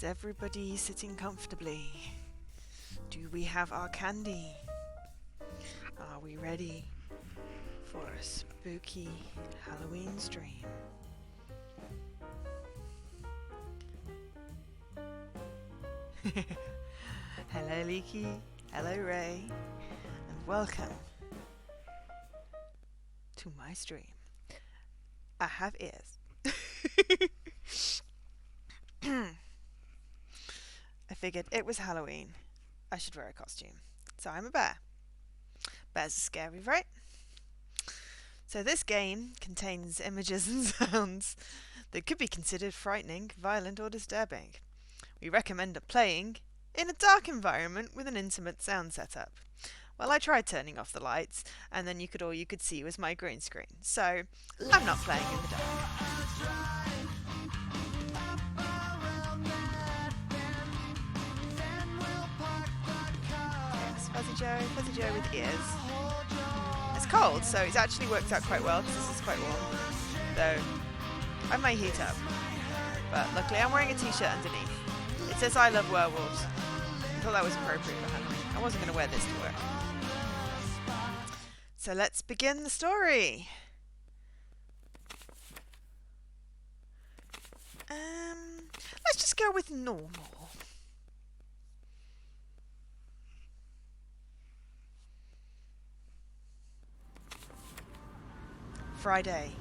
everybody sitting comfortably? Do we have our candy? Are we ready for a spooky Halloween stream? Hello Leaky, hello Ray, and welcome to my stream. I have ears. I figured it was Halloween. I should wear a costume. So I'm a bear. Bears are scary, right? So this game contains images and sounds that could be considered frightening, violent or disturbing. We recommend playing in a dark environment with an intimate sound setup. Well, I tried turning off the lights, and then all you could see was my green screen. So I'm not playing in the dark. Fuzzy Joe with ears. It's cold, so it's actually worked out quite well because this is quite warm. Though I may heat up, but luckily I'm wearing a t-shirt underneath. It says I love werewolves. I thought that was appropriate for Halloween. I wasn't going to wear this to work. So let's begin the story. Let's just go with normal. Friday,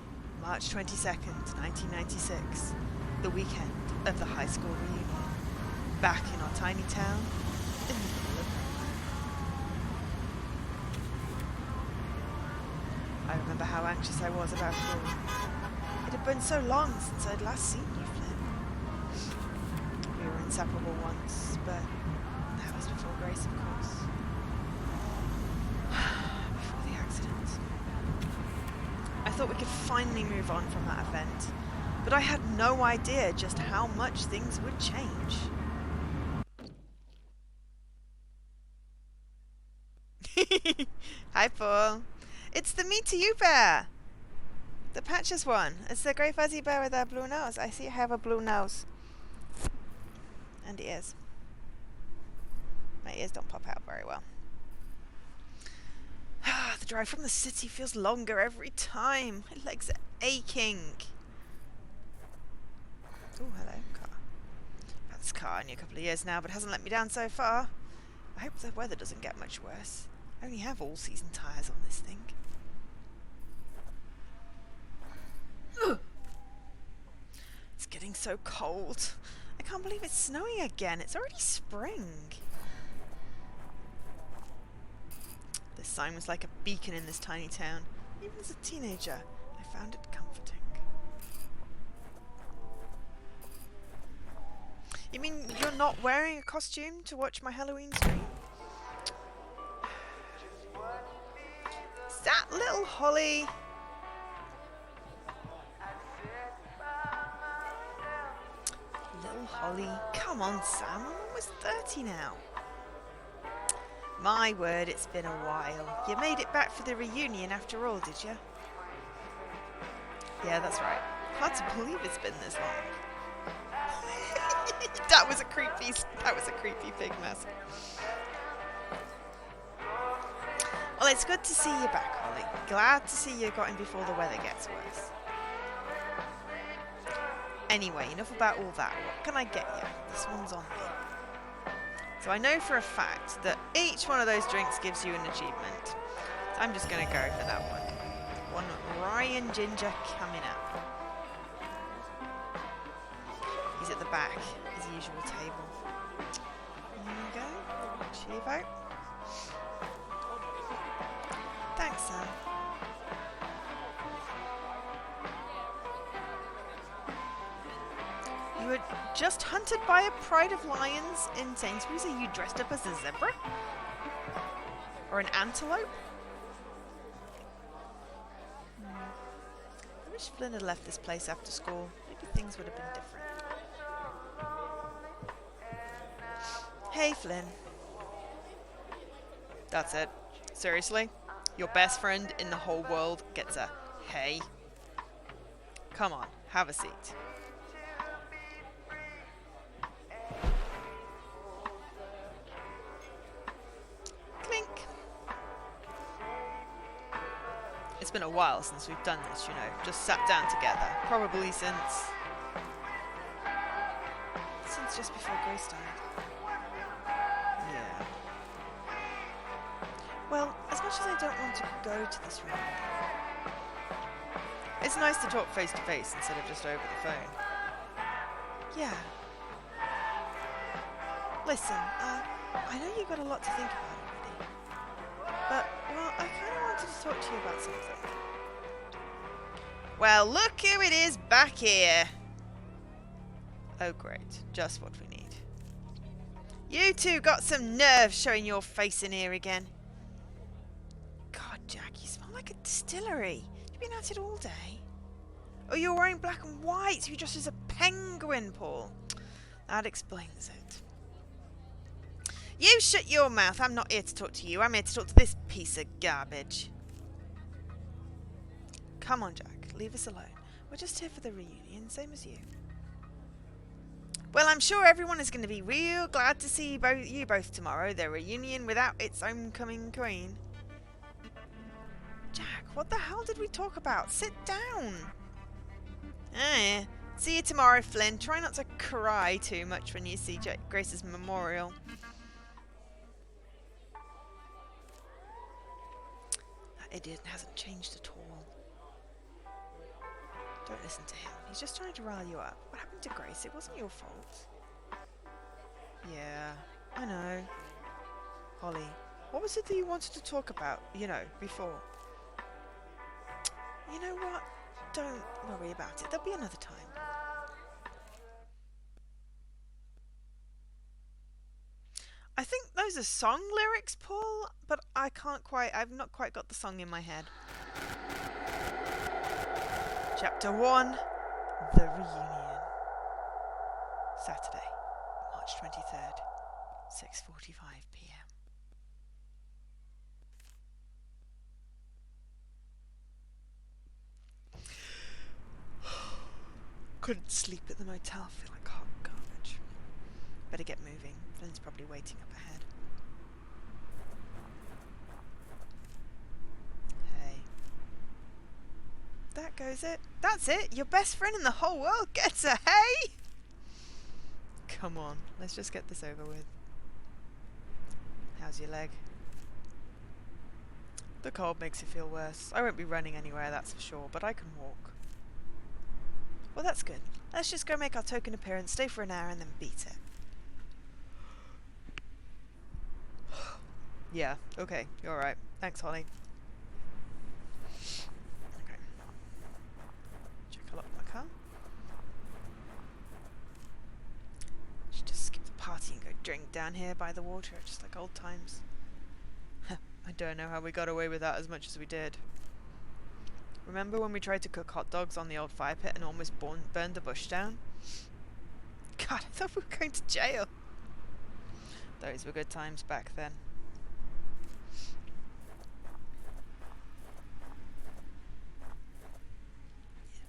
March 22nd, 1996, the weekend of the high school reunion, back in our tiny town in the middle of nowhere. I remember how anxious I was about it all. It had been so long since I'd last seen you, Flynn. We were inseparable once, but that was before Grace, of course. Before the accident. I thought we could finally move on from that event, but I had no idea just how much things would change. Hi, Paul. It's the Me to You bear. The patches one. It's the grey fuzzy bear with a blue nose. I see you have a blue nose. And ears. My ears don't pop out very well. The drive from the city feels longer every time. My legs are aching. Oh, hello, car. I've had this car only a couple of years now, but it hasn't let me down so far. I hope the weather doesn't get much worse. I only have all-season tyres on this thing. Ugh. It's getting so cold. I can't believe it's snowing again. It's already spring. This sign was like a beacon in this tiny town. Even as a teenager, I found it comforting. You mean you're not wearing a costume to watch my Halloween stream? Is that little Holly? Little Holly. Come on, Sam. I'm almost 30 now. My word, it's been a while. You made it back for the reunion after all, did you? Yeah, that's right. Hard to believe it's been this long. That was a creepy pig mask. Well, it's good to see you back, Holly. Glad to see you got in before the weather gets worse. Anyway, enough about all that. What can I get you? This one's on me. So I know for a fact that each one of those drinks gives you an achievement. So I'm just going to go for that one. One Ryan Ginger coming up. He's at the back, his usual table. There you go. Chivo. Thanks, Sam. You were just hunted by a pride of lions in Sainsbury's. Are you dressed up as a zebra? Or an antelope? I wish Flynn had left this place after school. Maybe things would have been different. Hey, Flynn. That's it. Seriously? Your best friend in the whole world gets a hey? Come on, have a seat. been a while since we've done this, you know. Just sat down together. Probably since just before Grace died. Yeah. Well, as much as I don't want to go to this reunion, it's nice to talk face to face instead of just over the phone. Yeah. Listen, I know you've got a lot to think about already. But, well, I kind of wanted to talk to you about something. Well, look who it is back here. Oh, great. Just what we need. You two got some nerve showing your face in here again. God, Jack, you smell like a distillery. You've been at it all day. Oh, you're wearing black and white, so you're dressed as a penguin, Paul. That explains it. You shut your mouth. I'm not here to talk to you. I'm here to talk to this piece of garbage. Come on, Jack. Leave us alone. We're just here for the reunion, same as you. Well, I'm sure everyone is going to be real glad to see you both tomorrow. The reunion without its homecoming queen. Jack, what the hell did we talk about? Sit down. Yeah. See you tomorrow, Flynn. Try not to cry too much when you see Grace's memorial. That idiot hasn't changed at all. Don't listen to him. He's just trying to rile you up. What happened to Grace? It wasn't your fault. Yeah, I know. Holly, what was it that you wanted to talk about, you know, before? You know what? Don't worry about it. There'll be another time. I think those are song lyrics, Paul, but I've not quite got the song in my head. Chapter 1, The Reunion. Saturday, March 23rd, 6:45 p.m. Couldn't sleep at the motel, feel like hot garbage. Better get moving. Flynn's probably waiting up ahead. Hey. That goes it. That's it. Your best friend in the whole world gets a hey! Come on, let's just get this over with. How's your leg? The cold makes it feel worse. I won't be running anywhere, that's for sure, but I can walk. Well, that's good. Let's just go make our token appearance, stay for an hour, and then beat it. Yeah, okay, you're alright. Thanks, Holly. Okay. Check a lock my car. Should just skip the party and go drink down here by the water, just like old times. I don't know how we got away with that as much as we did. Remember when we tried to cook hot dogs on the old fire pit and almost burned the bush down? God, I thought we were going to jail. Those were good times back then.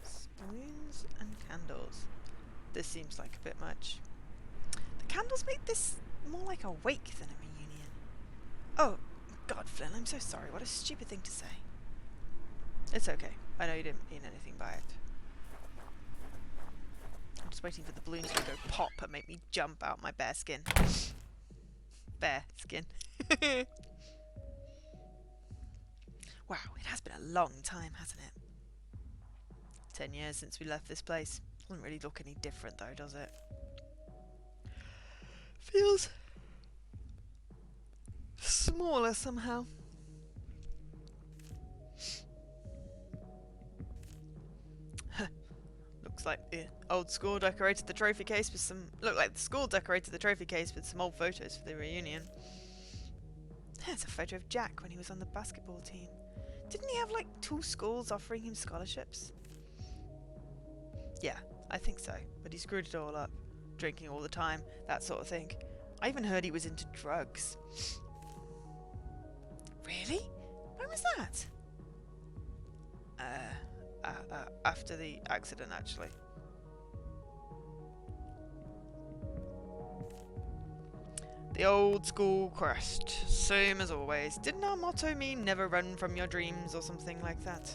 Yes, balloons and candles. This seems like a bit much. The candles make this more like a wake than a reunion. Oh, God, Flynn, I'm so sorry. What a stupid thing to say. It's okay. I know you didn't mean anything by it. I'm just waiting for the balloons to go pop and make me jump out my bare skin. Bare skin. Wow, it has been a long time, hasn't it? 10 years since we left this place. Doesn't really look any different though, does it? Feels smaller somehow. Looks like the old school decorated the trophy case with some. Looked like the school decorated the trophy case with some old photos for the reunion. There's a photo of Jack when he was on the basketball team. Didn't he have like 2 schools offering him scholarships? Yeah, I think so. But he screwed it all up. Drinking all the time, that sort of thing. I even heard he was into drugs. Really? When was that? After the accident, actually. The old school crest. Same as always. Didn't our motto mean never run from your dreams or something like that?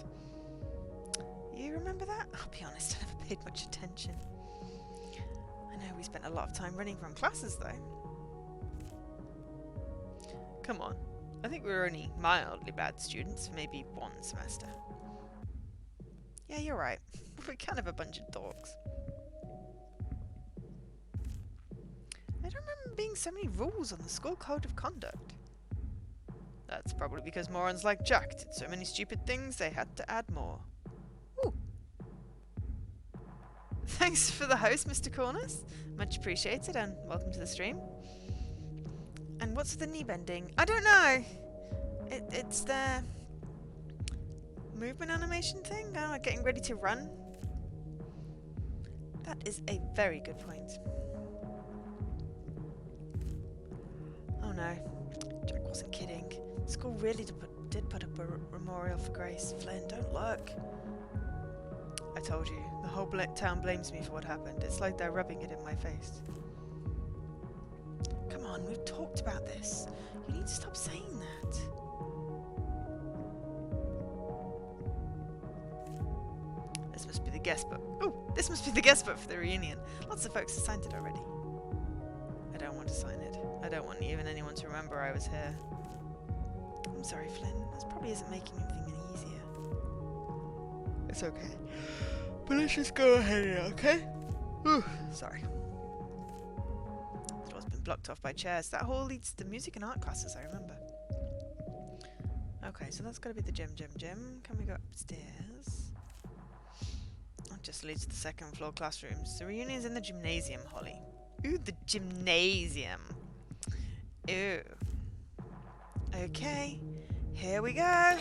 You remember that? I'll be honest, I never paid much attention. I know we spent a lot of time running from classes though. Come on. I think we were only mildly bad students for maybe one semester. Yeah, you're right. We're kind of a bunch of dogs. I don't remember being so many rules on the school code of conduct. That's probably because morons like Jack did so many stupid things they had to add more. Ooh. Thanks for the host, Mr. Corners. Much appreciated, and welcome to the stream. And what's the knee bending? I don't know. It's the movement animation thing? I don't know, getting ready to run. That is a very good point. Oh no, Jack wasn't kidding. School really did put up a memorial for Grace. Flynn, don't look. I told you, the whole town blames me for what happened. It's like they're rubbing it in my face. Come on, we've talked about this. You need to stop saying that. This must be the guest book. Oh, this must be the guest book for the reunion. Lots of folks have signed it already. I don't want to sign it. I don't want even anyone to remember I was here. I'm sorry, Flynn. This probably isn't making anything any easier. It's okay. But let's just go ahead now, okay? Whew, sorry. The door's been blocked off by chairs. That hall leads to music and art classes, I remember. Okay, so that's got to be the gym. Can we go upstairs? That just leads to the second floor classrooms. The reunion's in the gymnasium, Holly. Ooh, the gymnasium. Ooh. Okay, here we go.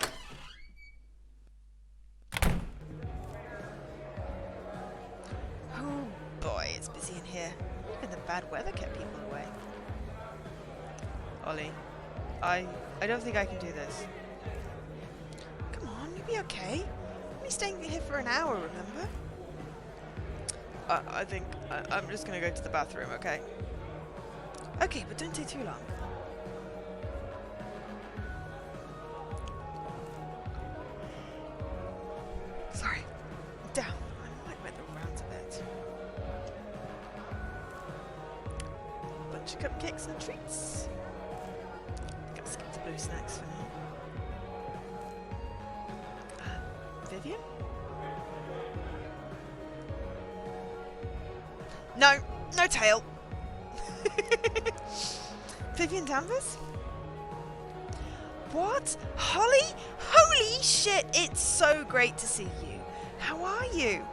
Oh boy, it's busy in here. Even the bad weather kept people away. Ollie, I don't think I can do this. Come on, you'll be okay. I'm only staying here for an hour, remember? I think I'm just gonna go to the bathroom, okay? Okay, but don't take too long. Sorry. Down. I might wear the rounds a bit. Bunch of cupcakes and treats. Gotta skip the blue snacks for now. Vivian? No! No tail! Vivian Danvers? What? Holly? Holy shit! It's so great to see you. How are you?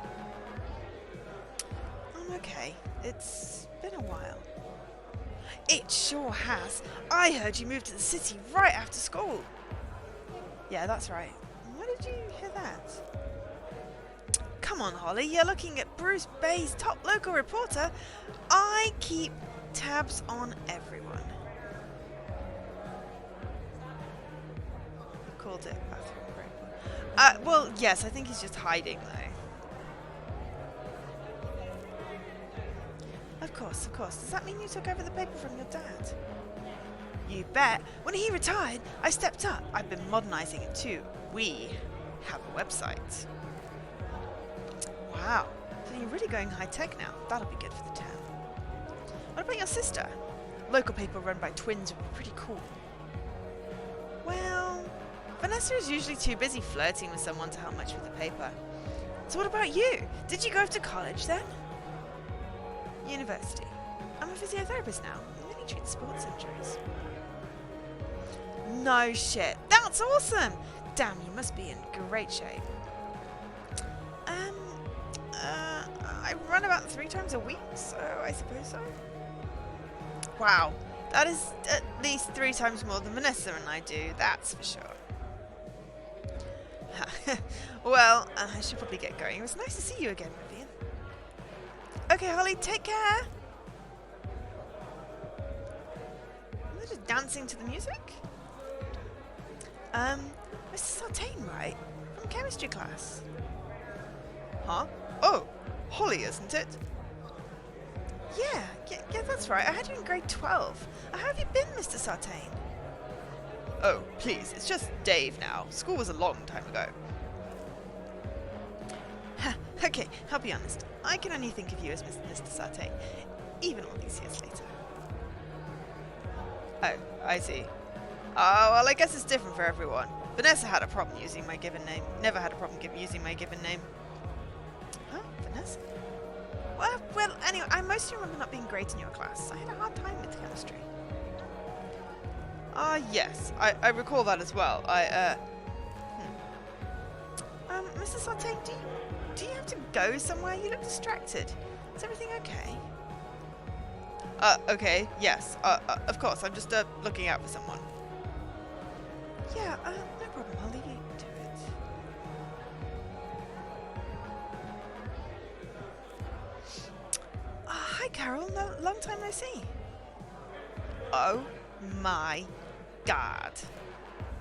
I'm okay. It's been a while. It sure has. I heard you moved to the city right after school. Yeah, that's right. Why did you hear that? Come on, Holly. You're looking at Bruce Bay's top local reporter. I keep tabs on everyone. Called it bathroom break. Well, yes, I think he's just hiding, though. Of course. Does that mean you took over the paper from your dad? You bet. When he retired, I stepped up. I've been modernising it too. We have a website. Wow. So you're really going high-tech now. That'll be good for the town. What about your sister? Local paper run by twins would be pretty cool. Well, Vanessa is usually too busy flirting with someone to help much with the paper. So what about you? Did you go off to college then? University. I'm a physiotherapist now. I mainly treat sports injuries. No shit. That's awesome! Damn, you must be in great shape. I run about 3 times a week, so I suppose so. Wow, that is at least 3 times more than Vanessa and I do, that's for sure. Well, I should probably get going. It was nice to see you again, Vivian. Okay, Holly, take care. They're just dancing to the music. Mr. Sartain, right? From chemistry class. Huh? Oh, Holly, isn't it? Yeah, that's right. I had you in grade 12. How have you been, Mr. Sartain? Oh, please, it's just Dave now. School was a long time ago. Okay, I'll be honest. I can only think of you as Mr. Sartain, even all these years later. Oh, I see. Oh, well, I guess it's different for everyone. Vanessa had a problem using my given name. Never had a problem using my given name. Huh? Vanessa? Well, anyway, I mostly remember not being great in your class. I had a hard time with chemistry. Yes. I recall that as well. Mrs. Sartain, do you have to go somewhere? You look distracted. Is everything okay? Okay, yes. Of course, I'm just, looking out for someone. Yeah, no problem. I'll leave you to it. Hi, Carol. Long time no see. Oh my God.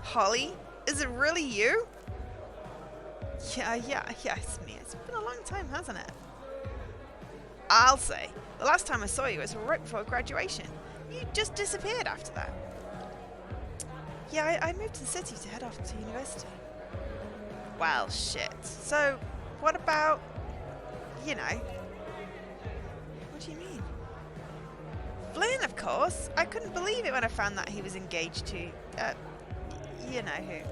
Holly, is it really you? Yeah, it's me. It's been a long time, hasn't it? I'll say. The last time I saw you was right before graduation. You just disappeared after that. Yeah, I moved to the city to head off to university. Well, shit. So, what about, you know... What do you mean? Flynn, of course. I couldn't believe it when I found that he was engaged to, you know who.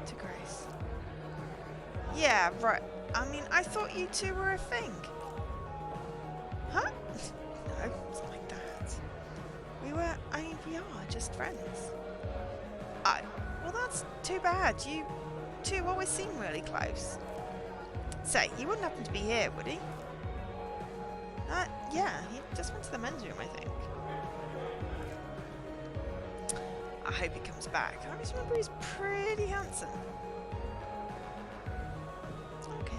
To Grace. Yeah, right. I mean, I thought you two were a thing. Huh? No, it's not like that. We are just friends. Oh, well that's too bad. You two always seem really close. Say, he wouldn't happen to be here, would he? Yeah, he just went to the men's room, I think. I hope he comes back. I always remember he's pretty handsome. Okay.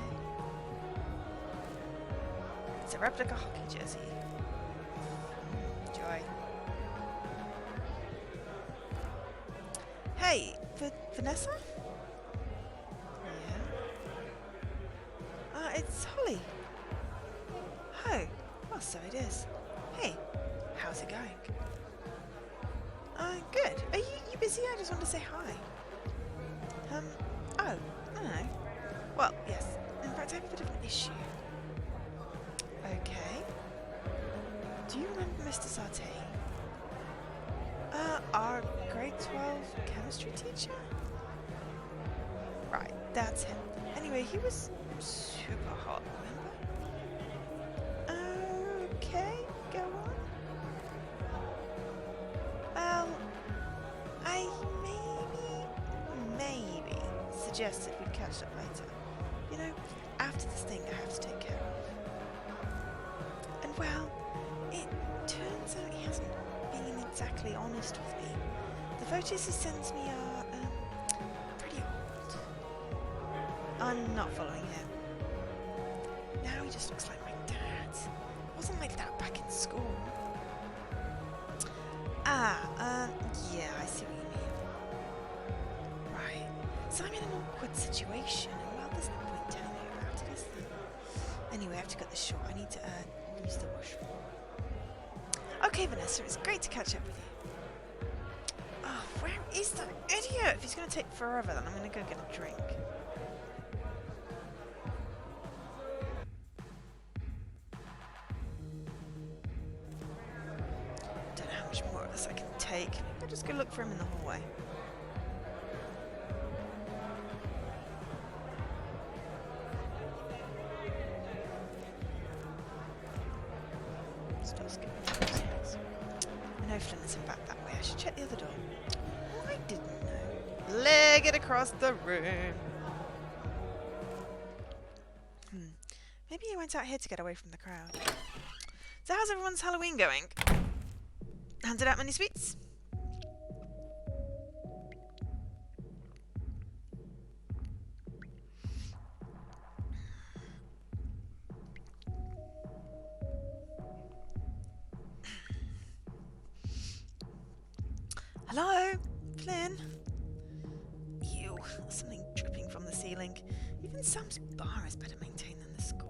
It's a replica hockey jersey. Joy. Hey, Vanessa? Yeah. It's Holly. Oh, well, so it is. Hey, how's it going? Good. Are you busy? I just wanted to say hi. Oh, no. Well, yes. In fact, I have a bit of an issue. Okay. Do you remember Mr. Sartain? Our grade 12 chemistry teacher? Right, that's him. Anyway, he was super hot, remember? Okay, go on. Well, I maybe suggested we'd catch up later. You know, after this thing I have to take care of. And well, it turns out he hasn't been exactly honest with me. The photos he sends me are, pretty old. I'm not following him. Now he just looks like my dad. It wasn't like that back in school. Yeah, I see what you mean. Right. So I'm in an awkward situation, and well, there's no point telling you about it, is there? Anyway, I have to cut this short. I need to, use the washroom. Okay, Vanessa, it's great to catch up with you. Oh, where is that idiot? If he's going to take forever, then I'm going to go get a drink. Don't know how much more of this I can take. Maybe I'll just go look for him in the hallway. Still skipping those. I know Flynn isn't back that way. I should check the other door. Oh, I didn't know. Leg it across the room. Maybe he went out here to get away from the crowd. So how's everyone's Halloween going? Handed out many sweets? Hello? Flynn? Ew, something dripping from the ceiling. Even Sam's bar is better maintained than the school.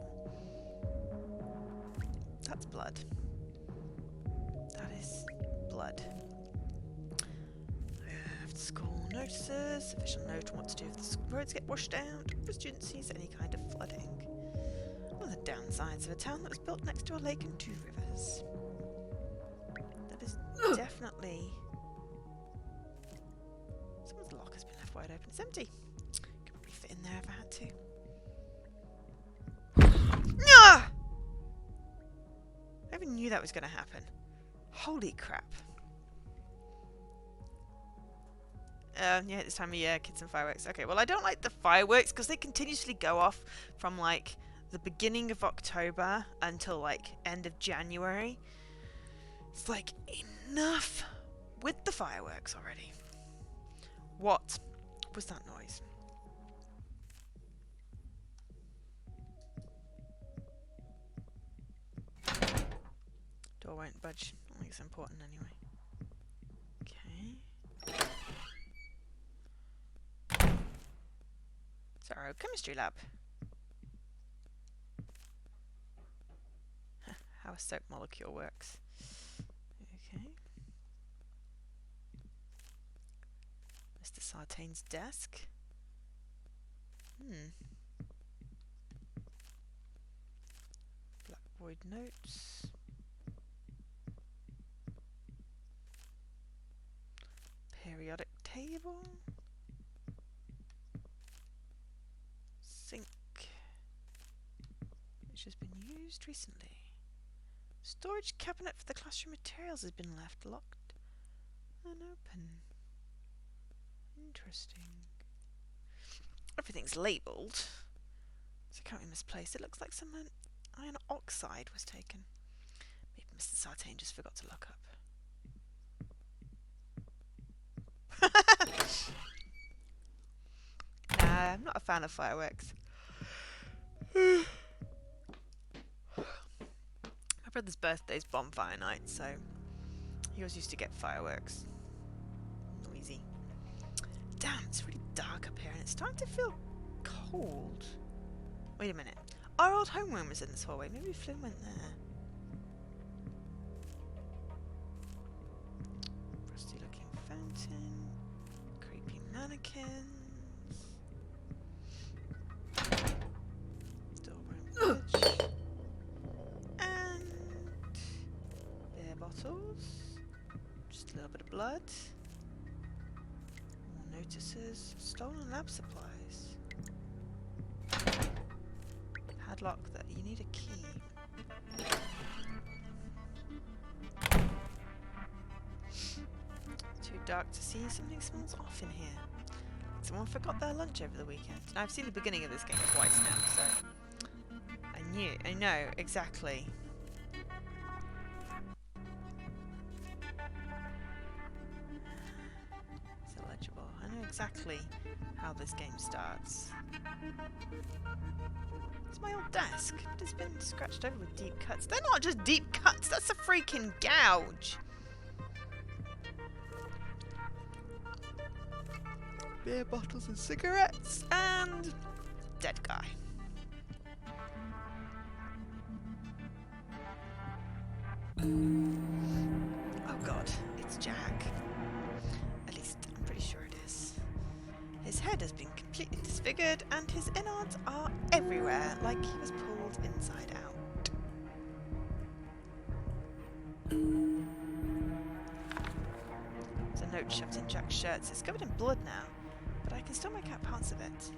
That's blood. That is blood. After school notices. Official note on what to do if the roads get washed out. Or a student sees any kind of flooding. One of the downsides of a town that was built next to a lake and 2 rivers. That is definitely... Someone's lock has been left wide open. It's empty. Could probably fit in there if I had to. No! I even knew that was going to happen. Holy crap. Yeah, this time of year, kids and fireworks. Okay, well, I don't like the fireworks because they continuously go off from, like, the beginning of October until, like, end of January. It's like, enough with the fireworks already. What was that noise? Door won't budge. I think it's important anyway. Okay. It's our chemistry lab. How a soap molecule works. Okay. Mr. Sartain's desk. Blackboard notes. Periodic table. Sink. Which has been used recently. Storage cabinet for the classroom materials has been left locked and open. Interesting. Everything's labelled, so it can't be misplaced. It looks like some iron oxide was taken. Maybe Mr. Sartain just forgot to look up. Nah, I'm not a fan of fireworks. My brother's birthday's bonfire night, so he always used to get fireworks. Noisy. Damn, it's really dark up here and it's starting to feel cold. Wait a minute. Our old homeroom was in this hallway. Maybe Flynn went there. Rusty looking fountain. Creepy mannequins. Door won't budge. And beer bottles. Just a little bit of blood. More notices. Stolen lab supplies. Padlock that you need a key. Too dark to see. Something smells off in here. Someone forgot their lunch over the weekend. Now, I've seen the beginning of this game twice now, so I know exactly. It's illegible. I know exactly how this game starts. It's my old desk, but it's been scratched over with deep cuts. They're not just deep cuts, that's a freaking gouge! Beer bottles and cigarettes, and dead guy. Oh god, it's Jack. At least, I'm pretty sure it is. His head has been completely disfigured, and his innards are everywhere, like he was pulled inside out. There's a note shoved in Jack's shirt. It's covered in blood now, but I can still make out parts of it.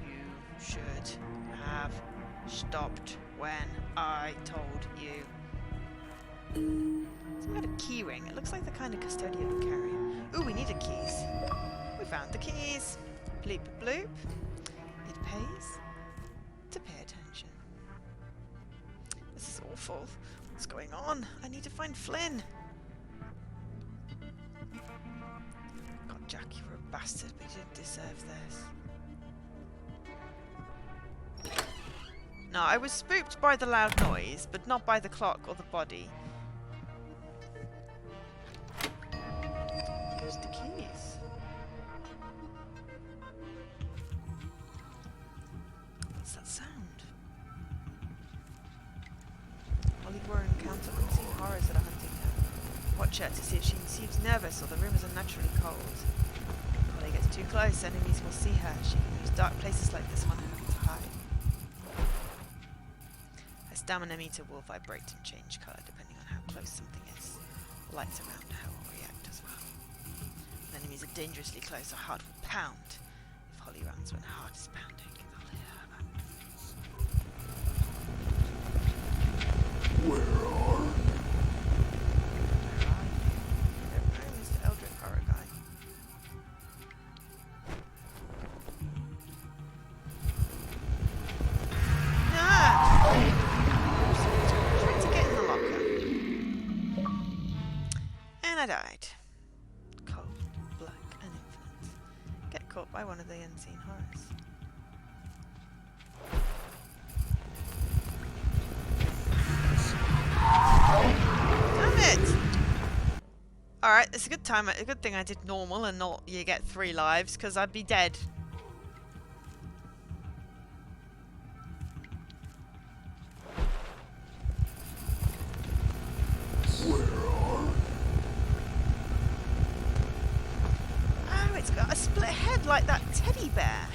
You should have stopped when I told you. Some kind of key ring. It looks like the kind a custodian would carry. Ooh, we needed keys. We found the keys. Bleep bloop. It pays to pay attention. This is awful. What's going on? I need to find Flynn. God, Jack, you were a bastard, but you didn't deserve this. No, I was spooked by the loud noise, but not by the clock or the body. Where's the keys? What's that sound? watch her to see if she seems nervous or the room is unnaturally cold. If Holly gets too close, enemies will see her. She can use dark places like this one to hide. Her stamina meter will vibrate and change colour depending on how close something is. Lights around her will react as well. When enemies are dangerously close, her heart will pound. If Holly runs when her heart is pounding, they'll hear her. Where are you? I don't know, Mr. Eldritch Horror Guy. Trying to get in the locker. And I died. Cold, black, and infinite. Get caught by one of the unseen horrors. Damn it! Alright, it's a good time. A good thing I did normal and not you get 3 lives, because I'd be dead. Oh, it's got a split head like that teddy bear.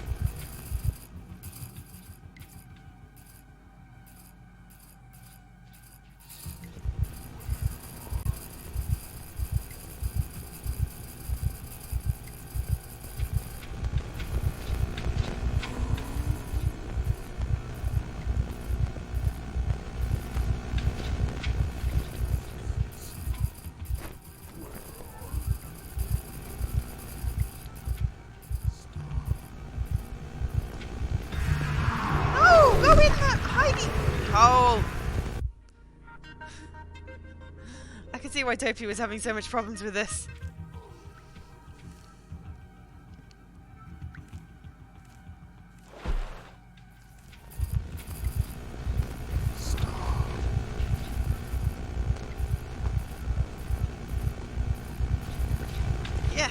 I can see why Topi was having so much problems with this. Yeah.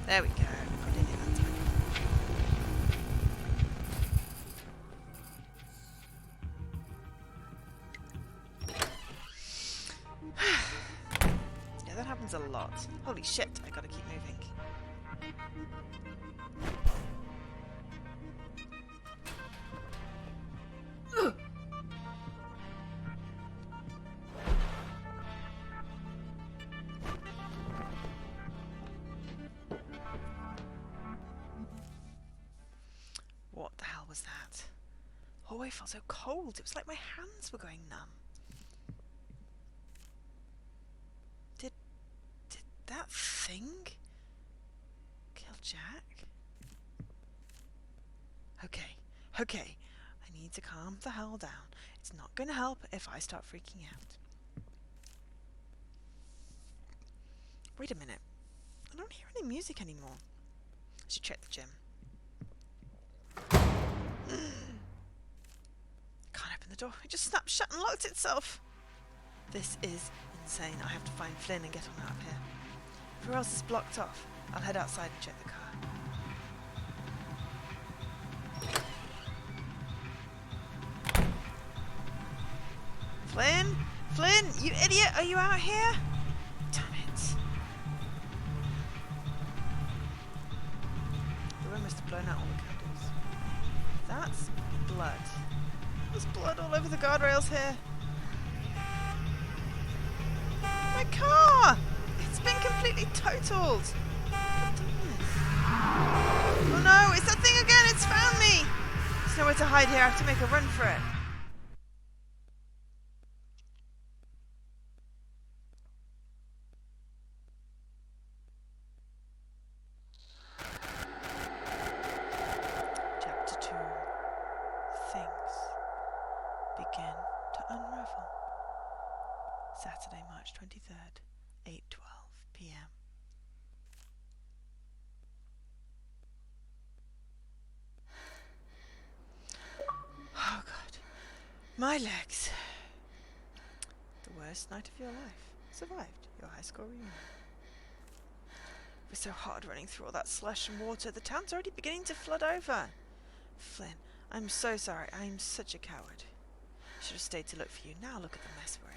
There we go. I did it that time. Yeah, that happens a lot. Holy shit, I gotta keep moving. What the hell was that? Oh, I felt so cold. It was like my hands were going numb. Did that thing kill Jack? Okay. I need to calm the hell down. It's not going to help if I start freaking out. Wait a minute. I don't hear any music anymore. I should check the gym. Can't open the door. It just snapped shut and locked itself. This is insane. I have to find Flynn and get on out of here. Everywhere else is blocked off. I'll head outside and check the car. Flynn? Flynn, you idiot! Are you out here? Damn it. The room must have blown out all the candles. That's blood. There's blood all over the guardrails here. My car! It's been completely totaled. Oh no, it's that thing again! It's found me! There's nowhere to hide here. I have to make a run for it. Chapter 2. Things begin to unravel. Saturday, March 23rd, 8:12 p.m. Oh God, my legs. The worst night of your life. Survived your high school reunion. It was so hard running through all that slush and water. The town's already beginning to flood over. Flynn, I'm so sorry. I'm such a coward. Should have stayed to look for you. Now look at the mess we're in.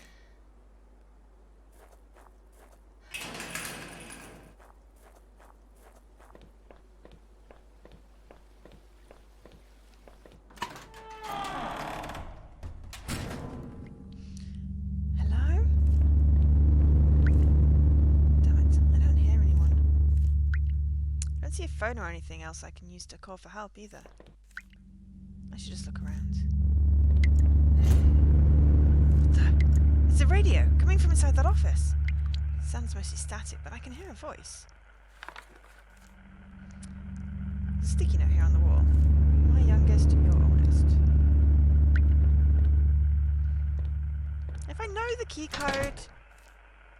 Hello? Damn it, I don't hear anyone. I don't see a phone or anything else I can use to call for help either. I should just look around. It's a radio coming from inside that office. It sounds mostly static, but I can hear a voice. There's a sticky note here on the wall. My youngest, your oldest. If I know the key code,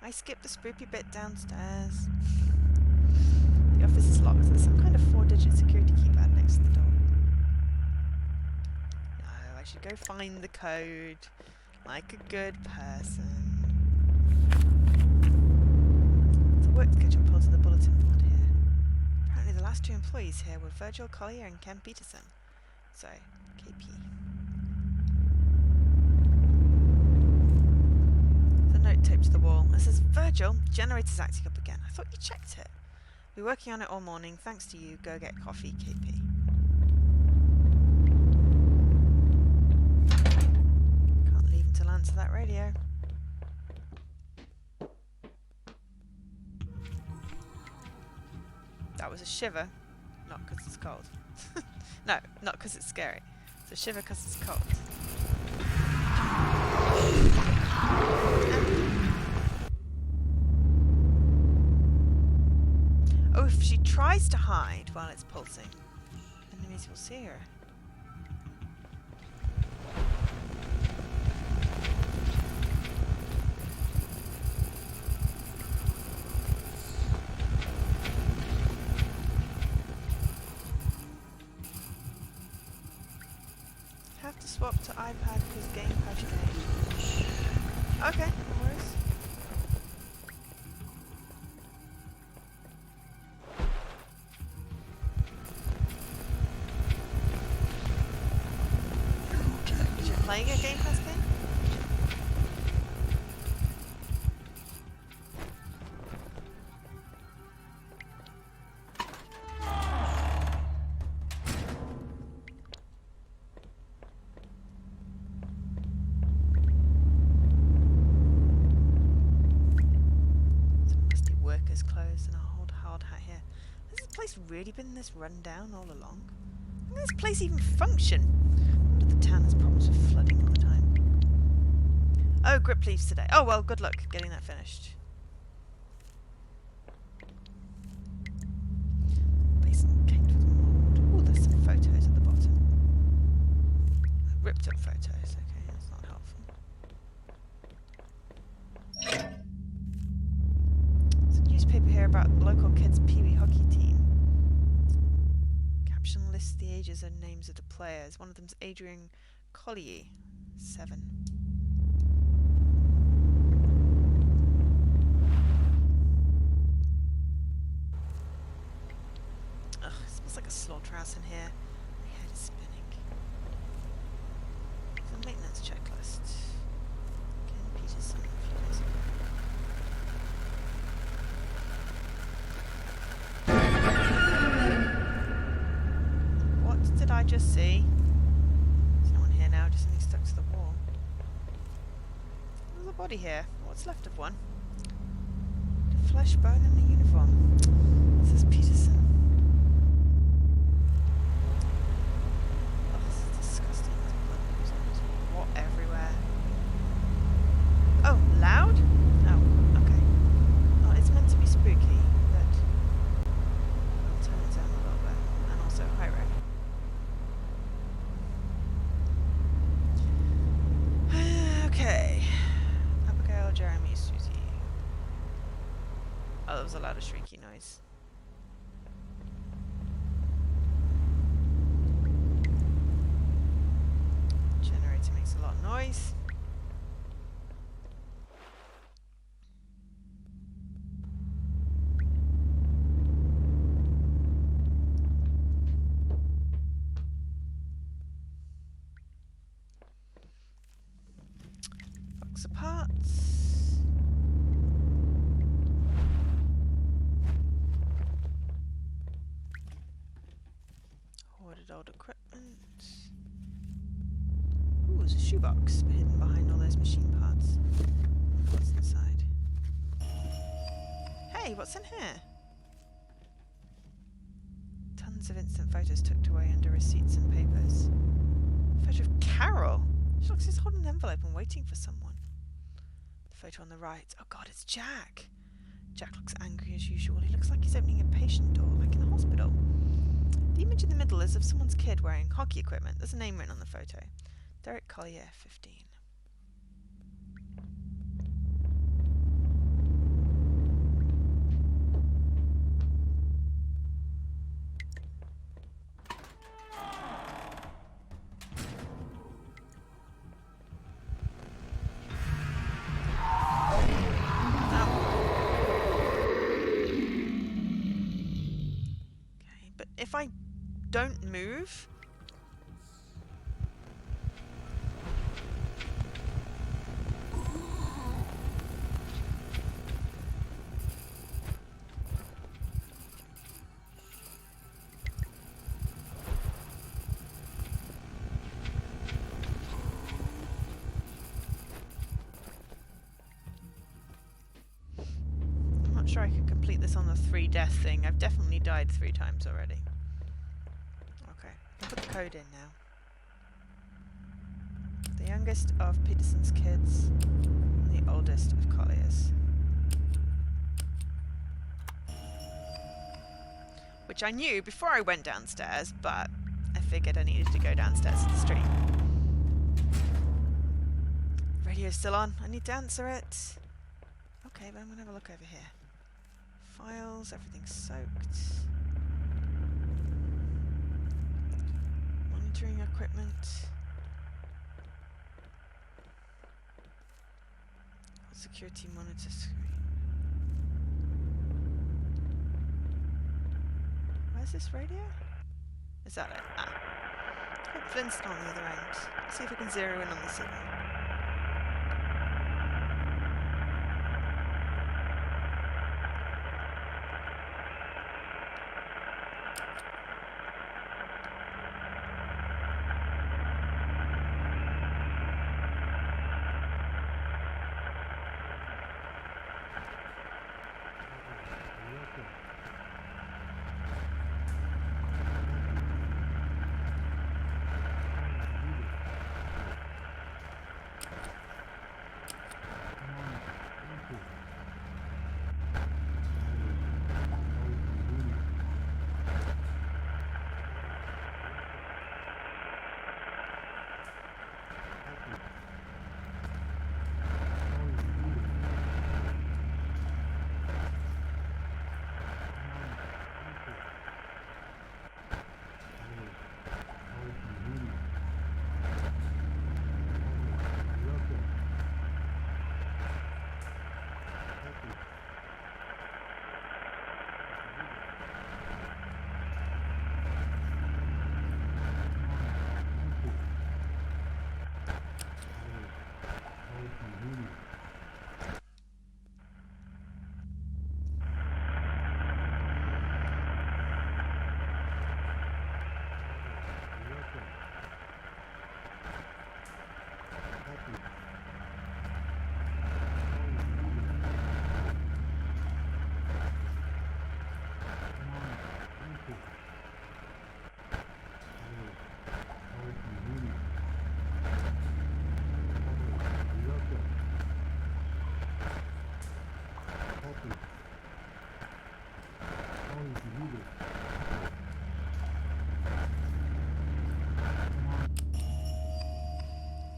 I skip the spoopy bit downstairs. The office is locked, so there's some kind of 4-digit security keypad next to the door. No, I should go find the code, like a good person. The work schedule pulled to the bulletin board here. Apparently the last 2 employees here were Virgil Collier and Ken Peterson. So, KP. The note taped to the wall. It says, Virgil, generator's acting up again. I thought you checked it. We're working on it all morning. Thanks to you. Go get coffee, KP. Can't leave until I answer that radio. That was a shiver, not because it's cold. No, not because it's scary. It's a shiver because it's cold. Oh, if she tries to hide while it's pulsing, enemies will see her. Have to swap to iPad because gamepad changed. Okay, no worries. You're playing a Game Pass game? Really been this run down all along? How can this place even function? I wonder if the town has problems with flooding all the time. Oh, grip leaves today. Oh well, good luck getting that finished. Basement caked with mold. Oh, there's some photos at the bottom. Ripped up photos. Okay, that's not helpful. There's a newspaper here about the local kids' pee-wee hockey team. Lists the ages and names of the players. One of them's Adrian Collier, 7. Ugh, it smells like a slaughterhouse in here. My head is spinning. The maintenance checklist. Ken Peterson, a few days ago. Did I just see? There's no one here now, just something stuck to the wall. There's a body here. What's left of one? A flesh bone and a uniform. This is Peterson. Oh, this is disgusting. There's blood pools on this wall everywhere. Oh, loud? Oh, okay. Oh, it's meant to be spooky, but I'll turn it down a little bit. And also high rec. Okay. Abigail, Jeremy, Susie. Oh, that was a loud, shrieky noise. Generator makes a lot of noise. Old equipment. Ooh, there's a shoebox hidden behind all those machine parts. What's inside? Hey, what's in here? Tons of instant photos tucked away under receipts and papers. Photo of Carol. She looks like she's holding an envelope and waiting for someone. The photo on the right. Oh God, it's Jack. Jack looks angry as usual. He looks like he's opening a patient door, like in a hospital. The image in the middle is of someone's kid wearing hockey equipment. There's a name written on the photo. Derek Collier, 15. If I don't move... I'm not sure I could complete this on the 3 death thing. I've definitely died 3 times already. Okay, I'll put the code in now. The youngest of Peterson's kids, and the oldest of Collier's. Which I knew before I went downstairs, but I figured I needed to go downstairs to the stream. Radio's still on. I need to answer it. Okay, but I'm gonna have a look over here. Files, everything's soaked. Monitoring equipment. Security monitor screen. Where's this radio? Is that it? Ah. Hope Flynn's not on the other end. Let's see if we can zero in on the signal.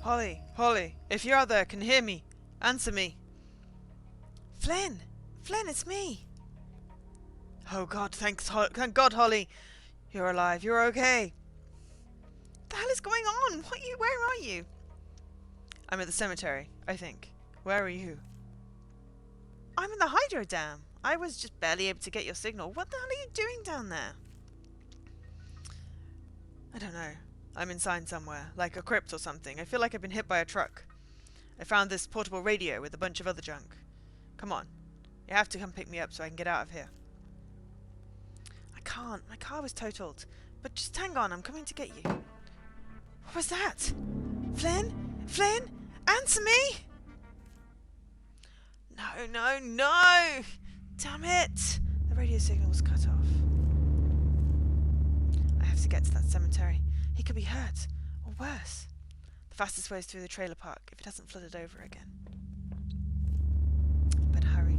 Holly, Holly, if you're out there, can you hear me? Answer me. Flynn! Flynn, it's me! Oh God, thank God, Holly! You're alive, you're okay! What the hell is going on? Where are you? I'm at the cemetery, I think. Where are you? I'm in the hydro dam. I was just barely able to get your signal. What the hell are you doing down there? I don't know. I'm inside somewhere, like a crypt or something. I feel like I've been hit by a truck. I found this portable radio with a bunch of other junk. Come on. You have to come pick me up so I can get out of here. I can't. My car was totaled. But just hang on, I'm coming to get you. What was that? Flynn? Flynn? Answer me! No, no, no! Damn it! The radio signal was cut off. I have to get to that cemetery. He could be hurt, or worse. The fastest way is through the trailer park, if it hasn't flooded over again. But hurry.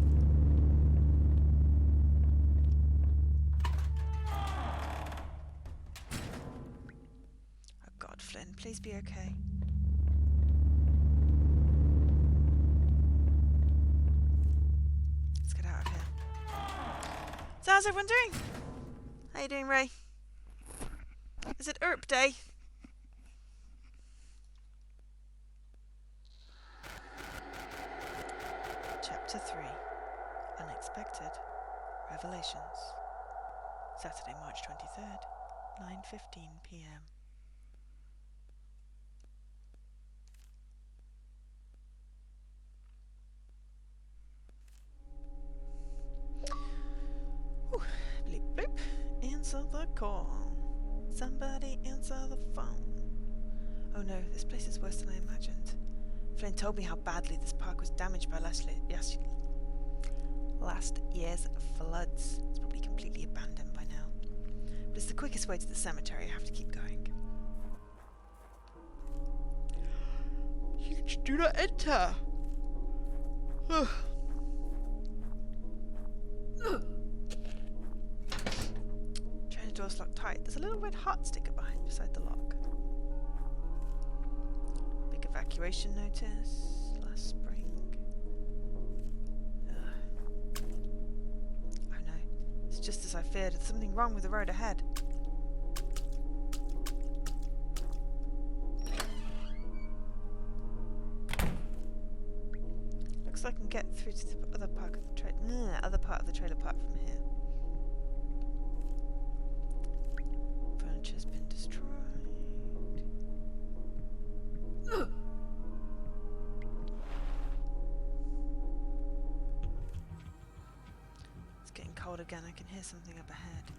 Oh God, Flynn, please be okay. Let's get out of here. So how's everyone doing? How you doing, Ray? Is it ERP day? Chapter 3. Unexpected Revelations. Saturday, March 23rd, 9:15 p.m. Whew. Bleep bloop. Answer the call. Somebody answer the phone. Oh no, this place is worse than I imagined. Flynn told me how badly this park was damaged by last year's floods. It's probably completely abandoned by now. But it's the quickest way to the cemetery. I have to keep going. Huge, do not enter! Trailer door's locked tight. There's a little red heart sticker beside the lock. Big evacuation notice. Last spring. Oh no. It's just as I feared. There's something wrong with the road ahead. Looks like I can get through to the other part of the trailer park from here. Furniture's been destroyed. It's getting cold again. I can hear something up ahead.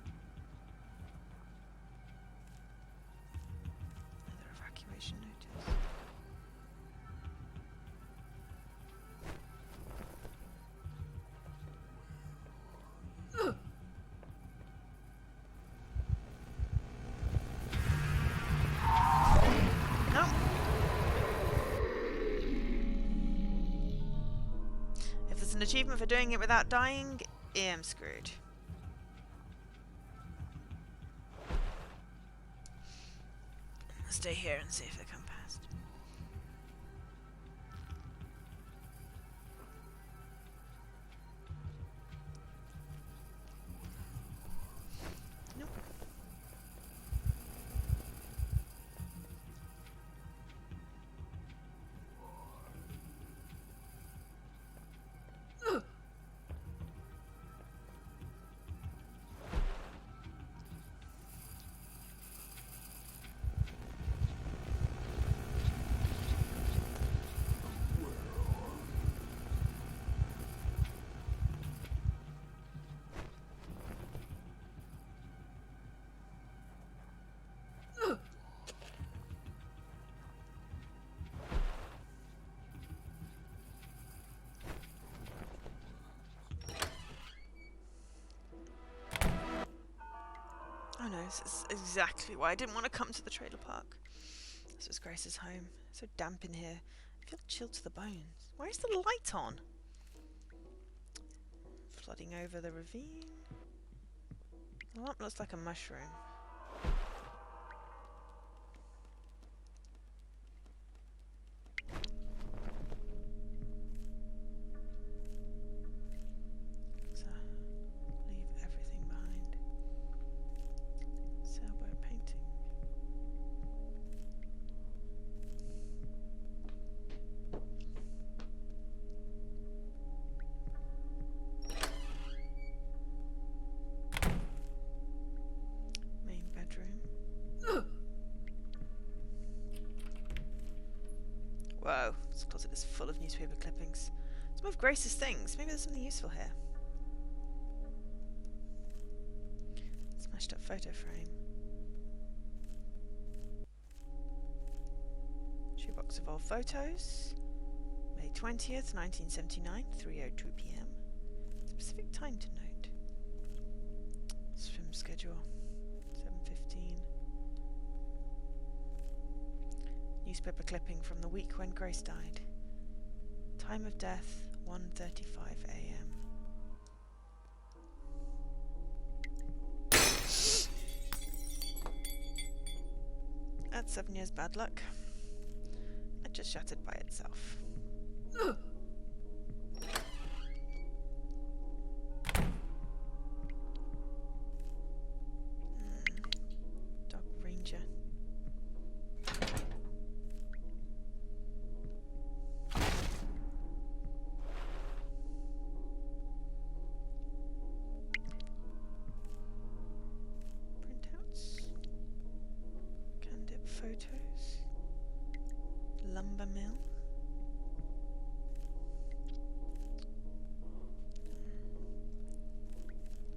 Another evacuation notice. No. If there's an achievement for doing it without dying, I am screwed. I'll stay here and see if they come past. Nope. Oh no, this is exactly why I didn't want to come to the trailer park. This was Grace's home. It's so damp in here. I feel chilled to the bones. Why is the light on? Flooding over the ravine. The lamp looks like a mushroom. So, leave everything behind. Sailboat painting. Main bedroom. Whoa, this closet is full of newspaper clippings. Some of Grace's things. Maybe there's something useful here. Smashed up photo frame. Shoebox of old photos. May 20th, 1979, 3:02 p.m. Specific time to note. Swim schedule, 7:15. Newspaper clipping from the week when Grace died. Time of death, 1:35 a.m. That's 7 years bad luck. It just shattered by itself. Dog Ranger. Printouts. Candid photos. Lumber mill.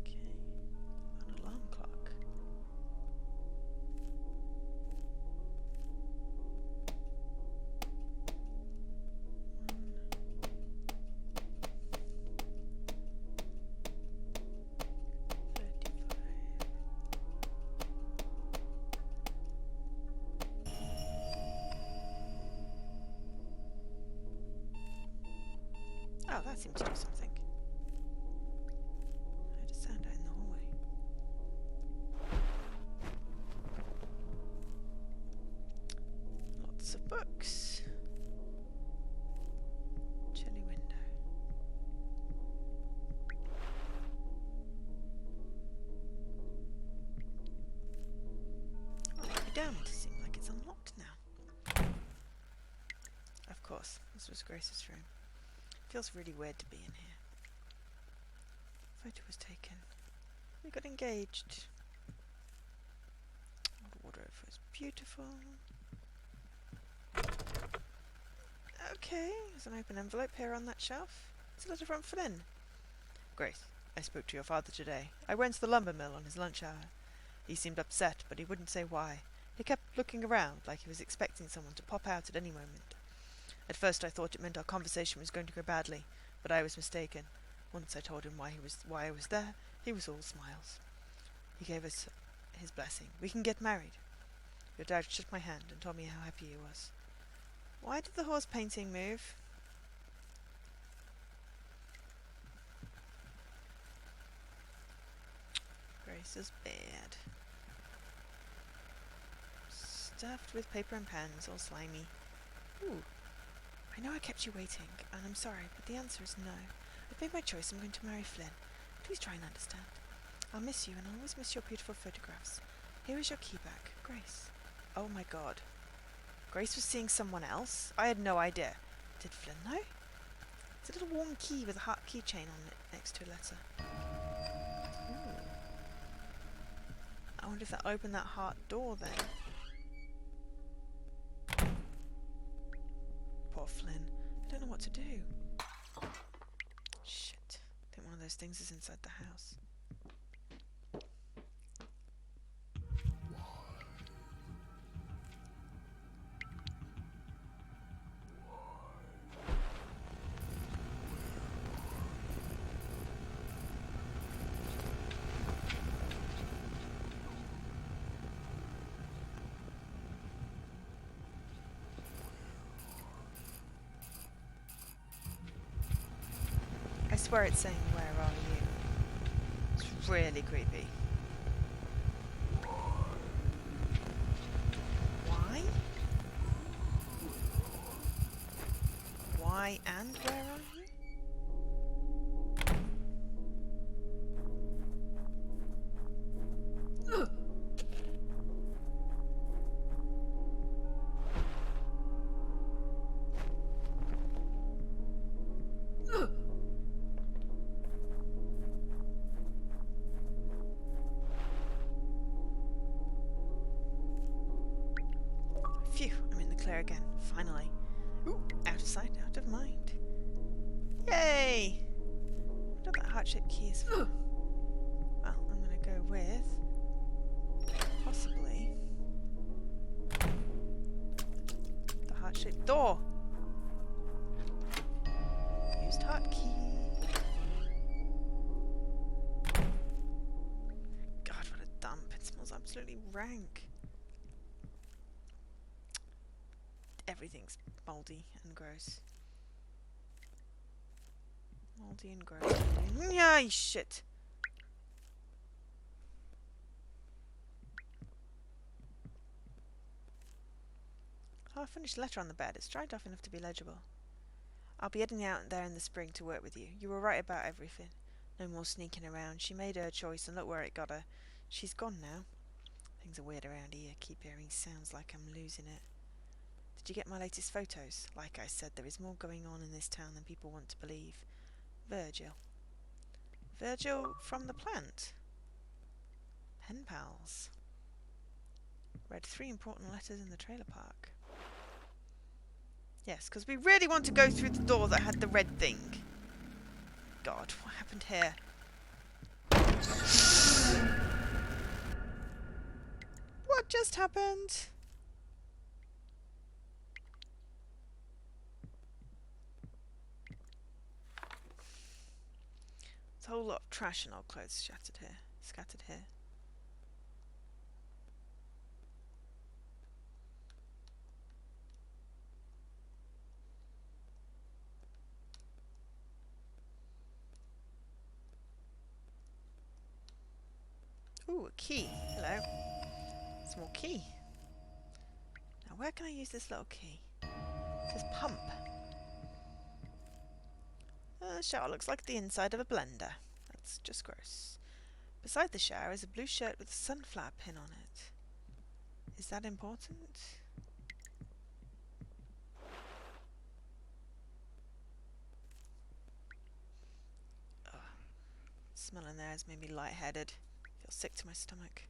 Okay. An alarm clock. Oh, that seems to do something. I heard a sound out in the hallway. Lots of books. Chilly window. Oh, I'll be damned. It seems like it's unlocked now. Of course, this was Grace's room. Feels really weird to be in here. Photo was taken. We got engaged. The wardrobe was beautiful. Okay, there's an open envelope here on that shelf. It's a letter from Flynn. Grace, I spoke to your father today. I went to the lumber mill on his lunch hour. He seemed upset, but he wouldn't say why. He kept looking around like he was expecting someone to pop out at any moment. At first I thought it meant our conversation was going to go badly, but I was mistaken. Once I told him why I was there, he was all smiles. He gave us his blessing. We can get married. Your dad shook my hand and told me how happy he was. Why did the horse painting move? Grace's bed. Stuffed with paper and pens, all slimy. Ooh. I know I kept you waiting, and I'm sorry, but the answer is no. I've made my choice. I'm going to marry Flynn. Please try and understand. I'll miss you, and I'll always miss your beautiful photographs. Here is your key back, Grace. Oh my god. Grace was seeing someone else? I had no idea. Did Flynn know? It's a little warm key with a heart keychain on it next to a letter. Ooh. I wonder if that opened that heart door then. Poor Flynn. I don't know what to do. Shit. I think one of those things is inside the house. I swear it's saying, where are you? It's really creepy. Why? Why and where are you? Phew, I'm in the clear again, finally. Ooh, out of sight, out of mind. Yay! What that heart-shaped key is for? Well, I'm gonna go with possibly the heart-shaped Door! Used hotkey. God, what a dump. It smells absolutely rank. Everything's mouldy and gross. Mouldy and gross. Yeah, shit. Oh, I finished the letter on the bed. It's dried off enough to be legible. I'll be heading out there in the spring to work with you. You were right about everything. No more sneaking around. She made her choice and look where it got her. She's gone now. Things are weird around here. Keep hearing sounds like I'm losing it. Did you get my latest photos? Like I said, there is more going on in this town than people want to believe. Virgil. Virgil from the plant. Pen pals. Read 3 important letters in the trailer park. Yes, because we really want to go through the door that had the red thing. God, what happened here? What just happened? There's a whole lot of trash and old clothes scattered here. Ooh, a key. Hello. Small key. Now where can I use this little key? It says pump. The shower looks like the inside of a blender. That's just gross. Beside the shower is a blue shirt with a sunflower pin on it. Is that important? Ugh. Smell in there has made me lightheaded. Feel sick to my stomach.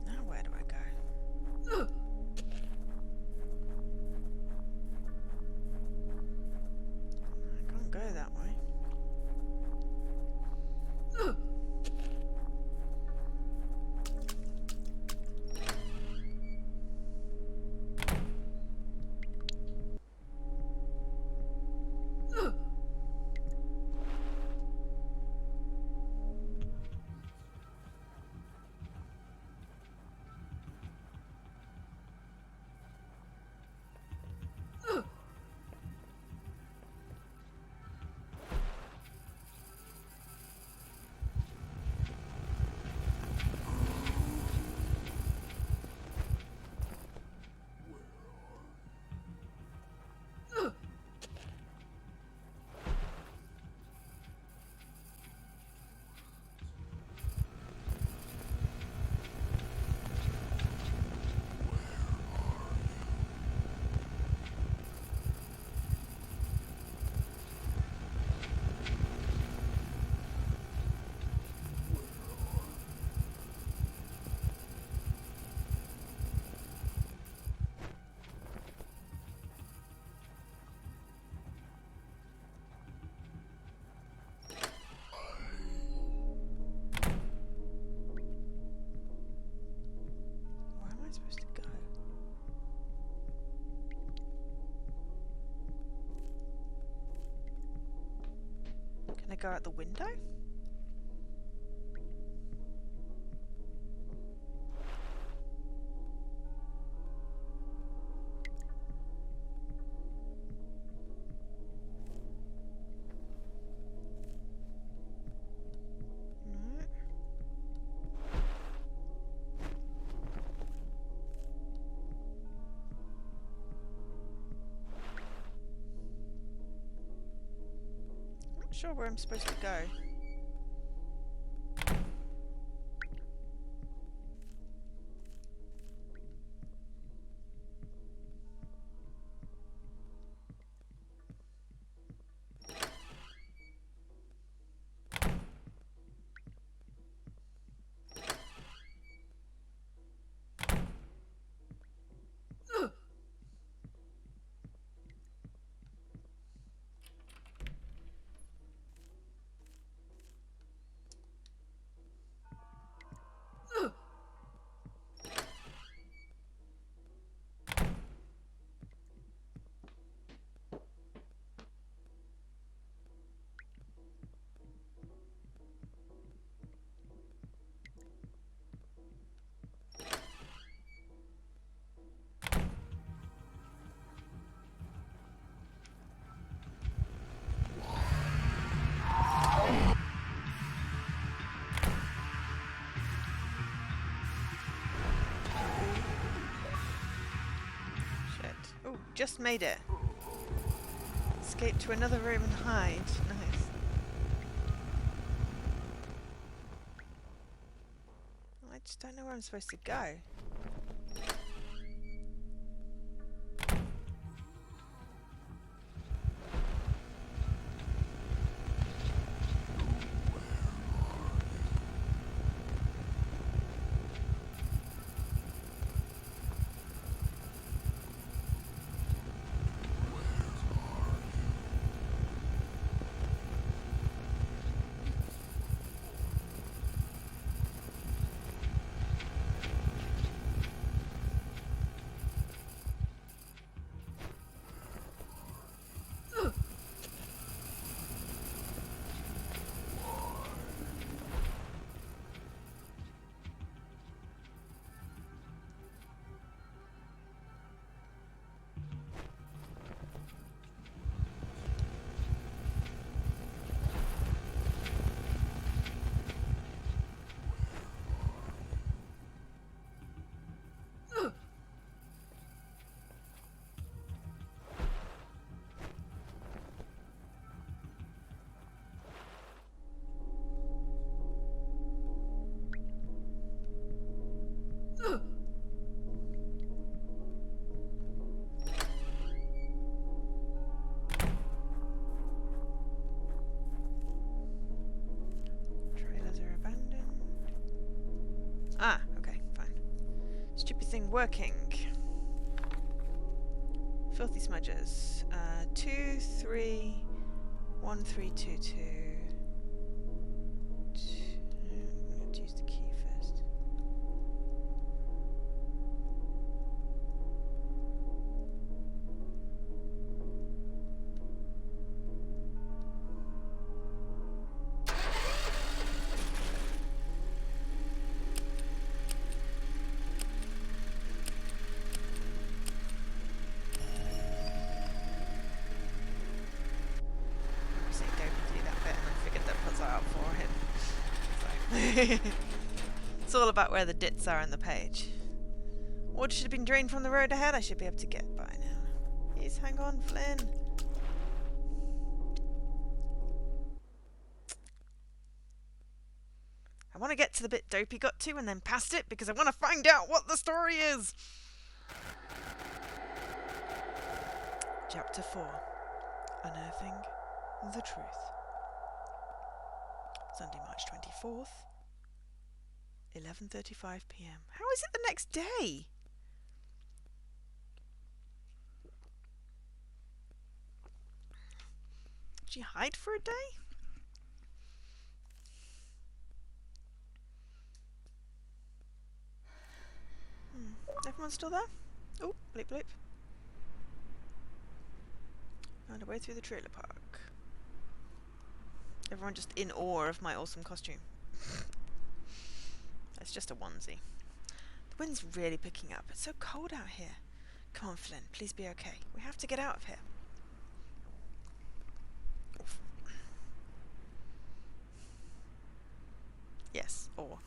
Now where do I go? I can't go that way. Where am I supposed to go? Can I go out the window? No. Not sure where I'm supposed to go. Just made it. Escape to another room and hide. Nice. I just don't know where I'm supposed to go. Trailers are abandoned. Ah, okay, fine. Stupid thing working. Filthy smudges. 2, 3, 1, 3, 2, 2. I'm going to use the key first. It's all about where the dits are on the page. Water should have been drained from the road ahead. I should be able to get by now. Please hang on, Flynn. I want to get to the bit Dopey got to and then past it because I want to find out what the story is. Chapter 4. Unearthing the Truth. Sunday, March 24th. 11:35 p.m. How is it the next day? Did she hide for a day? Everyone's still there? Oh, bleep bleep. Found a way through the trailer park. Everyone just in awe of my awesome costume. It's just a onesie. The wind's really picking up. It's so cold out here. Come on, Flynn. Please be okay. We have to get out of here. Oof. Yes, or.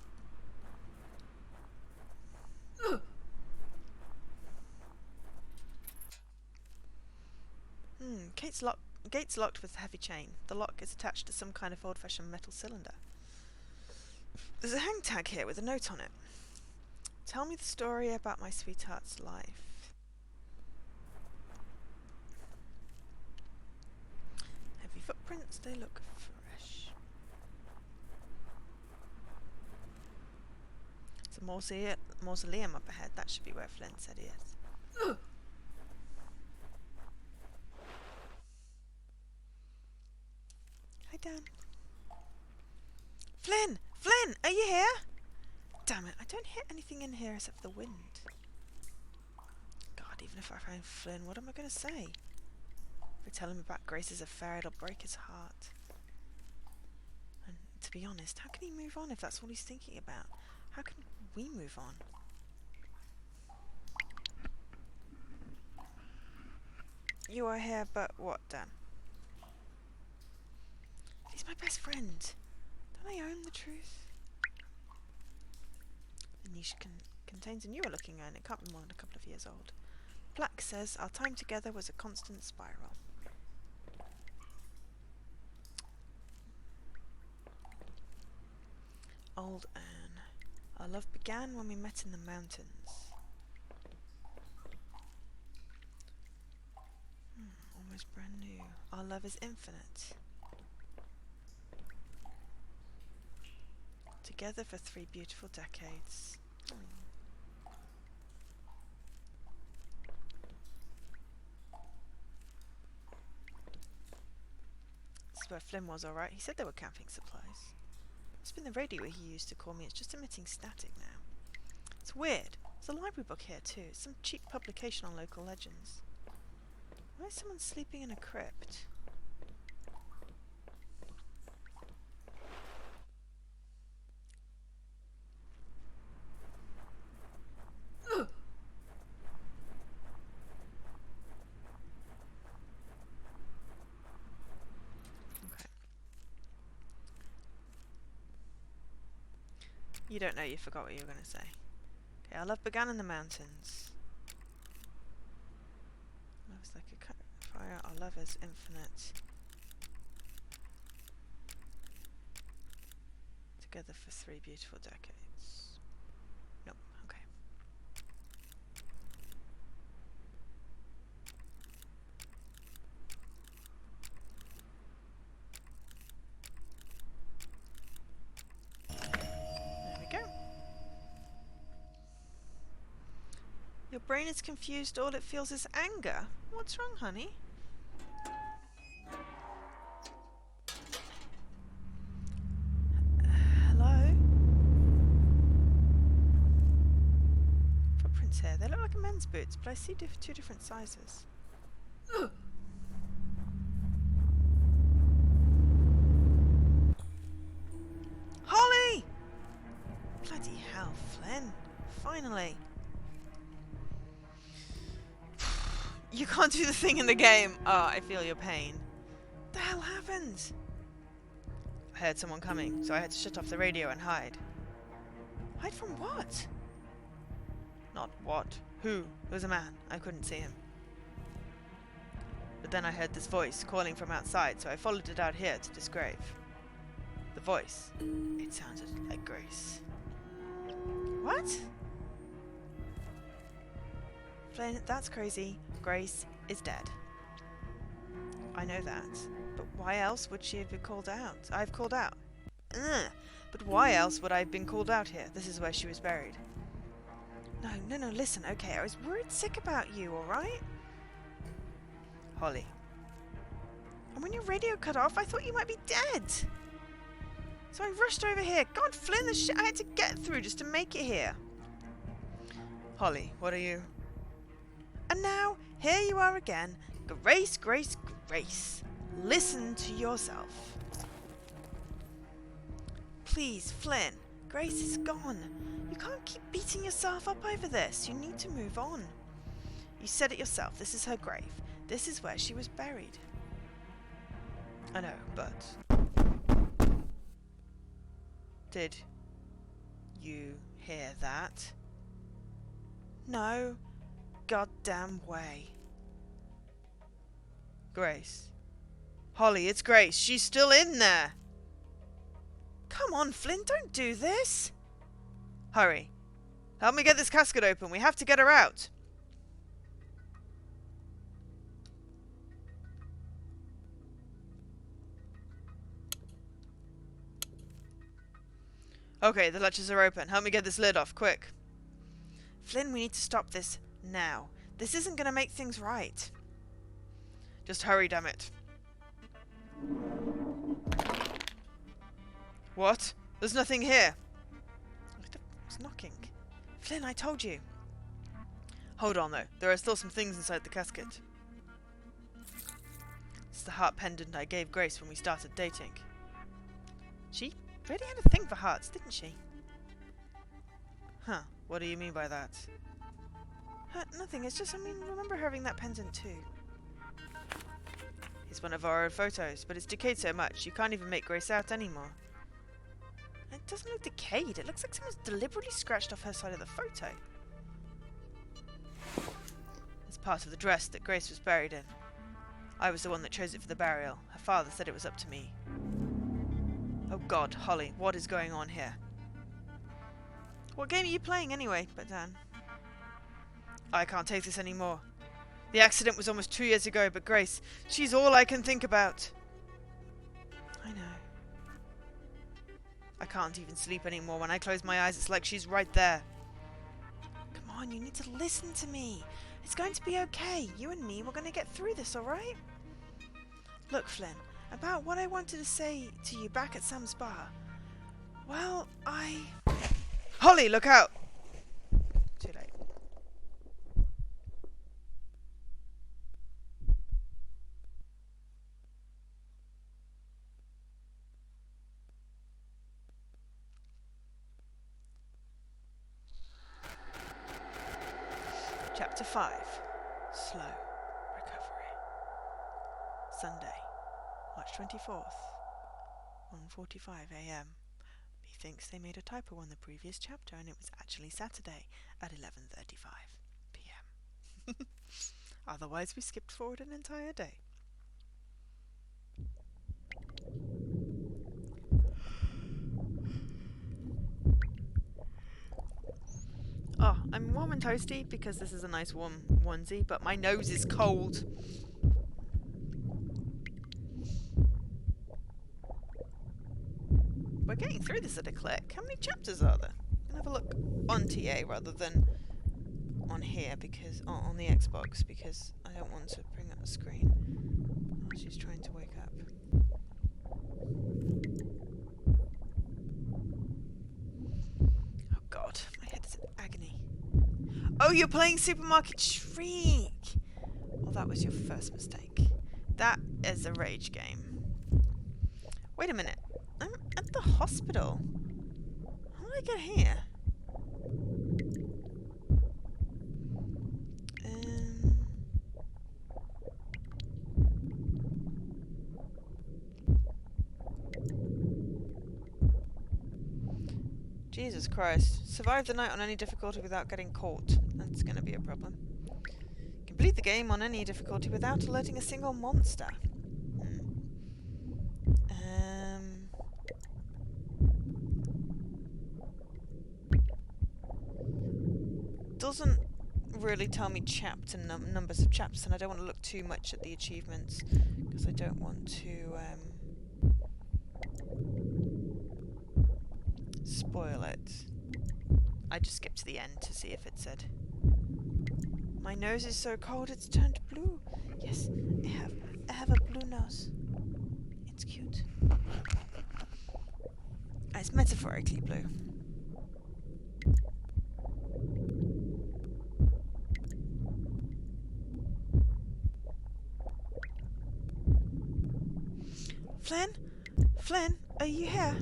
Gate's locked with a heavy chain. The lock is attached to some kind of old-fashioned metal cylinder. There's a hang tag here with a note on it. Tell me the story about my sweetheart's life. Heavy footprints, they look fresh. It's a mausoleum up ahead. That should be where Flynn said he is. Hi, Dan. Flynn! Flynn! Are you here? Damn it, I don't hear anything in here except for the wind. God, even if I find Flynn, what am I going to say? If I tell him about Grace's affair, it'll break his heart. And to be honest, how can he move on if that's all he's thinking about? How can we move on? You are here, but what, Dan? He's my best friend. Don't I own the truth? The niche contains a newer looking urn. It can't be more than a couple of years old. Black says our time together was a constant spiral. Old Anne. Our love began when we met in the mountains. Almost brand new. Our love is infinite. Together for 3 beautiful decades. This is where Flynn was, alright. He said there were camping supplies. It's been the radio he used to call me. It's just emitting static now. It's weird. There's a library book here too. It's some cheap publication on local legends. Why is someone sleeping in a crypt? You don't know, you forgot what you were going to say. Okay, our love began in the mountains. Love is like a fire, our love is infinite. Together for 3 beautiful decades. Nope, okay. Your brain is confused, all it feels is anger. What's wrong, honey? Hello? Footprints here. They look like a men's boots, but I see 2 different sizes. Holly! Bloody hell, Flynn. Finally. You can't do the thing in the game. Oh, I feel your pain. What the hell happened? I heard someone coming, so I had to shut off the radio and hide. Hide from what? Not what. Who? It was a man. I couldn't see him. But then I heard this voice calling from outside, so I followed it out here to this grave. The voice. It sounded like Grace. What? Flynn, that's crazy. Grace is dead. I know that. But why else would she have been called out? I've called out. But why else would I have been called out here? This is where she was buried. No, listen, okay, I was worried sick about you, alright? Holly. And when your radio cut off, I thought you might be dead. So I rushed over here. God, Flynn, the shit I had to get through just to make it here. Holly, what are you... And now, here you are again. Grace, Grace, Grace. Listen to yourself. Please, Flynn. Grace is gone. You can't keep beating yourself up over this. You need to move on. You said it yourself. This is her grave. This is where she was buried. I know, but... Did you hear that? No. Goddamn way. Grace. Holly, it's Grace. She's still in there. Come on, Flynn, don't do this. Hurry. Help me get this casket open. We have to get her out. Okay, the latches are open. Help me get this lid off, quick. Flynn, we need to stop this now. This isn't going to make things right. Just hurry, damn it. What? There's nothing here. Who's knocking? Flynn, I told you. Hold on, though. There are still some things inside the casket. It's the heart pendant I gave Grace when we started dating. She really had a thing for hearts, didn't she? Huh. What do you mean by that? Nothing. It's just, I remember having that pendant too. It's one of our old photos, but it's decayed so much you can't even make Grace out anymore. It doesn't look decayed. It looks like someone's deliberately scratched off her side of the photo. There's part of the dress that Grace was buried in. I was the one that chose it for the burial. Her father said it was up to me. Oh God, Holly, what is going on here? What game are you playing anyway? But Dan. I can't take this anymore. The accident was almost 2 years ago, but Grace, she's all I can think about. I know. I can't even sleep anymore. When I close my eyes, it's like she's right there. Come on, you need to listen to me. It's going to be okay. You and me, we're going to get through this, alright? Look, Flynn, about what I wanted to say to you back at Sam's bar. Well, Holly, look out! Too late. Chapter 5. Slow Recovery. Sunday, March 24th, 1:45 a.m. He thinks they made a typo on the previous chapter and it was actually Saturday at 11:35 p.m. Otherwise we skipped forward an entire day. Oh, I'm warm and toasty because this is a nice warm onesie, but my nose is cold. We're getting through this at a click. How many chapters are there? I'm gonna have a look on TA rather than on here because on the Xbox because I don't want to bring up the screen. Oh, she's trying to wake up. Oh God, my head is in agony. Oh, you're playing Supermarket Shriek! Well, that was your first mistake. That is a rage game. Wait a minute. I'm at the hospital. How did I get here? Jesus Christ. Survive the night on any difficulty without getting caught. That's gonna be a problem. Complete the game on any difficulty without alerting a single monster. Doesn't really tell me chapter numbers of chapters, and I don't want to look too much at the achievements because I don't want to spoil it. I just skipped to the end to see if it said. My nose is so cold it's turned blue. Yes, I have a blue nose. It's cute. It's metaphorically blue. Flynn, are you here?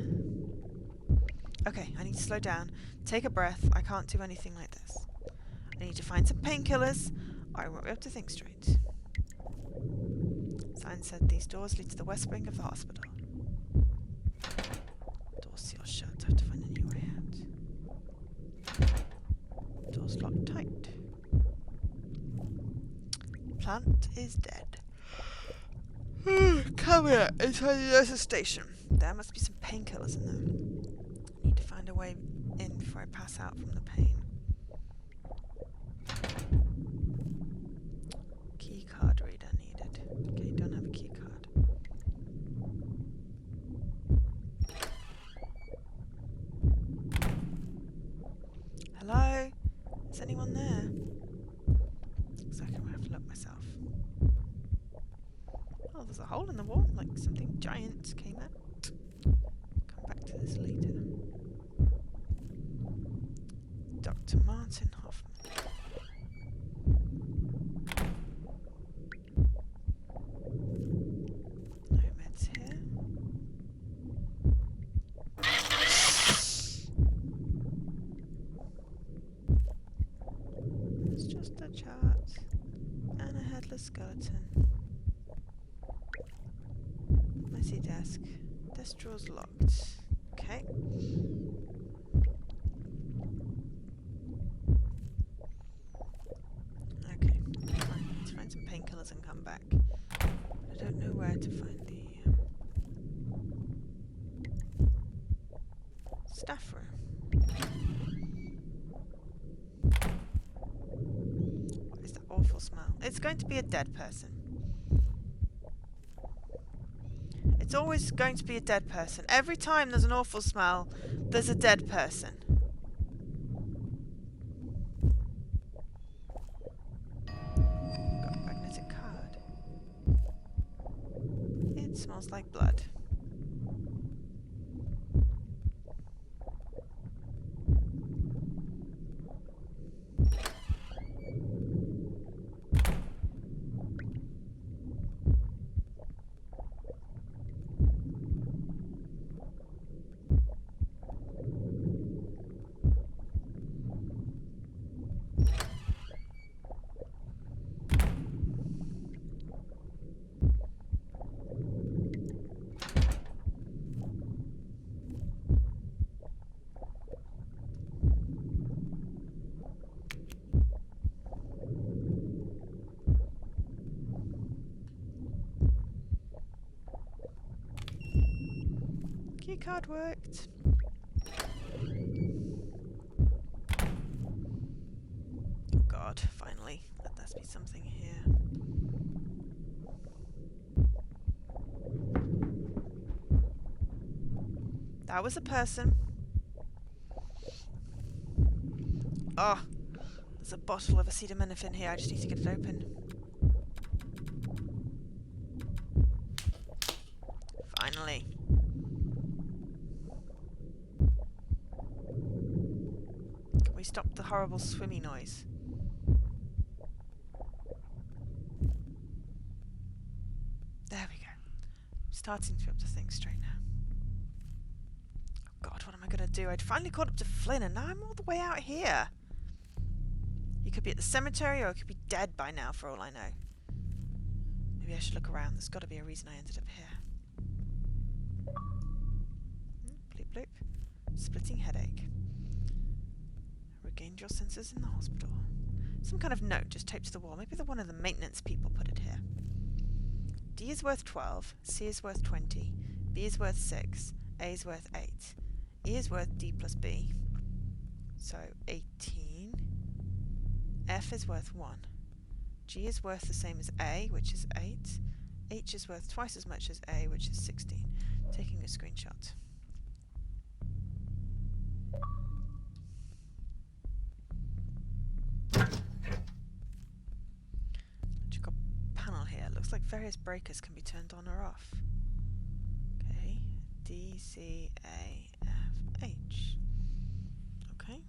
Okay, I need to slow down. Take a breath. I can't do anything like this. I need to find some painkillers, or I won't be able to think straight. Sign said these doors lead to the west wing of the hospital. Doors sealed shut. I have to find a new way out. Doors locked tight. Plant is dead. Come here, inside the nurse's station. There must be some painkillers in there. I need to find a way in before I pass out from the pain. Key card reader needed. Okay, don't have a key card. Hello? Is anyone there? Looks like I'm gonna have to look myself. Oh, there's a hole in the wall, like something giant came out. Come back to this later. Dr. Martin Hoffman. No meds here. It's just a chart and a headless skeleton. Messy desk. Desk drawer's locked. Okay. Okay, fine. Staff room. What is that awful smell? It's going to be a dead person. It's always going to be a dead person. Every time there's an awful smell, there's a dead person. Got a magnetic card. It smells like blood. Key card worked. Oh god, finally. Let there be something here. That was a person. Oh, there's a bottle of acetaminophen here. I just need to get it open. Finally. Can we stop the horrible swimmy noise? There we go. I'm starting to be able to think straight now. Oh god, what am I going to do? I'd finally caught up to Flynn and now I'm all the way out here. He could be at the cemetery or he could be dead by now for all I know. Maybe I should look around. There's got to be a reason I ended up here. Bloop bloop. Splitting headache. Regained your senses in the hospital. Some kind of note just taped to the wall. Maybe one of the maintenance people put it here. D is worth 12, C is worth 20, B is worth 6, A is worth 8. E is worth D plus B, so 18. F is worth 1. G is worth the same as A, which is 8. H is worth twice as much as A, which is 16. Taking a screenshot. Electrical panel here. Looks like various breakers can be turned on or off. Okay. D, C, A, F, H. Okay.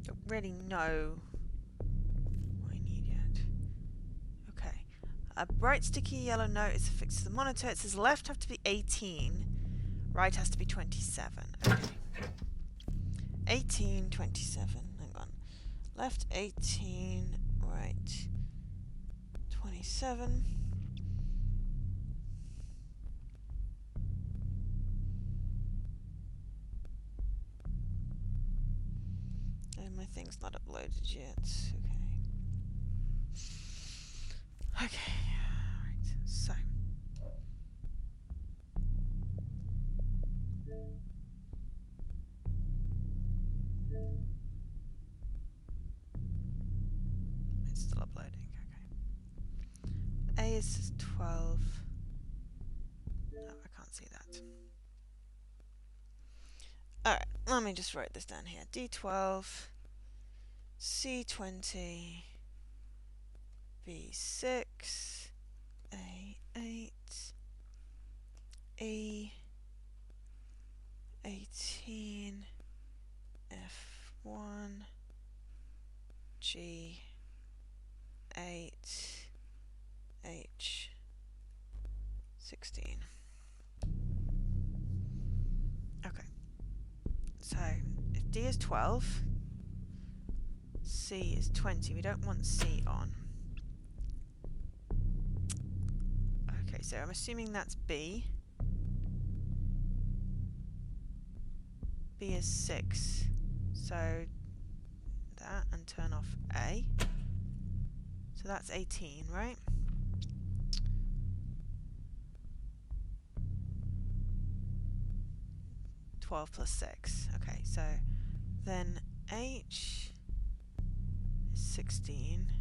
Don't really know what I need yet. Okay. A bright sticky yellow note is affixed to the monitor. It says left have to be 18, right has to be 27. Okay. 18, 27. Hang on. Left 18, right 27. And my thing's not uploaded yet. Okay. Okay. Right. So. It's still uploading. Okay. A is 12. No, I can't see that. Alright, let me just write this down here. D12, C20, B6, A8, E18, F1, G8, H16. Okay. So, if D is 12, C is 20. We don't want C on. Okay, so I'm assuming that's B. B is 6. So that, and turn off A. So that's 18, right? +12 plus 6. Okay, so then H is 16.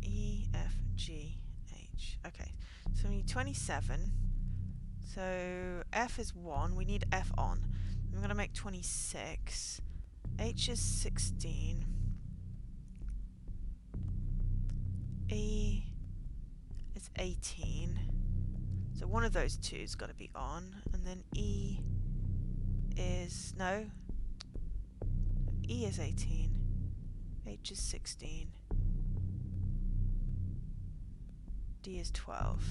E, F, G, H. Okay, so we need 27. So F is 1. We need F on. I'm going to make 26. H is 16. E is 18. So one of those two's got to be on. And then E is... no. E is 18. H is 16. D is 12.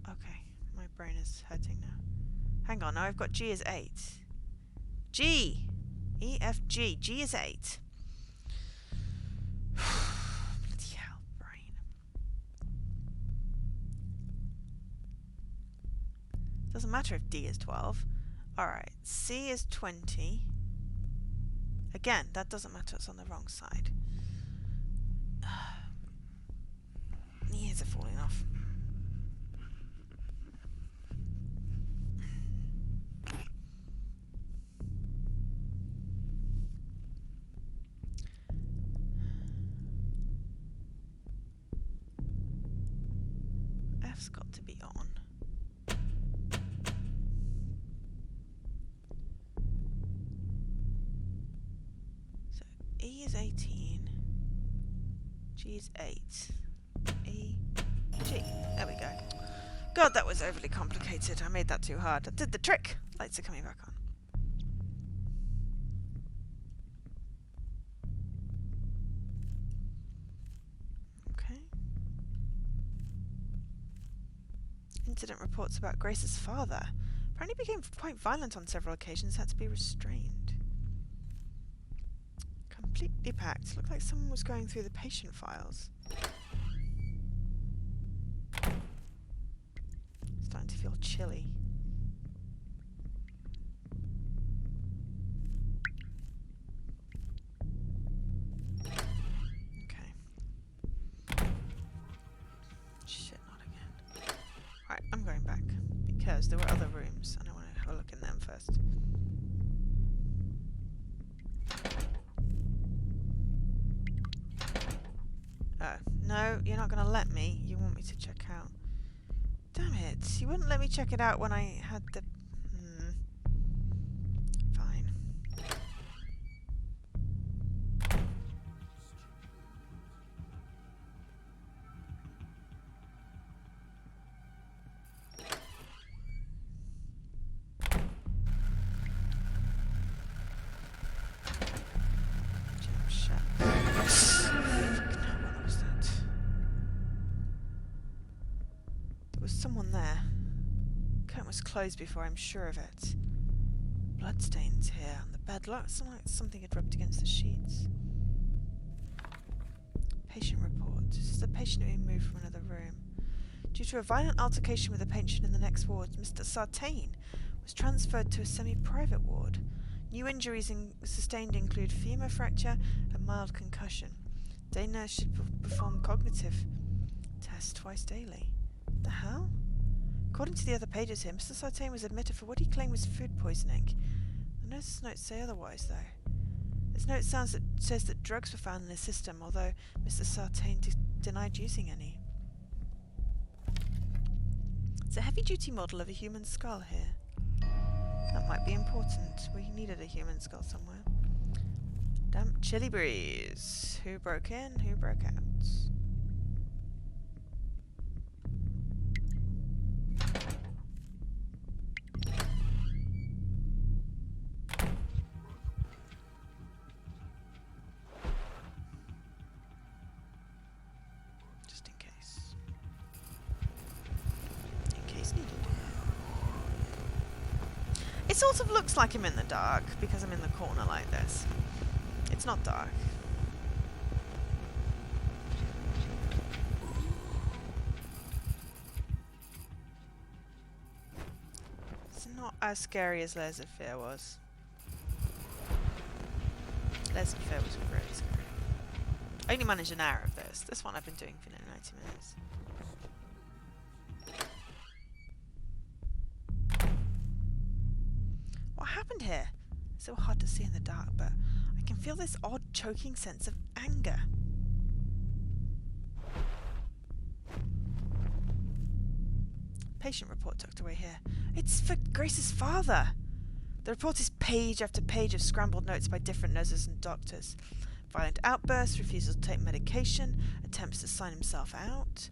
Okay, my brain is hurting now. Hang on, now I've got G is 8. G! E, F, G. G is 8. Bloody hell, brain. Doesn't matter if D is 12. Alright, C is 20. Again, that doesn't matter, it's on the wrong side. My ears are falling off. F's got to be on. So E is 18. G is 8. E, G. There we go. God, that was overly complicated. I made that too hard. I did the trick. Lights are coming back on. Okay. Incident reports about Grace's father. Apparently became quite violent on several occasions, had to be restrained. Completely packed. Looked like someone was going through the patient files. Starting to feel chilly. Okay. Shit, not again. Right, I'm going back. Because there were other rooms and I want to have a look in them first. Oh, no, you're not going to let me. You want me to check out. Damn it, you wouldn't let me check it out when I had the... Fine. Jump shut. What was that? There was someone there. Curtain was closed before, I'm sure of it. Bloodstains here on the bed. Look, something had rubbed against the sheets. Patient report. This is the patient being moved from another room. Due to a violent altercation with a patient in the next ward, Mr. Sartain was transferred to a semi-private ward. New injuries sustained include femur fracture and mild concussion. Day nurse should perform cognitive tests twice daily. The hell? According to the other pages here, Mr. Sartain was admitted for what he claimed was food poisoning. The nurse's notes say otherwise, though. This note says that drugs were found in his system, although Mr. Sartain denied using any. It's a heavy-duty model of a human skull here. That might be important. We needed a human skull somewhere. Damp chilly breeze. Who broke in? Who broke out? Just in case. In case needed. It sort of looks like I'm in the dark because I'm in the corner like this. It's not dark. as scary as Layers of Fear was. Layers of Fear was really scary. I only managed an hour of this. This one I've been doing for 90 minutes. What happened here? It's so hard to see in the dark, but I can feel this odd choking sense of anger. Patient report tucked away here. It's for Grace's father. The report is page after page of scrambled notes by different nurses and doctors. Violent outbursts, refusal to take medication, attempts to sign himself out,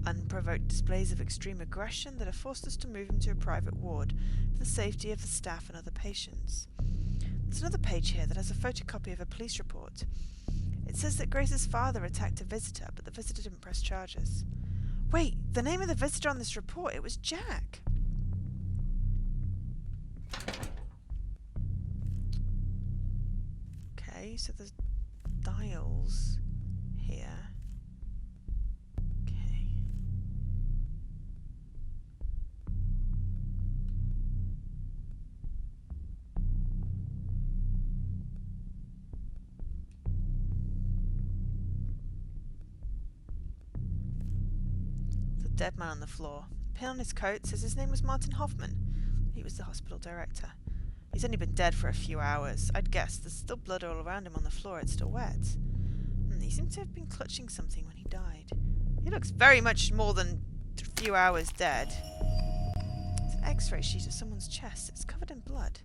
unprovoked displays of extreme aggression that have forced us to move him to a private ward for the safety of the staff and other patients. There's another page here that has a photocopy of a police report. It says that Grace's father attacked a visitor, but the visitor didn't press charges. Wait, the name of the visitor on this report, it was Jack. Okay, so there's dials here. Okay. The dead man on the floor. The pin on his coat says his name was Martin Hoffman. He was the hospital director. He's only been dead for a few hours. I'd guess there's still blood all around him on the floor. It's still wet. He seemed to have been clutching something when he died. He looks very much more than a few hours dead. It's an x-ray sheet of someone's chest. It's covered in blood.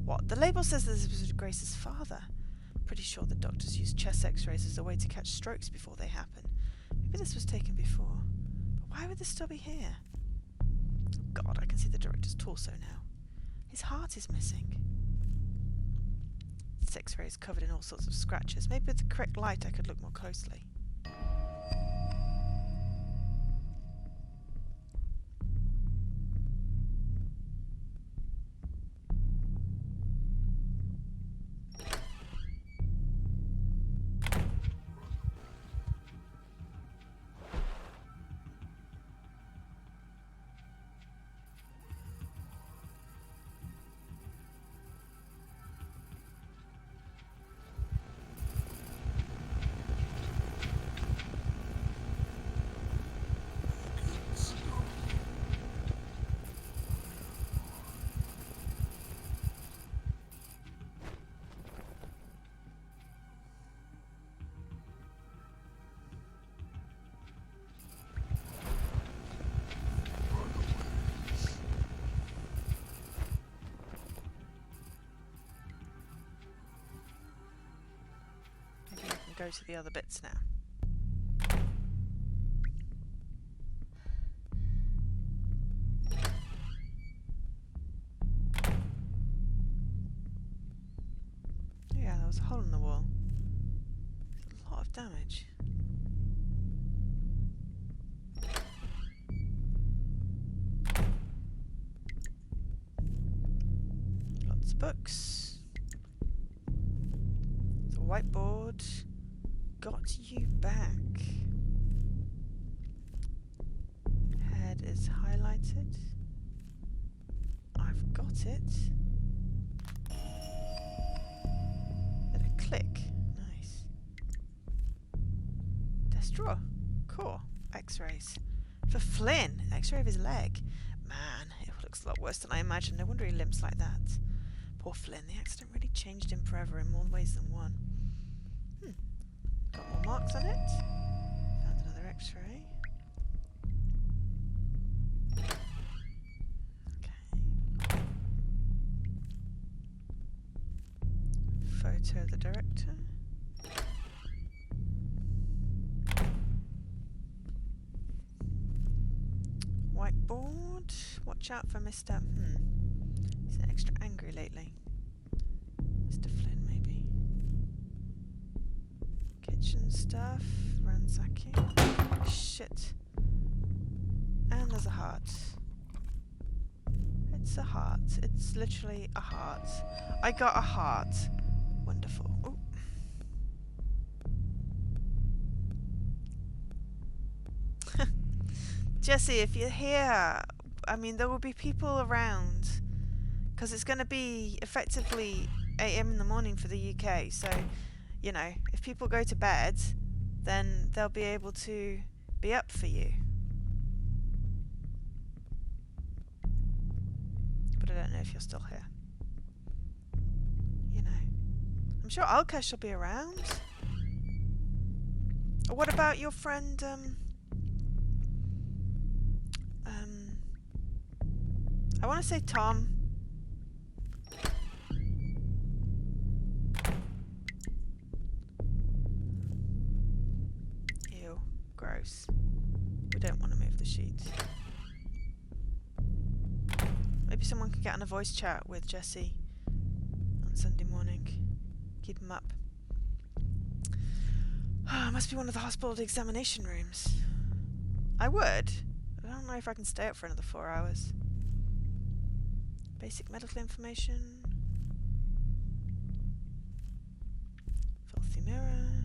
What? The label says this was Grace's father. Pretty sure the doctors use chest x-rays as a way to catch strokes before they happen. Maybe this was taken before. But why would this still be here? God, I can see the director's torso now. His heart is missing. This x-ray is covered in all sorts of scratches. Maybe with the correct light I could look more closely. Go to the other bits now. Yeah, there was a hole in the wall. A lot of damage. Lots of books. There's a whiteboard. Got you back. Head is highlighted. I've got it. Did it click? Nice. Desk drawer. Cool. X-rays. For Flynn. X-ray of his leg. Man, it looks a lot worse than I imagined. No wonder he limps like that. Poor Flynn. The accident really changed him forever in more ways than one. Got more marks on it. Found another x-ray. Okay. Photo of the director. Whiteboard. Watch out for Mr. He's extra angry lately. Mr. Flynn, maybe. Kitchen stuff, ransacking. Shit. And there's a heart. It's a heart. It's literally a heart. I got a heart. Wonderful. Ooh. Jesse, if you're here, I mean, there will be people around because it's going to be effectively 8 a.m. in the morning for the UK. So, you know, if people go to bed, then they'll be able to be up for you. But I don't know if you're still here. You know, I'm sure Alkesh will be around. Or what about your friend, I want to say Tom. Ew, gross. We don't want to move the sheet. Maybe someone could get on a voice chat with Jesse on Sunday morning. Keep him up. Must be one of the hospital examination rooms. I would. I don't know if I can stay up for another 4 hours. Basic medical information. Filthy mirror.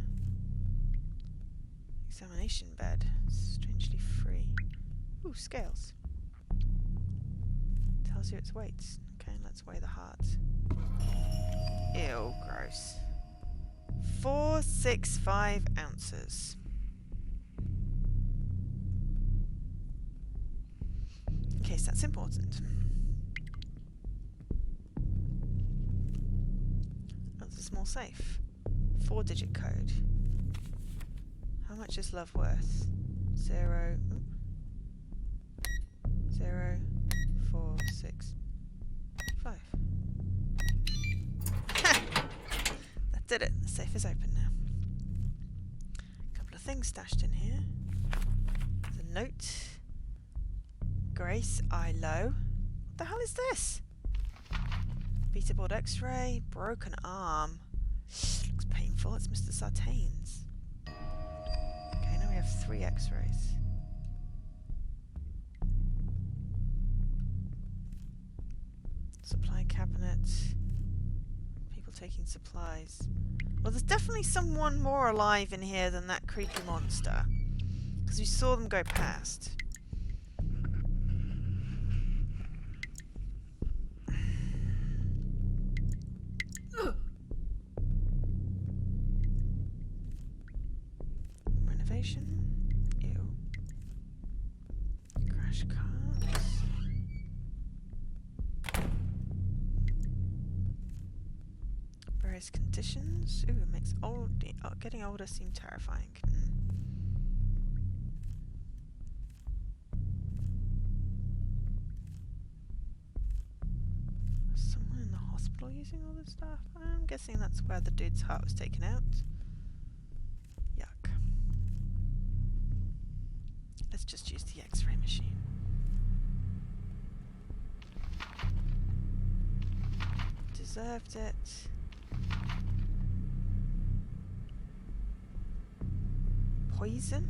Examination bed. Strangely free. Ooh, scales. Tells you its weight. Okay, let's weigh the heart. Ew, gross. 465 ounces. In case that's important. That's a small safe. 4-digit code. How much is love worth? 0. 0, 4, 6, 5. That did it. The safe is open now. A couple of things stashed in here. There's a note. Grace I. Low. What the hell is this? Beta board X-ray. Broken arm. Looks painful. It's Mr. Sartain's. Okay, now we have 3 X-rays. Supply cabinet. People taking supplies. Well, there's definitely someone more alive in here than that creepy monster. Because we saw them go past. Renovation. Ew. Crash cards. Various conditions. Ooh, it makes getting older seem terrifying. Someone in the hospital using all this stuff? I'm guessing that's where the dude's heart was taken out. Yuck. Let's just use the X-ray machine. Deserved it. Poison?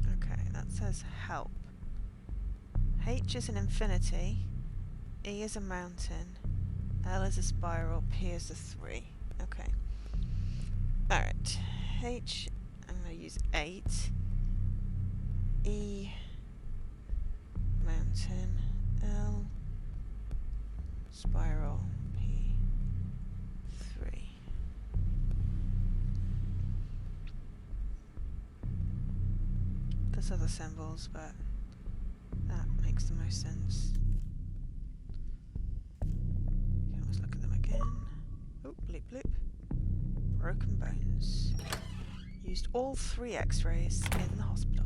Okay, that says help. H is an infinity, E is a mountain, L is a spiral, P is a 3. Okay. Alright. H, I'm going to use 8. E, mountain, L, spiral, P, 3. There's other symbols, but that makes the most sense. Okay, let's look at them again. Oh, blip blip. Broken bones. Used all 3 X-rays in the hospital.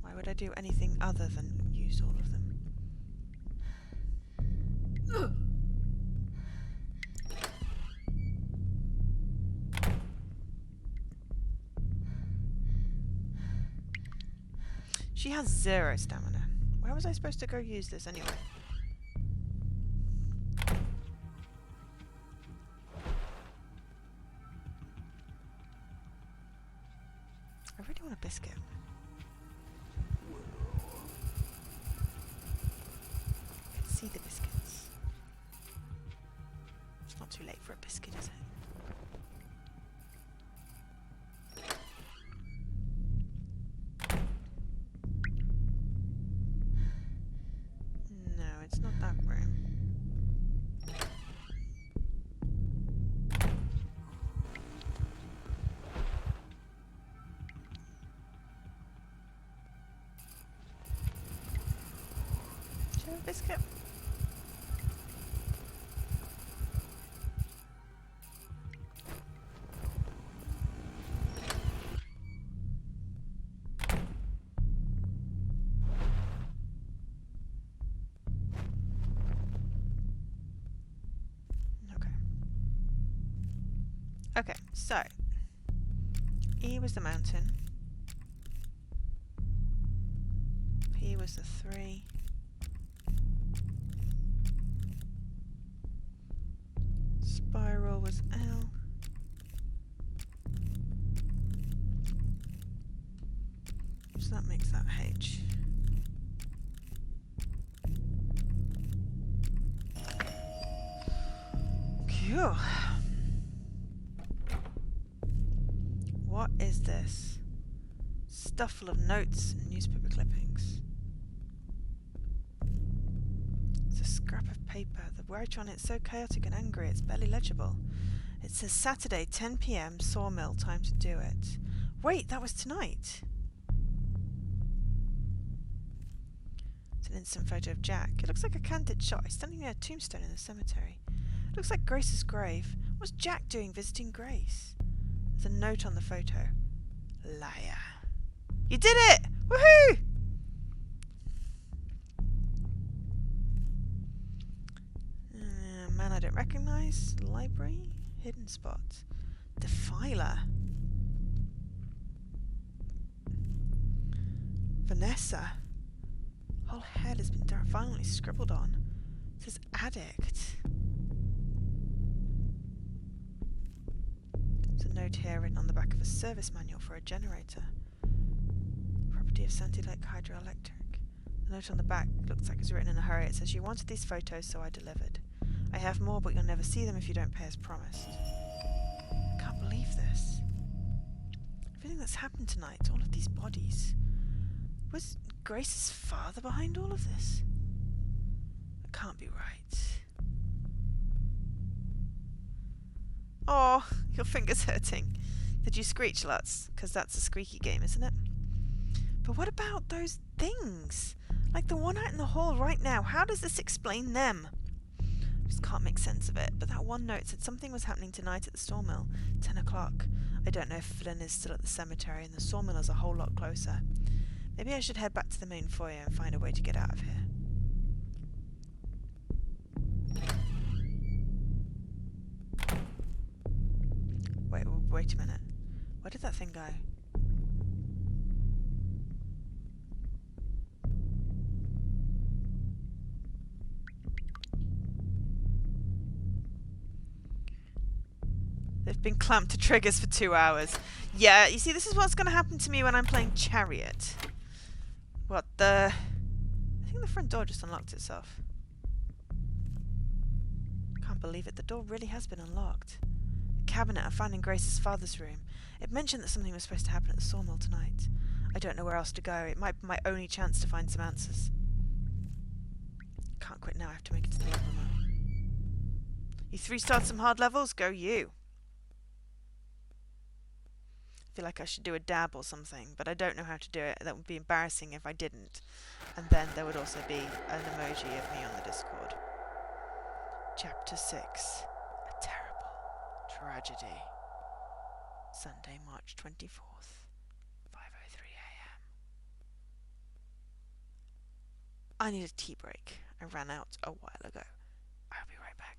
Why would I do anything other than use all of them? She has 0 stamina. Where was I supposed to go use this anyway? biscuit. I can see the biscuits. It's not too late for a biscuit, is it? No, it's not that room. Do you have a biscuit? Okay, so E was the mountain, P was the 3, spiral was L, so that makes that H. Cool. What is this? Stuff full of notes and newspaper clippings. It's a scrap of paper. The writing on it's so chaotic and angry it's barely legible. It says Saturday 10 p.m. sawmill, time to do it. Wait, that was tonight. It's an instant photo of Jack. It looks like a candid shot. He's standing near a tombstone in the cemetery. It looks like Grace's grave. What's Jack doing visiting Grace? There's a note on the photo. Liar. You did it! Woohoo! Man I don't recognise. Library. Hidden spot. Defiler. Vanessa. Whole head has been violently scribbled on. It says addict. There's a note here written on the back of a service manual for a generator. Property of Sandy Lake Hydroelectric. The note on the back looks like it's written in a hurry. It says, "You wanted these photos, so I delivered. I have more, but you'll never see them if you don't pay as promised." I can't believe this. Everything that's happened tonight, all of these bodies. Was Grace's father behind all of this? That can't be right. Oh, your finger's hurting. Did you screech lots? Because that's a squeaky game, isn't it? But what about those things? Like the one out in the hall right now. How does this explain them? I just can't make sense of it. But that one note said something was happening tonight at the sawmill. 10 o'clock. I don't know if Flynn is still at the cemetery and the sawmill is a whole lot closer. Maybe I should head back to the main foyer and find a way to get out of here. Wait a minute. Where did that thing go? They've been clamped to triggers for 2 hours. Yeah, you see, this is what's going to happen to me when I'm playing Chariot. What the... I think the front door just unlocked itself. Can't believe it. The door really has been unlocked. The cabinet I found in Grace's father's room. It mentioned that something was supposed to happen at the sawmill tonight. I don't know where else to go. It might be my only chance to find some answers. Can't quit now. I have to make it to the level now. You 3-starred some hard levels? Go you. I feel like I should do a dab or something, but I don't know how to do it. That would be embarrassing if I didn't. And then there would also be an emoji of me on the Discord. Chapter 6. A Terrible Tragedy. Sunday, March 24th, 5:03 a.m. I need a tea break. I ran out a while ago. I'll be right back.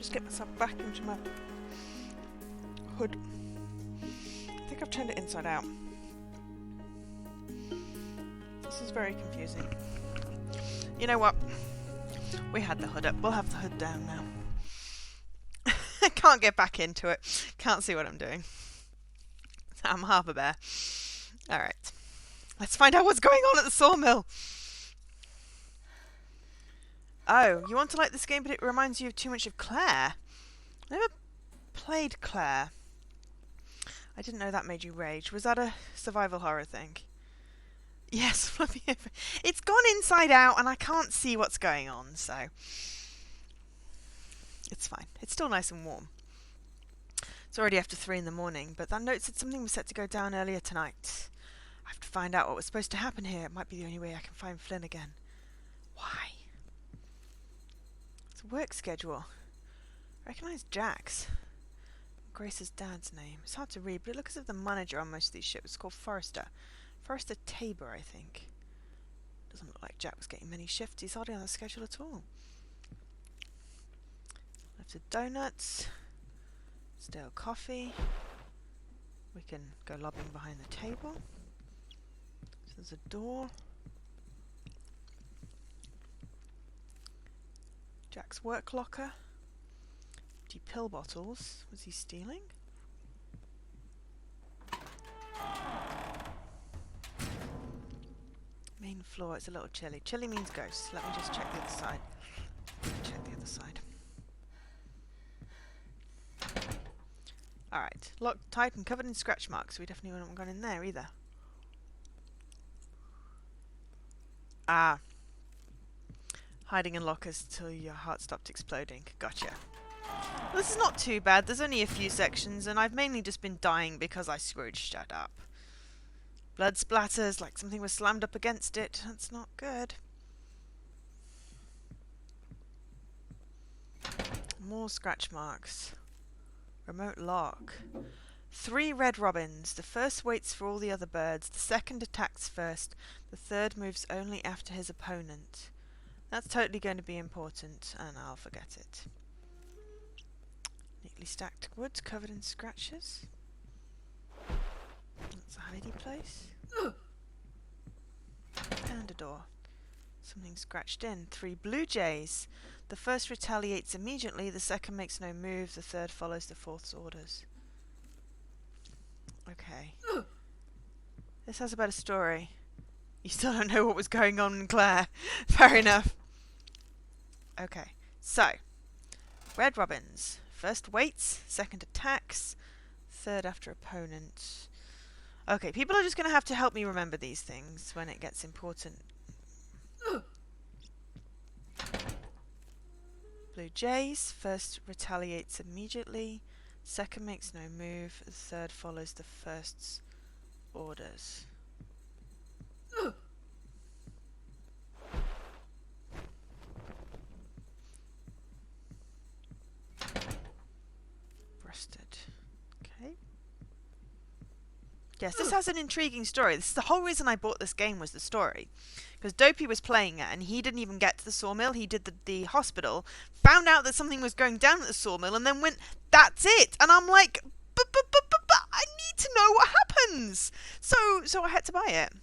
Just get myself back into my hood. I think I've turned it inside out. This is very confusing. You know what? We had the hood up. We'll have the hood down now. I can't get back into it. Can't see what I'm doing. I'm half a bear. Alright. Let's find out what's going on at the sawmill. Oh, you want to like this game, but it reminds you of too much of Claire. I never played Claire. I didn't know that made you rage. Was that a survival horror thing? Yes, flipping over. It's gone inside out and I can't see what's going on, so it's fine. It's still nice and warm. It's already after 3 in the morning, but that note said something was set to go down earlier tonight. I have to find out what was supposed to happen here. It might be the only way I can find Flynn again. Why? It's a work schedule. I recognise Jack's. Grace's dad's name. It's hard to read, but it looks as if the manager on most of these ships is called Forrester. Forrester Tabor, I think. Doesn't look like Jack was getting many shifts. He's hardly on the schedule at all. Left of donuts. Stale coffee. We can go lobbying behind the table. So there's a door. Jack's work locker. Empty pill bottles. Was he stealing? Main floor. It's a little chilly. Chilly means ghosts. Let me just check the other side. Check the other side. Alright. Locked tight and covered in scratch marks. We definitely wouldn't have gone in there either. Ah. Hiding in lockers till your heart stopped exploding. Gotcha. Well, this is not too bad. There's only a few sections, and I've mainly just been dying because I Scrooged shut up. Blood splatters like something was slammed up against it. That's not good. More scratch marks. Remote lock. 3 red robins. The first waits for all the other birds. The second attacks first. The third moves only after his opponent. That's totally going to be important, and I'll forget it. Neatly stacked wood covered in scratches. That's a hidey place. And a door. Something scratched in. 3 blue jays. The first retaliates immediately, the second makes no move, the third follows the fourth's orders. Okay. This has about a story. You still don't know what was going on in Claire. Fair enough. Okay, so. Red robins. First waits, second attacks, third after opponent. Okay, people are just going to have to help me remember these things when it gets important. Blue jays. First retaliates immediately. Second makes no move. The third follows the first's orders. Rusted. Okay. Yes, this has an intriguing story. This is the whole reason I bought this game, was the story. Because Dopey was playing it and he didn't even get to the sawmill. He did the hospital, found out that something was going down at the sawmill, and then went, that's it. And I'm like, but I need to know what happens. So I had to buy it.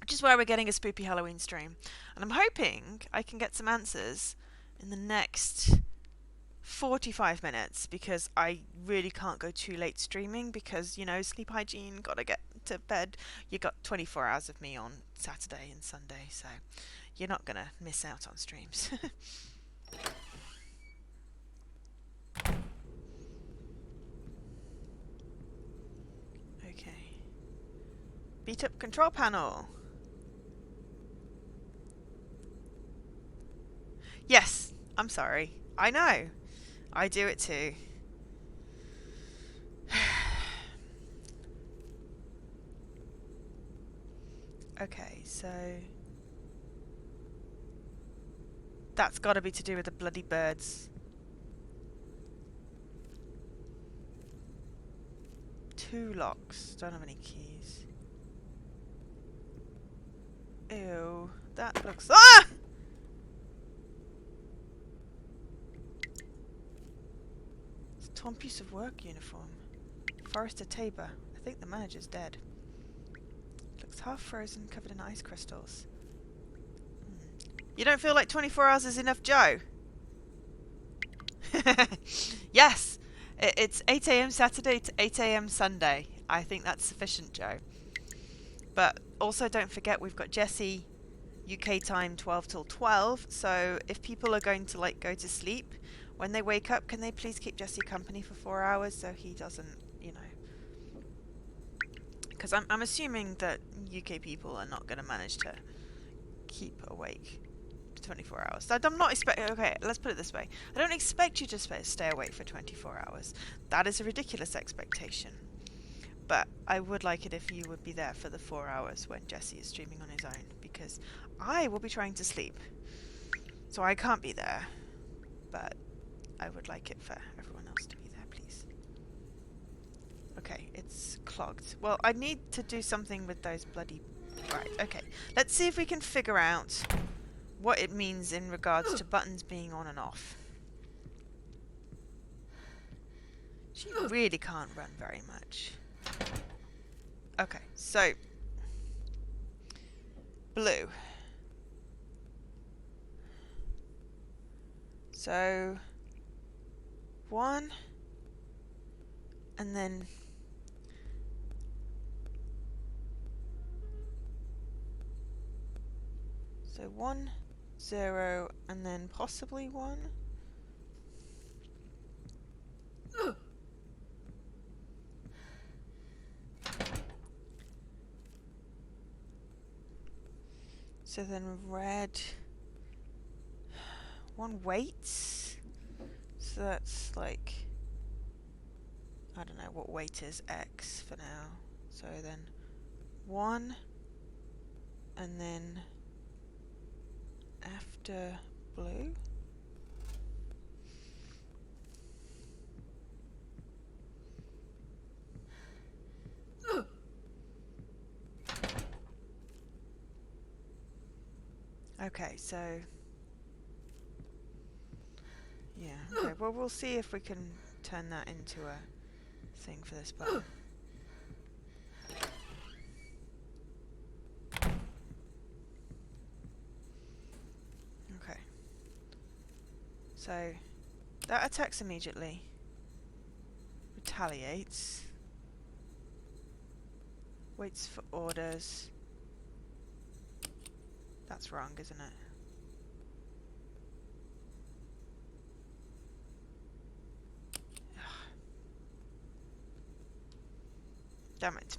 Which is why we're getting a spooky Halloween stream. And I'm hoping I can get some answers in the next 45 minutes, because I really can't go too late streaming because, you know, sleep hygiene, gotta get to bed. You got 24 hours of me on Saturday and Sunday, so you're not gonna miss out on streams. Okay. Beat up control panel. Yes, I'm sorry. I know. I do it too. Okay, so that's got to be to do with the bloody birds. 2 locks. Don't have any keys. Ew, that looks... Ah! Torn piece of work uniform. Forester Tabor. I think the manager's dead. Looks half frozen, covered in ice crystals. You don't feel like 24 hours is enough, Joe? Yes! It's 8 a.m. Saturday to 8 a.m. Sunday. I think that's sufficient, Joe. But also don't forget we've got Jesse UK time 12 till 12. So if people are going to like go to sleep, when they wake up, can they please keep Jesse company for 4 hours so he doesn't, you know... Because I'm assuming that UK people are not going to manage to keep awake 24 hours. So I'm not expecting... Okay, let's put it this way. I don't expect you to stay awake for 24 hours. That is a ridiculous expectation. But I would like it if you would be there for the 4 hours when Jesse is streaming on his own, because I will be trying to sleep. So I can't be there. But I would like it for everyone else to be there, please. Okay, it's clogged. Well, I need to do something with those bloody... Right, okay. Let's see if we can figure out what it means in regards to buttons being on and off. She really can't run very much. Okay, so blue. So 1 and then so 1, 0 and then possibly 1. So then red, 1 waits, so that's like, I don't know what weight is, X for now, so then 1, and then after blue, okay, so yeah, okay, well we'll see if we can turn that into a thing for this button. Okay, so that attacks immediately, retaliates, waits for orders. That's wrong, isn't it? Damn it.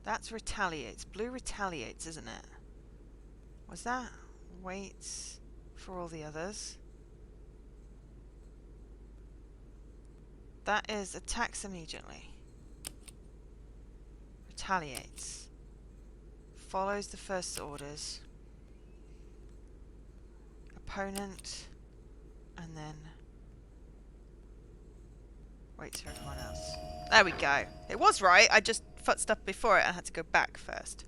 That's retaliates. Blue retaliates, isn't it? Was that waits for all the others? That is attacks immediately. Retaliates. Follows the first orders. Opponent. And then waits for everyone else. There we go. It was right. I just futzed up before it and had to go back first.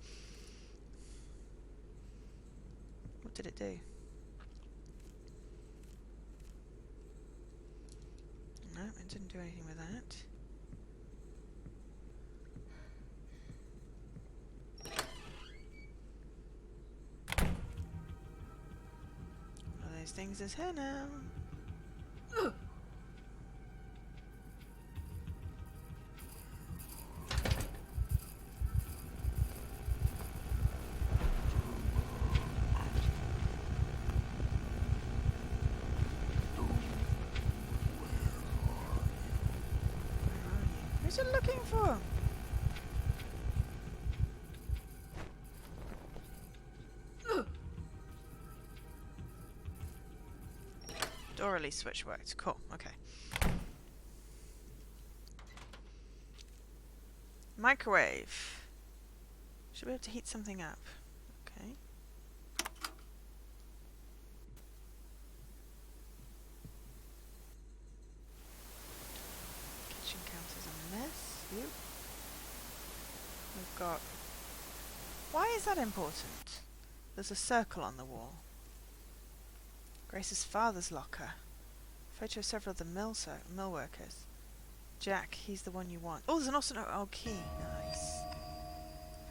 What did it do? No, it didn't do anything with that. One of those things is here now. Who's it looking for? Door release switch worked. Cool. Okay. Microwave. Should be able to heat something up. Okay. Kitchen counter's a mess. Oop. We've got... Why is that important? There's a circle on the wall. Grace's father's locker. Photo of several of the mill workers. Jack, he's the one you want. Oh, there's also an old key. Nice.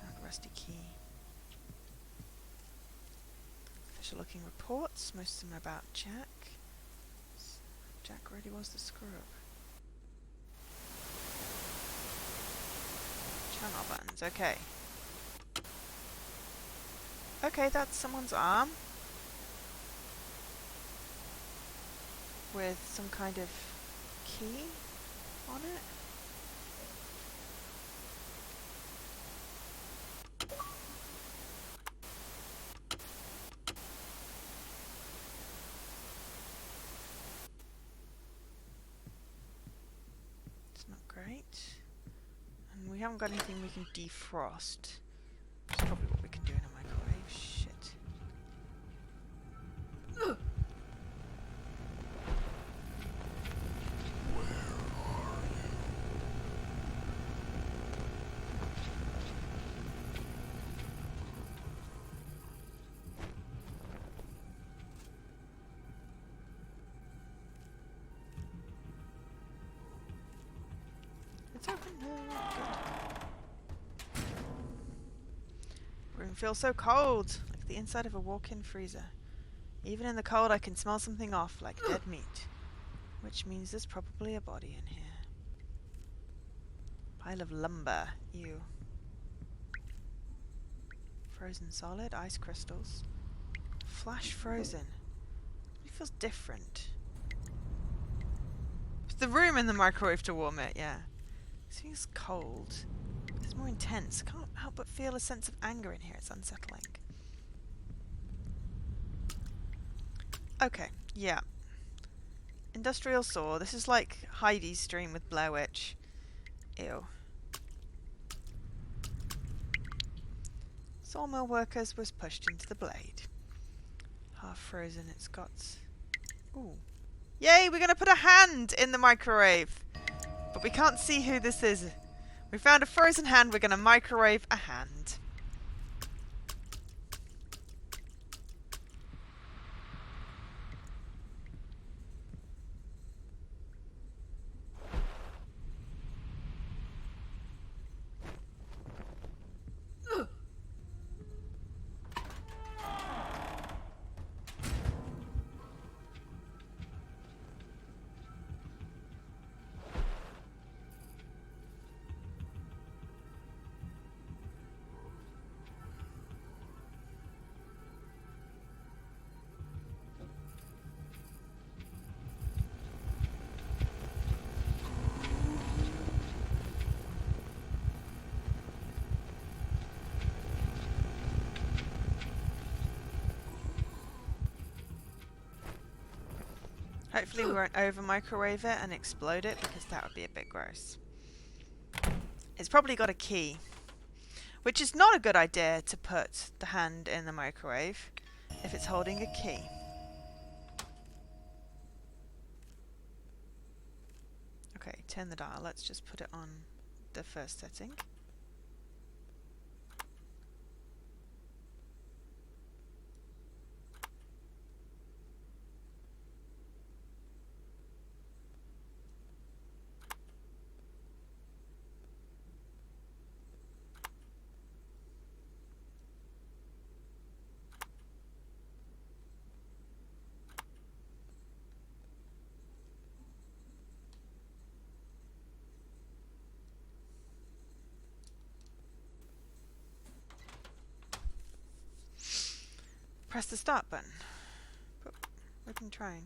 Found a rusty key. Official looking reports. Most of them are about Jack. Jack really was the screw up. Channel buttons. Okay. Okay, that's someone's arm. With some kind of key on it. It's not great. And we haven't got anything we can defrost. That's probably what we can do in a microwave. Shit. It's open now. Good. Room feels so cold, like the inside of a walk-in freezer. Even in the cold I can smell something off, like dead meat. Which means there's probably a body in here. Pile of lumber. Ew. Frozen solid, ice crystals. Flash frozen. It feels different. It's the room in the microwave to warm it, yeah. This feels cold. It's more intense. I can't help but feel a sense of anger in here. It's unsettling. Okay, yeah. Industrial saw. This is like Heidi's stream with Blair Witch. Ew. Sawmill workers was pushed into the blade. Half frozen. It's got... Ooh. Yay, we're going to put a hand in the microwave. But we can't see who this is. We found a frozen hand. We're going to microwave a hand. Hopefully we won't over-microwave it and explode it, because that would be a bit gross. It's probably got a key, which is not a good idea to put the hand in the microwave if it's holding a key. Okay, turn the dial. Let's just put it on the first setting. Press the start button. But we've been trying.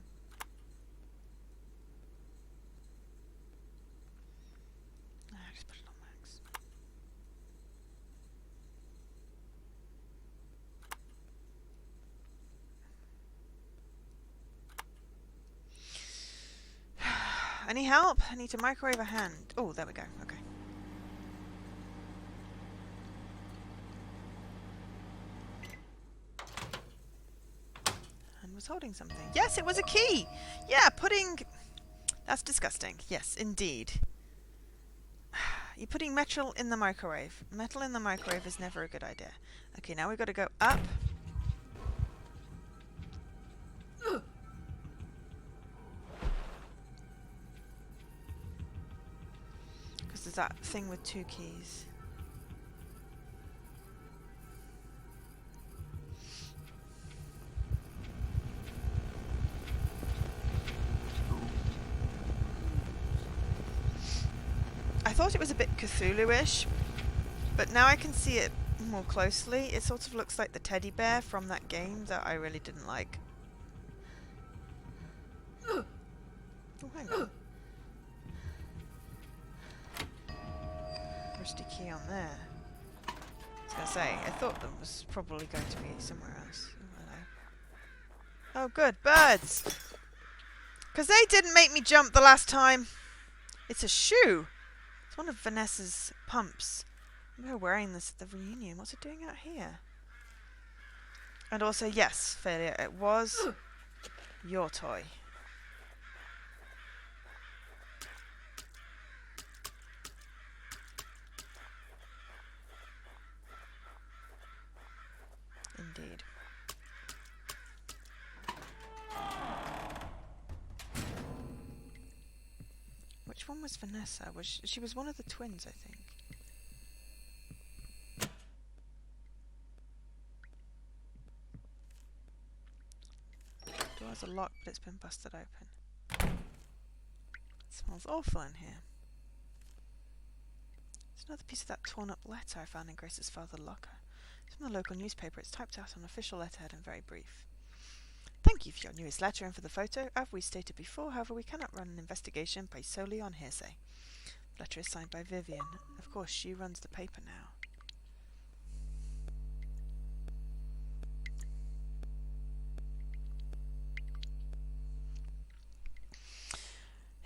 Any help? I need to microwave a hand. Oh, there we go. Okay. And was holding something. Yes, it was a key! Yeah, putting... That's disgusting. Yes, indeed. You're putting metal in the microwave. Metal in the microwave is never a good idea. Okay, now we've got to go up. Because there's that thing with 2 keys. I thought it was a bit Cthulhu-ish, but now I can see it more closely. It sort of looks like the teddy bear from that game that I really didn't like. Oh, hang on. Rusty key on there. I was going to say, I thought that was probably going to be somewhere else. Oh, good. Birds! Because they didn't make me jump the last time. It's a shoe. It's one of Vanessa's pumps. I remember wearing this at the reunion. What's it doing out here? And also, yes, failure. It was your toy. Indeed. Which one was Vanessa? She was one of the twins, I think. The doors are locked, but it's been busted open. It smells awful in here. There's another piece of that torn up letter I found in Grace's father's locker. It's from the local newspaper. It's typed out on official letterhead and very brief. Thank you for your newest letter and for the photo. As we stated before, however, we cannot run an investigation based solely on hearsay. The letter is signed by Vivian. Of course, she runs the paper now.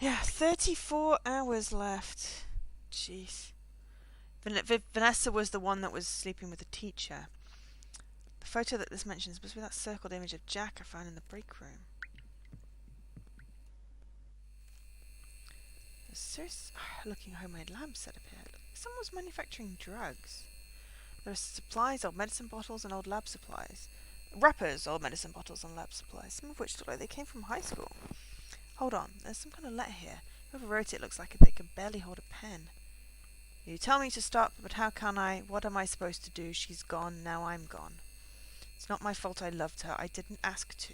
Yeah, 34 hours left. Jeez. Vanessa was the one that was sleeping with the teacher. The photo that this mentions must be that circled image of Jack I found in the break room. A serious looking homemade lab set up here. Someone was manufacturing drugs. There are supplies, old medicine bottles and old lab supplies. Wrappers, old medicine bottles and lab supplies, some of which look like they came from high school. Hold on, there's some kind of letter here. Whoever wrote it looks like they could barely hold a pen. You tell me to stop, but how can I? What am I supposed to do? She's gone, now I'm gone. It's not my fault I loved her. I didn't ask to.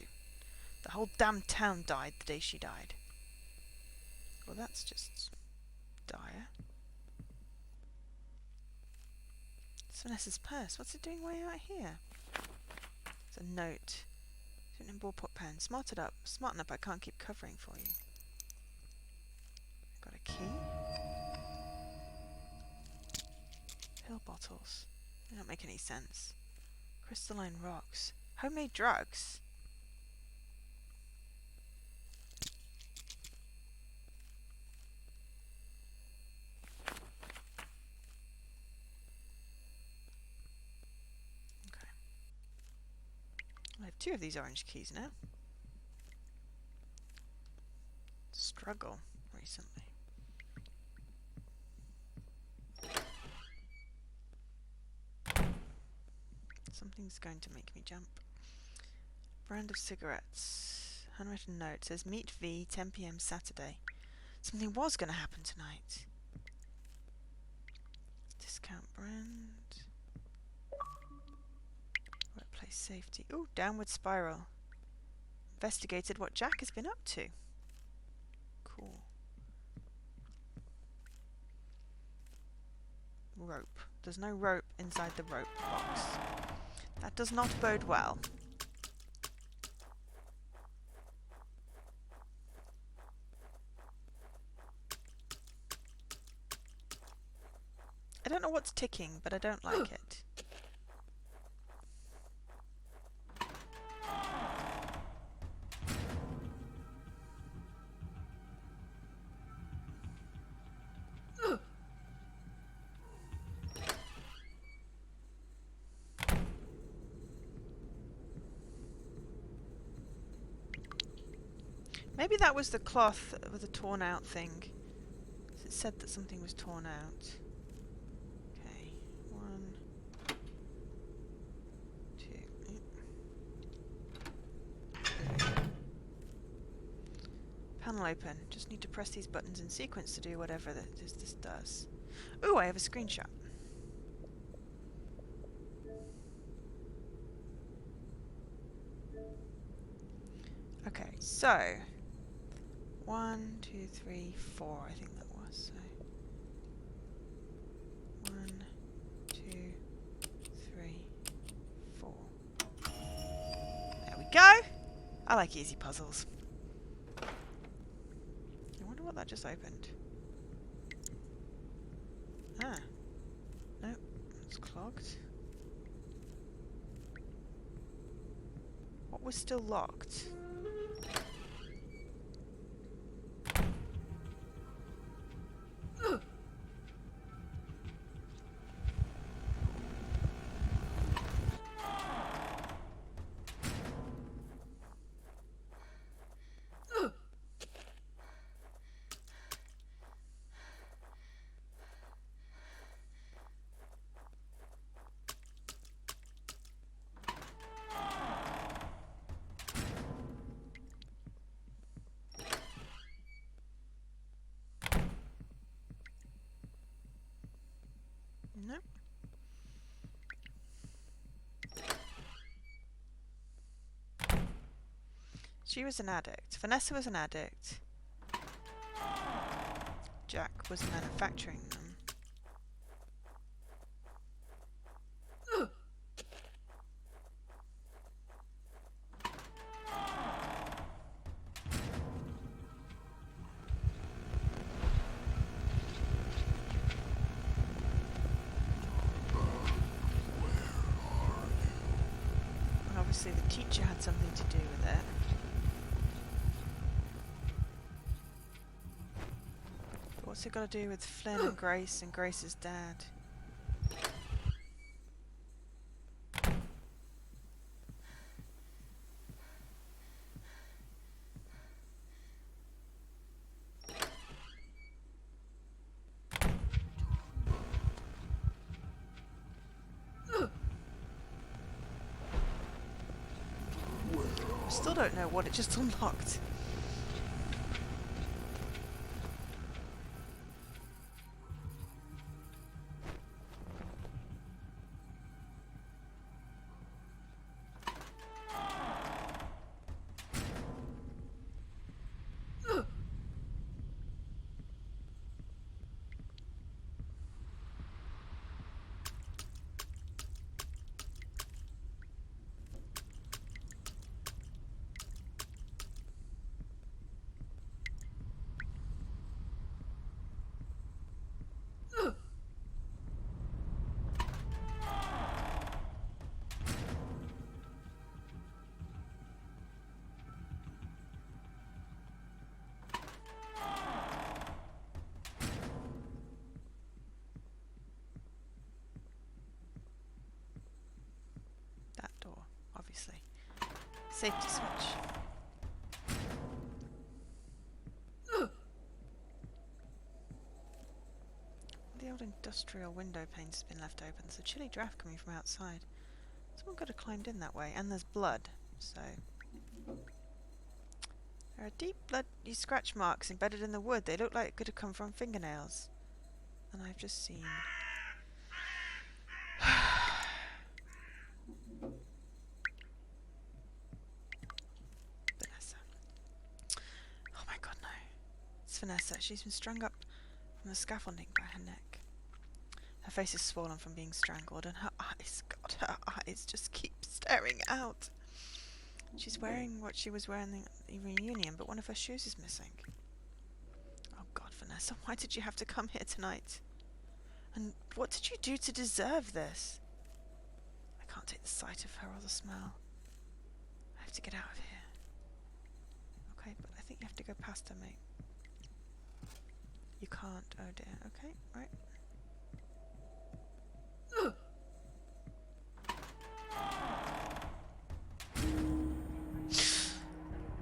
The whole damn town died the day she died. Well, that's just dire. It's Vanessa's purse. What's it doing way out here? It's a note. Written in ballpoint pen. Smarten up. I can't keep covering for you. Got a key. Pill bottles. They don't make any sense. Crystalline rocks. Homemade drugs. Okay. I have 2 of these orange keys now. Struggle recently. Something's going to make me jump. Brand of cigarettes. Handwritten note says meet V 10 p.m. Saturday. Something was going to happen tonight. Discount brand. Workplace safety. Ooh, downward spiral. Investigated what Jack has been up to. Cool. Rope. There's no rope inside the rope box. That does not bode well. I don't know what's ticking, but I don't like it. Maybe that was the cloth with the torn out thing. It said that something was torn out. Okay, 1, 2. Panel open. Just need to press these buttons in sequence to do whatever this does. Ooh, I have a screenshot. Okay, so 1, 2, 3, 4. I think that was. So 1, 2, 3, 4. There we go. I like easy puzzles. I wonder what that just opened. Ah. Nope, it's clogged. What was still locked? Nope. She was an addict. Vanessa was an addict. Jack was manufacturing them. And obviously the teacher had something to do with it. But what's it got to do with Flynn and Grace's dad? I still don't know what it just unlocked. That door, obviously. Safety switch. The old industrial window panes has been left open. There's a chilly draft coming from outside. Someone could have climbed in that way, and there's blood, so... There are deep bloody scratch marks embedded in the wood. They look like it could have come from fingernails. And I've just seen... Vanessa. Oh my god, no. It's Vanessa. She's been strung up from the scaffolding by her neck. Her face is swollen from being strangled, and her eyes just keep staring out. She's wearing what she was wearing at the reunion, but one of her shoes is missing. Oh god, Vanessa, why did you have to come here tonight? And what did you do to deserve this? I can't take the sight of her or the smell. I have to get out of here. Okay, but I think you have to go past her, mate. You can't, oh dear. Okay, right.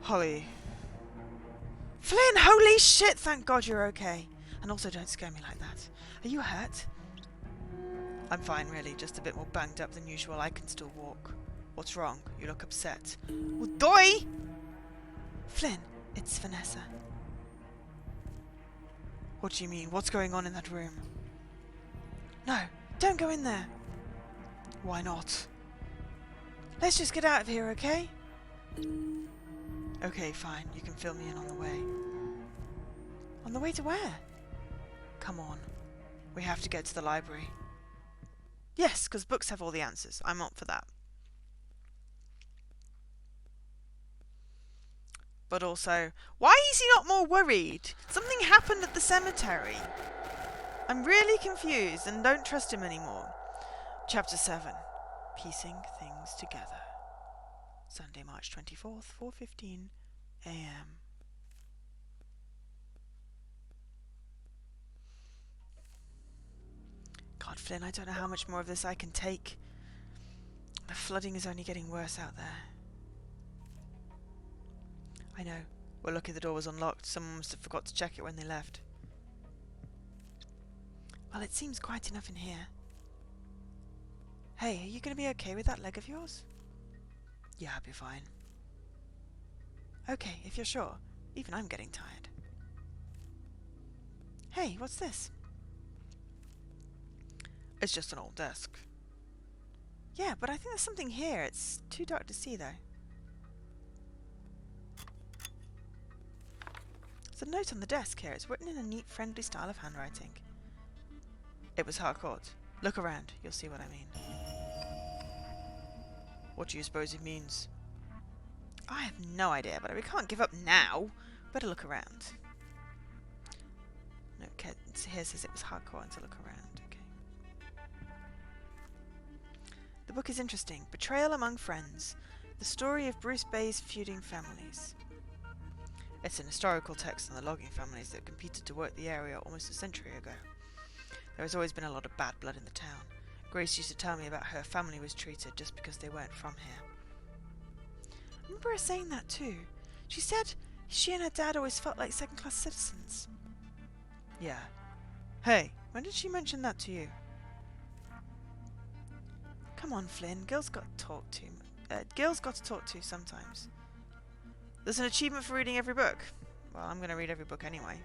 Holly. Flynn, holy shit, thank God you're okay. And also don't scare me like that. Are you hurt? I'm fine, really, just a bit more banged up than usual. I can still walk. What's wrong? You look upset. Well, doi! Flynn, it's Vanessa. What do you mean? What's going on in that room? No, don't go in there. Why not? Let's just get out of here, okay? Okay, fine. You can fill me in on the way. On the way to where? Come on. We have to get to the library. Yes, because books have all the answers. I'm up for that. But also, why is he not more worried? Something happened at the cemetery. I'm really confused and don't trust him anymore. Chapter 7. Piecing Things Together. Sunday, March 24th, 4:15 a.m. God, Flynn, I don't know how much more of this I can take. The flooding is only getting worse out there. I know. We're lucky the door was unlocked. Someone must have forgot to check it when they left. Well, it seems quiet enough in here. Hey, are you going to be okay with that leg of yours? Yeah, I'll be fine. Okay, if you're sure. Even I'm getting tired. Hey, what's this? It's just an old desk. Yeah, but I think there's something here. It's too dark to see, though. There's a note on the desk here. It's written in a neat, friendly style of handwriting. It was Harcourt. Look around. You'll see what I mean. What do you suppose it means? I have no idea, but we can't give up now. Better look around. No, here says it was Harcourt and to look around. Okay. The book is interesting. Betrayal Among Friends. The story of Bruce Bay's feuding families. It's an historical text on the logging families that competed to work the area almost a century ago. There has always been a lot of bad blood in the town. Grace used to tell me about how her family was treated just because they weren't from here. I remember her saying that too. She said she and her dad always felt like second-class citizens. Yeah. Hey, when did she mention that to you? Come on, Flynn. Gil's got to talk to sometimes. There's an achievement for reading every book. Well, I'm going to read every book anyway.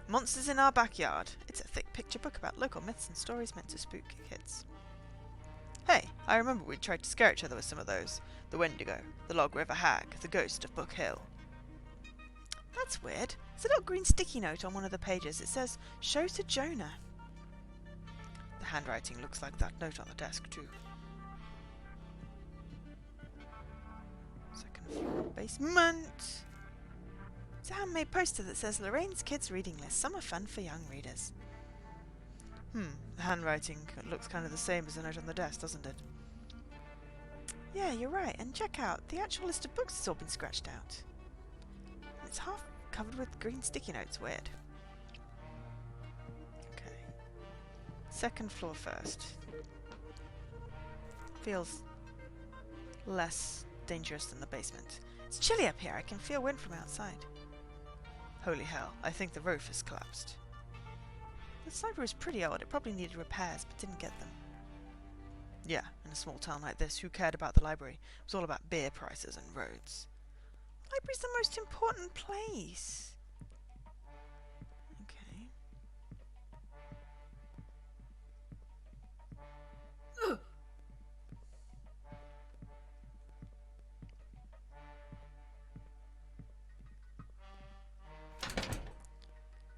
Monsters in Our Backyard. It's a thick picture book about local myths and stories meant to spook kids. Hey, I remember we tried to scare each other with some of those. The Wendigo, the Log River Hag, the Ghost of Book Hill. That's weird. There's a little green sticky note on one of the pages. It says, "Show to Jonah." The handwriting looks like that note on the desk too. Second floor basement. It's a handmade poster that says Lorraine's Kids Reading List. Summer fun for young readers. The handwriting looks kind of the same as the note on the desk, doesn't it? Yeah, you're right. And check out, the actual list of books has all been scratched out. And it's half covered with green sticky notes. Weird. Okay. Second floor first. Feels less dangerous than the basement. It's chilly up here. I can feel wind from outside. Holy hell, I think the roof has collapsed. This library is pretty old. It probably needed repairs, but didn't get them. Yeah, in a small town like this, who cared about the library? It was all about beer prices and roads. The library's the most important place. Okay. Ugh.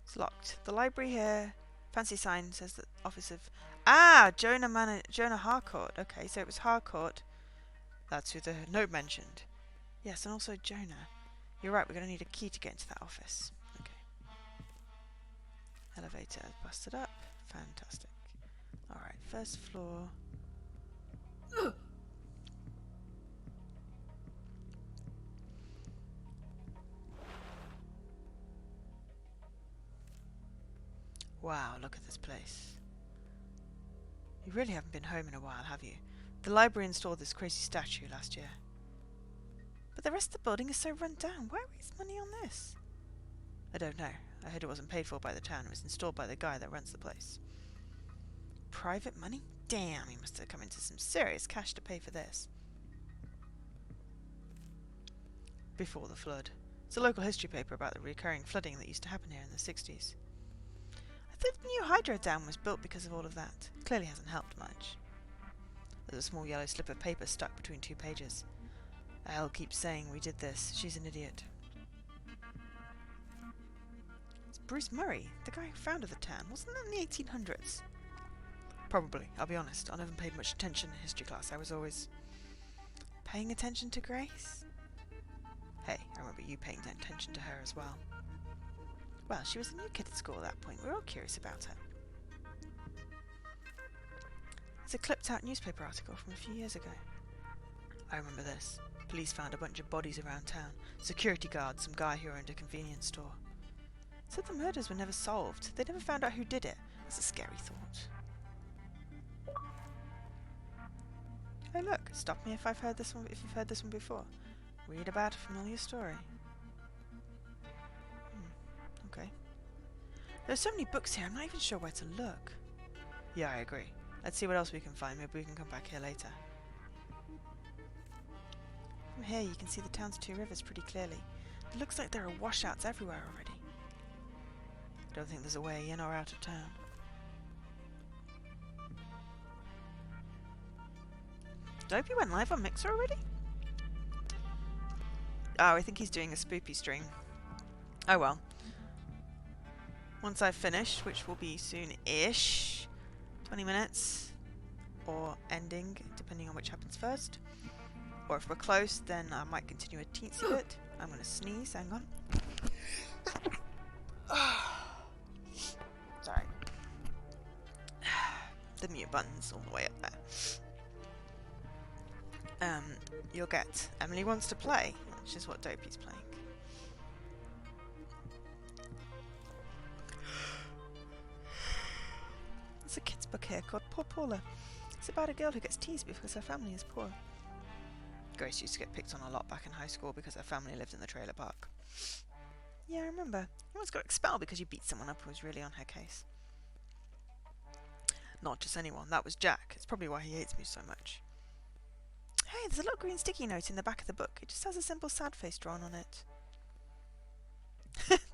It's locked. The library here. Fancy sign says that office of... Ah! Jonah Harcourt. Okay, so it was Harcourt. That's who the note mentioned. Yes, and also Jonah. You're right, we're going to need a key to get into that office. Okay. Elevator busted up. Fantastic. Alright, first floor. Ugh. Wow, look at this place. You really haven't been home in a while, have you? The library installed this crazy statue last year. But the rest of the building is so run down. Where is money on this? I don't know. I heard it wasn't paid for by the town. It was installed by the guy that runs the place. Private money? Damn, he must have come into some serious cash to pay for this. Before the flood. It's a local history paper about the recurring flooding that used to happen here in the 60s. I thought the new hydro dam was built because of all of that. Clearly hasn't helped much. There's a small yellow slip of paper stuck between 2 pages. Elle keeps saying we did this. She's an idiot. It's Bruce Murray, the guy who founded the town. Wasn't that in the 1800s? Probably. I'll be honest. I never paid much attention in history class. I was always paying attention to Grace. Hey, I remember you paying attention to her as well. Well, she was a new kid at school at that point. We were all curious about her. It's a clipped-out newspaper article from a few years ago. I remember this. Police found a bunch of bodies around town. Security guards, some guy who owned a convenience store. Said the murders were never solved. They never found out who did it. That's a scary thought. Hey look, stop me if you've heard this one before. Read about a familiar story. Okay. There's so many books here, I'm not even sure where to look. Yeah, I agree. Let's see what else we can find. Maybe we can come back here later. From here you can see the town's 2 rivers pretty clearly. It looks like there are washouts everywhere already. Don't think there's a way in or out of town. Dopey went live on Mixer already? Oh, I think he's doing a spoopy stream. Oh well. Once I've finished, which will be soon-ish, 20 minutes, or ending, depending on which happens first. Or if we're close, then I might continue a teensy bit. I'm going to sneeze, hang on. Sorry. The mute button's all the way up there. You'll get Emily Wants to Play, which is what Dopey's playing. There's a kid's book here called Poor Paula. It's about a girl who gets teased because her family is poor. Grace used to get picked on a lot back in high school because her family lived in the trailer park. Yeah, I remember. You once got expelled because you beat someone up who was really on her case. Not just anyone, that was Jack. It's probably why he hates me so much. Hey, there's a little green sticky note in the back of the book. It just has a simple sad face drawn on it.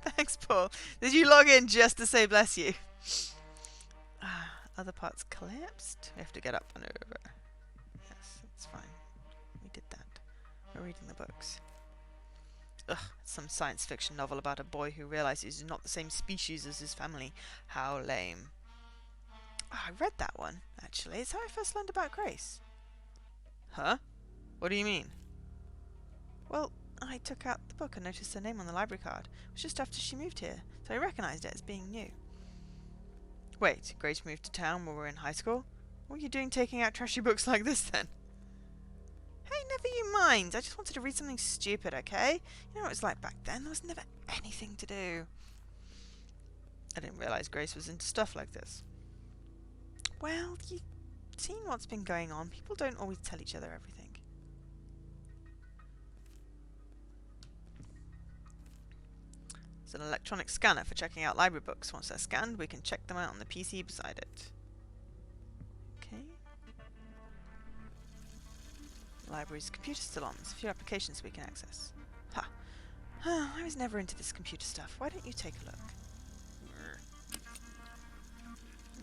Thanks, Paul. Did you log in just to say bless you? Other parts collapsed. We have to get up and over. Yes, that's fine. We did that. We're reading the books. Ugh, some science fiction novel about a boy who realizes he's not the same species as his family. How lame. Oh, I read that one, actually. It's how I first learned about Grace. Huh? What do you mean? Well, I took out the book and noticed her name on the library card. It was just after she moved here, so I recognised it as being new. Wait, Grace moved to town when we were in high school? What were you doing taking out trashy books like this then? Hey, never you mind. I just wanted to read something stupid, okay? You know what it was like back then? There was never anything to do. I didn't realise Grace was into stuff like this. Well, you've seen what's been going on. People don't always tell each other everything. It's an electronic scanner for checking out library books. Once they're scanned, we can check them out on the PC beside it. Okay. Library's computer still on. There's a few applications we can access. Ha! I was never into this computer stuff. Why don't you take a look?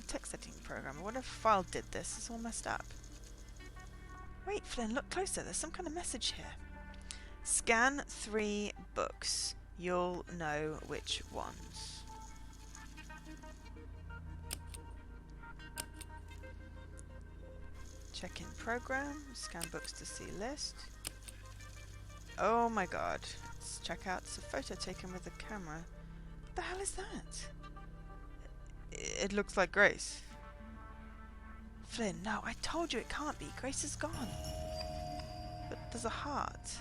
Text editing program. I wonder if a file did this. It's all messed up. Wait, Flynn, look closer. There's some kind of message here. Scan 3 books. You'll know which ones. Check in program. Scan books to see list. Oh my god. Let's check out. It's a photo taken with a camera. What the hell is that? It looks like Grace. Flynn, no, I told you it can't be. Grace is gone. But there's a heart.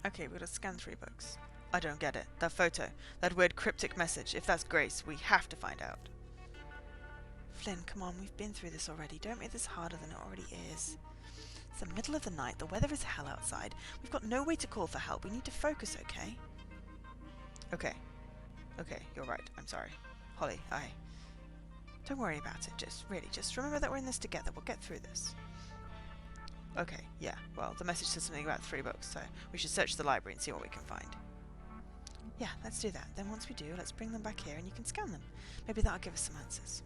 Okay, we've got to scan 3 books. I don't get it. That photo. That weird cryptic message. If that's Grace, we have to find out. Flynn, come on, we've been through this already. Don't make this harder than it already is. It's the middle of the night, the weather is hell outside. We've got no way to call for help. We need to focus, okay? Okay. Okay, you're right. I'm sorry. Holly, don't worry about it. Just remember that we're in this together. We'll get through this. Okay, yeah. Well, the message says something about 3 books, so we should search the library and see what we can find. Yeah, let's do that. Then once we do, let's bring them back here and you can scan them. Maybe that'll give us some answers.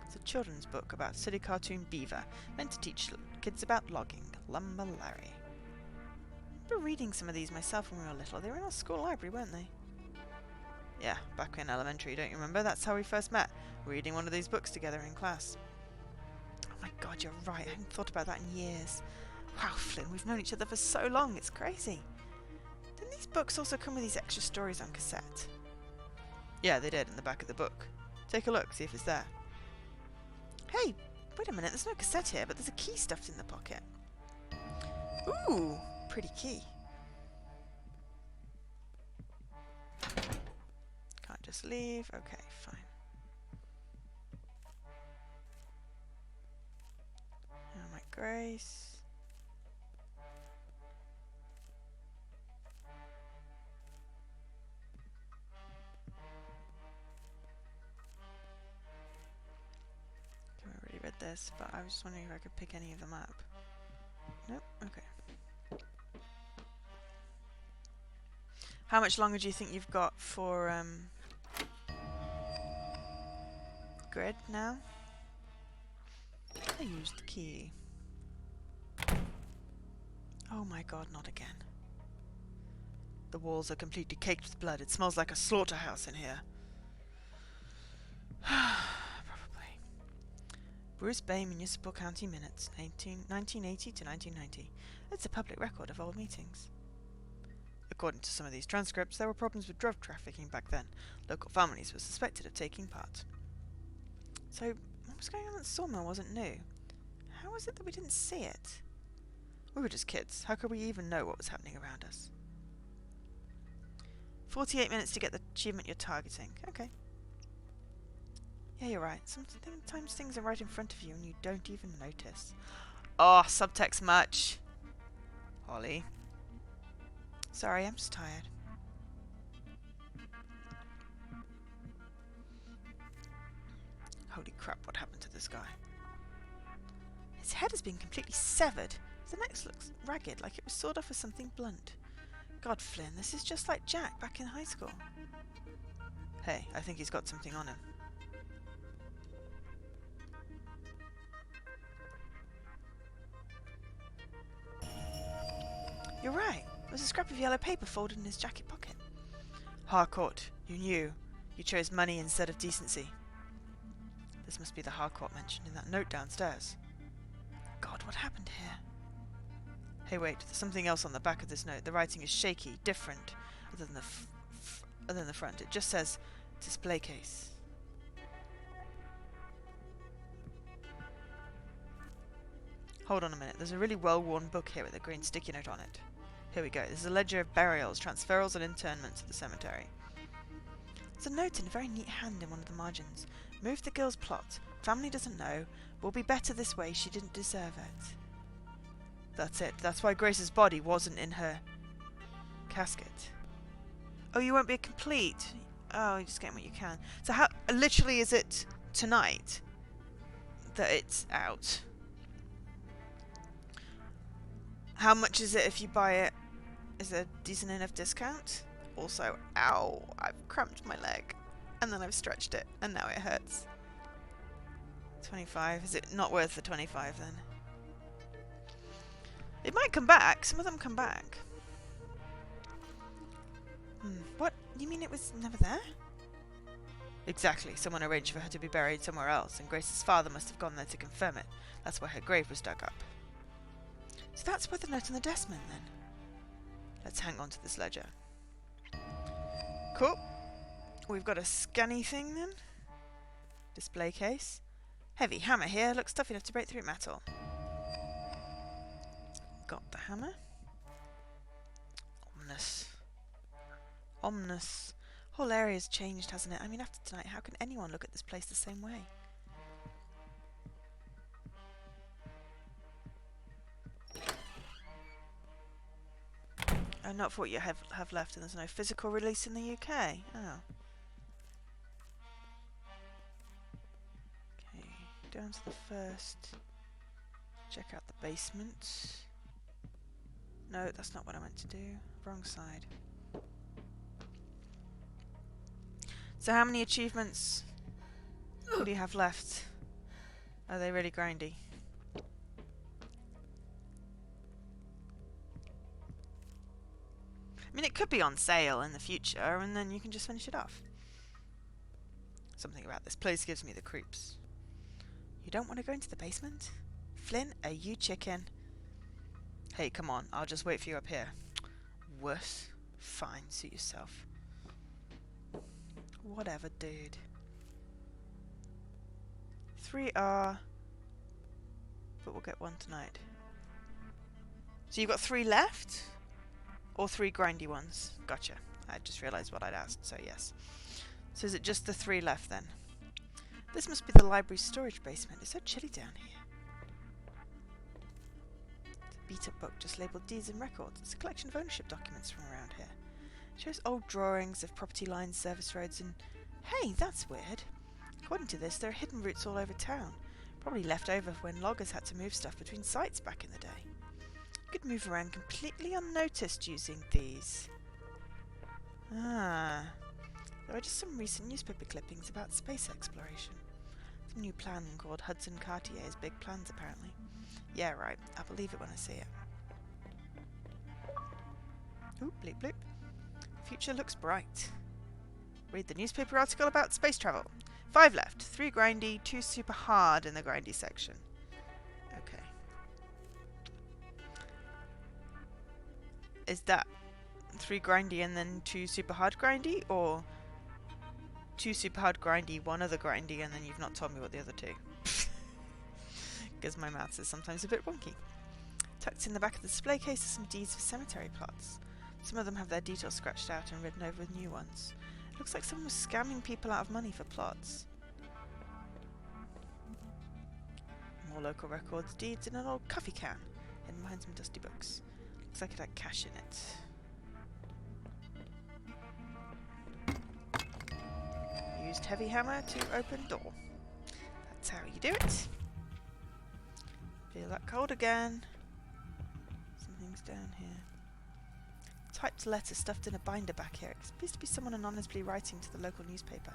It's a children's book about silly cartoon beaver, meant to teach kids about logging. Lumber Larry. I remember reading some of these myself when we were little. They were in our school library, weren't they? Yeah, back in elementary, don't you remember? That's how we first met, reading one of these books together in class. Oh my god, you're right. I haven't thought about that in years. Wow, Flynn, we've known each other for so long. It's crazy. Didn't these books also come with these extra stories on cassette? Yeah, they did, in the back of the book. Take a look, see if it's there. Hey, wait a minute. There's no cassette here, but there's a key stuffed in the pocket. Ooh, pretty key. Can't just leave. Okay, fine. Oh my Grace. Okay, I already read this, but I was just wondering if I could pick any of them up. Nope. Okay. How much longer do you think you've got for grid now? I used the key. Oh my god, not again. The walls are completely caked with blood. It smells like a slaughterhouse in here. Probably. Bruce Bay Municipal County Minutes, 1980 to 1990. It's a public record of old meetings. According to some of these transcripts, there were problems with drug trafficking back then. Local families were suspected of taking part. So, what was going on at the sawmill wasn't new. How was it that we didn't see it? We were just kids. How could we even know what was happening around us? 48 minutes to get the achievement you're targeting. Okay. Yeah, you're right. Sometimes things are right in front of you and you don't even notice. Oh, subtext much. Holly. Sorry, I'm just tired. Holy crap, what happened to this guy? His head has been completely severed. The neck looks ragged, like it was sawed off with something blunt. God, Flynn, this is just like Jack back in high school. Hey, I think he's got something on him. You're right. There was a scrap of yellow paper folded in his jacket pocket. Harcourt, you knew. You chose money instead of decency. This must be the Harcourt mentioned in that note downstairs. God, what happened here? Hey, wait, there's something else on the back of this note. The writing is shaky, different, other than the front. It just says, display case. Hold on a minute. There's a really well-worn book here with a green sticky note on it. Here we go. This is a ledger of burials, transferals, and internments at the cemetery. There's a note in a very neat hand in one of the margins. Move the girl's plot. Family doesn't know. Will be better this way. She didn't deserve it. That's it. That's why Grace's body wasn't in her casket. Oh, you won't be complete. Oh, you're just getting what you can. So how literally is it tonight that it's out? How much is it if you buy it? Is there a decent enough discount? Also, ow, I've cramped my leg. And then I've stretched it, and now it hurts. 25. Is it not worth the 25 then? It might come back. Some of them come back. What? You mean it was never there? Exactly. Someone arranged for her to be buried somewhere else, and Grace's father must have gone there to confirm it. That's why her grave was dug up. So that's where the note on the desk meant then. Let's hang on to this ledger. Cool. We've got a scanny thing then. Display case. Heavy hammer here. Looks tough enough to break through metal. Got the hammer. Ominous. Ominous. Whole area's changed, hasn't it? I mean, after tonight, how can anyone look at this place the same way? Oh, not for what you have left, and there's no physical release in the UK. Oh. Okay, down to the first. Check out the basement. No, that's not what I meant to do. Wrong side. So how many achievements do you have left? Are they really grindy? I mean, it could be on sale in the future, and then you can just finish it off. Something about this place gives me the creeps. You don't want to go into the basement? Flynn, are you chicken? Hey, come on, I'll just wait for you up here. Worse. Fine, suit yourself. Whatever, dude. 3 are... but we'll get one tonight. So you've got 3 left? Or 3 grindy ones? Gotcha. I just realised what I'd asked, so yes. So is it just the 3 left then? This must be the library's storage basement. It's so chilly down here. It's a beat-up book just labelled Deeds and Records. It's a collection of ownership documents from around here. It shows old drawings of property lines, service roads, and... hey, that's weird. According to this, there are hidden routes all over town. Probably left over when loggers had to move stuff between sites back in the day. You could move around completely unnoticed using these. Ah. There are just some recent newspaper clippings about space exploration. Some new plan called Hudson Cartier's Big Plans, apparently. Yeah, right. I'll believe it when I see it. Ooh, bleep bloop. Future looks bright. Read the newspaper article about space travel. 5 left. 3 grindy, 2 super hard in the grindy section. Okay. Is that 3 grindy and then 2 super hard grindy, or 2 super hard grindy, 1 other grindy, and then you've not told me what the other 2? Because my maths is sometimes a bit wonky. Tucked in the back of the display case are some deeds for cemetery plots. Some of them have their details scratched out and written over with new ones. It looks like someone was scamming people out of money for plots. More local records, deeds, and an old coffee can hidden behind some dusty books. Looks like it had cash in it. Used heavy hammer to open door. That's how you do it. Feel that cold again. Something's down here. Typed letter stuffed in a binder back here. It appears to be someone anonymously writing to the local newspaper.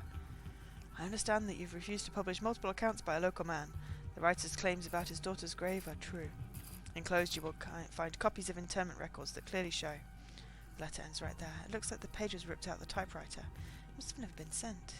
I understand that you've refused to publish multiple accounts by a local man. The writer's claims about his daughter's grave are true. Enclosed you will find copies of interment records that clearly show. The letter ends right there. It looks like the page was ripped out the typewriter. It must have never been sent.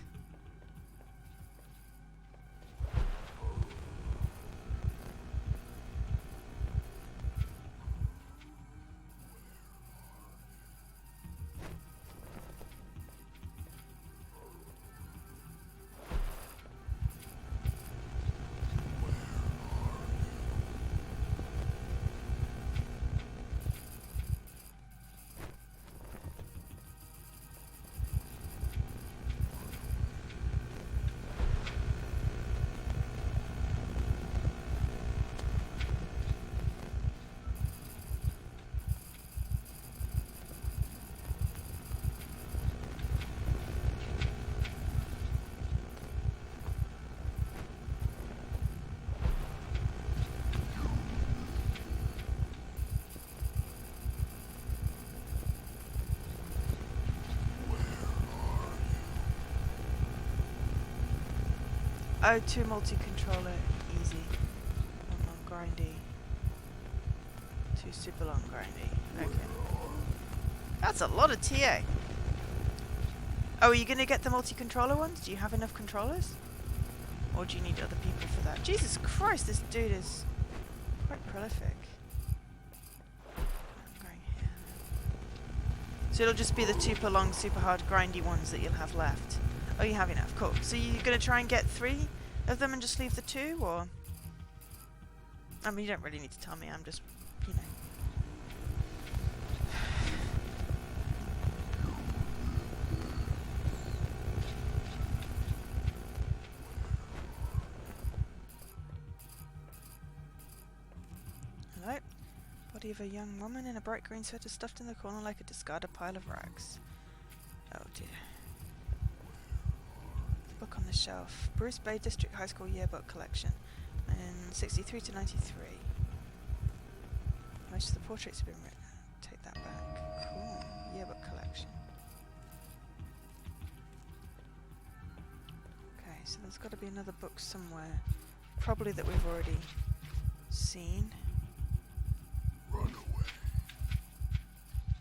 Oh, 2 multi-controller, easy. 1 long grindy. 2 super long grindy. Okay. That's a lot of TA. Oh, are you going to get the multi-controller ones? Do you have enough controllers? Or do you need other people for that? Jesus Christ, this dude is quite prolific. I'm going here. So it'll just be the super long, super hard, grindy ones that you'll have left. Oh, you have enough. Cool. So you're going to try and get 3 of them and just leave the 2, or? I mean, you don't really need to tell me. I'm just, you know. Body of a young woman in a bright green sweater stuffed in the corner like a discarded pile of rags. Oh dear. Book on the shelf. Bruce Bay District High School Yearbook Collection. In 63 to 93. Most of the portraits have been written. Take that back. Cool. Yearbook collection. Okay, so there's got to be another book somewhere. Probably that we've already seen. Run away.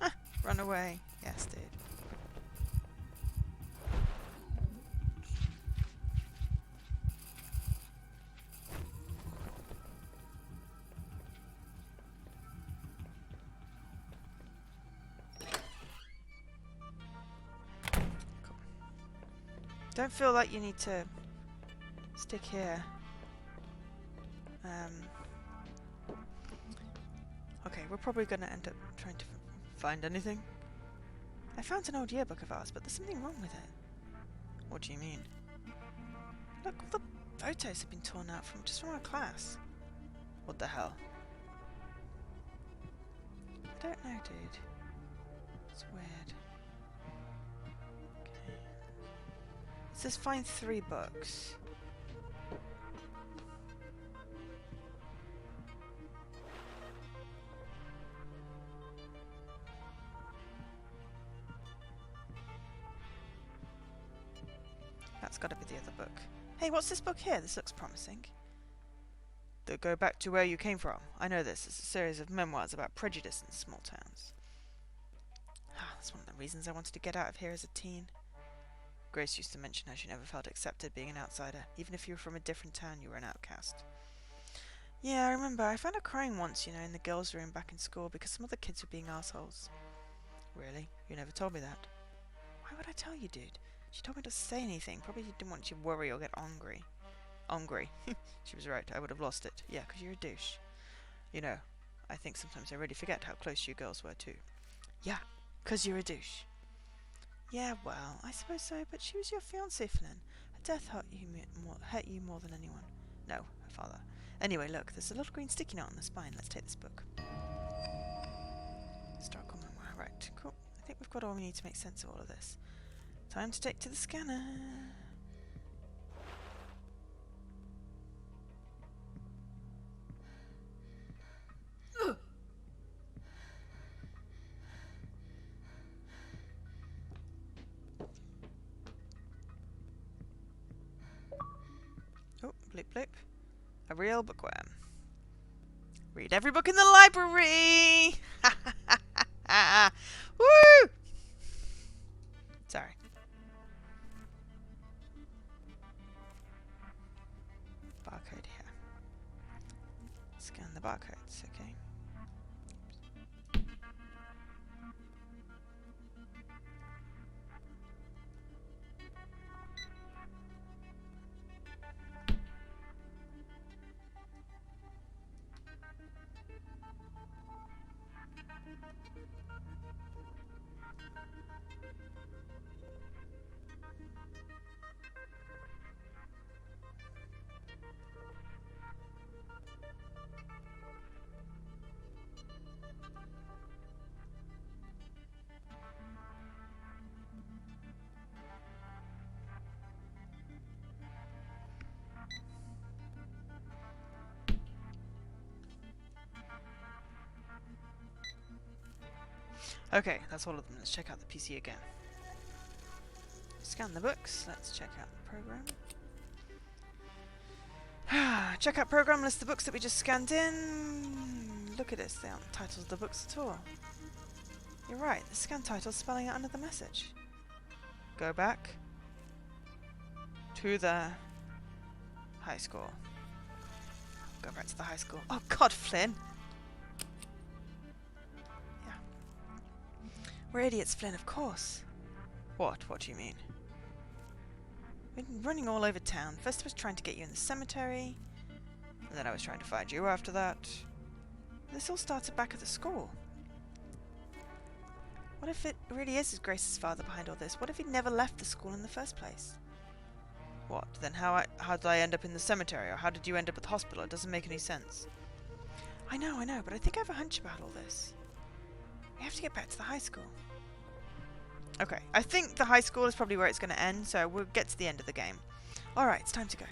Ah, run away. Yes, dude. Don't feel like you need to stick here. Okay, we're probably going to end up trying to find anything. I found an old yearbook of ours, but there's something wrong with it. What do you mean? Look, all the photos have been torn out just from our class. What the hell? I don't know, dude. It's weird. Okay. It says find 3 books. That's got to be the other book. Hey, what's this book here? This looks promising. That go back to where you came from. I know this. It's a series of memoirs about prejudice in small towns. Ah, that's one of the reasons I wanted to get out of here as a teen. Grace used to mention how she never felt accepted being an outsider. Even if you were from a different town, you were an outcast. Yeah, I remember. I found her crying once, you know, in the girls' room back in school because some other kids were being assholes. Really? You never told me that. Why would I tell you, dude? She told me not to say anything. Probably didn't want you to worry or get angry. Angry. She was right. I would have lost it. Yeah, 'cause you're a douche. You know, I think sometimes I really forget how close you girls were too. Yeah, 'cause you're a douche. Yeah, well, I suppose so, but she was your fiancée, Flynn. Her death hurt you more than anyone. No, her father. Anyway, look, there's a little green sticky note on the spine. Let's take this book. Historical memoir. Right, cool. I think we've got all we need to make sense of all of this. Time to take to the scanner. Oh, blip blip. A real bookworm. Read every book in the library! Ha ha ha ha ha! Woo! Sorry. Barcode here. Scan the barcodes, okay. Okay, that's all of them. Let's check out the PC again. Scan the books. Let's check out the program. Check out program, list the books that we just scanned in. Look at this, they aren't titles of the books at all. You're right, the scan title's spelling out another message. Go back to the high school. Go back to the high school. Oh God, Flynn! Yeah. We're idiots, Flynn, of course. What? What do you mean? We've been running all over town. First I was trying to get you in the cemetery, and then I was trying to find you after that. This all started back at the school. What if it really is Grace's father behind all this? What if he never left the school in the first place? What? Then how did I end up in the cemetery? Or how did you end up at the hospital? It doesn't make any sense. I know, but I think I have a hunch about all this. We have to get back to the high school. Okay, I think the high school is probably where it's going to end, so we'll get to the end of the game. Alright, it's time to go.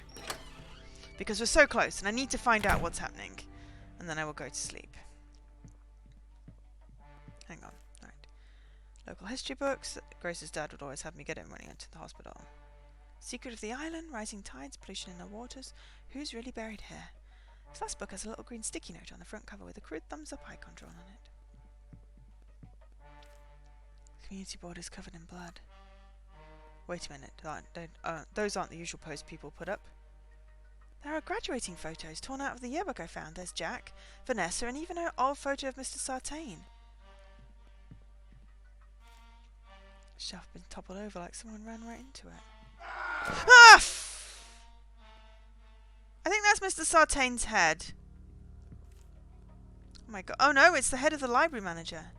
Because we're so close, and I need to find out what's happening. And then I will go to sleep. Hang on. Alright. Local history books. Grace's dad would always have me get it when he went to the hospital. Secret of the island, rising tides, pollution in the waters. Who's really buried here? This last book has a little green sticky note on the front cover with a crude thumbs up icon drawn on it. The community board is covered in blood. Wait a minute. Those aren't the usual posts people put up. There are graduating photos torn out of the yearbook I found. There's Jack, Vanessa, and even an old photo of Mr. Sartain. Shelf been toppled over like someone ran right into it. Ah! I think that's Mr. Sartain's head. Oh my god. Oh no, it's the head of the library manager.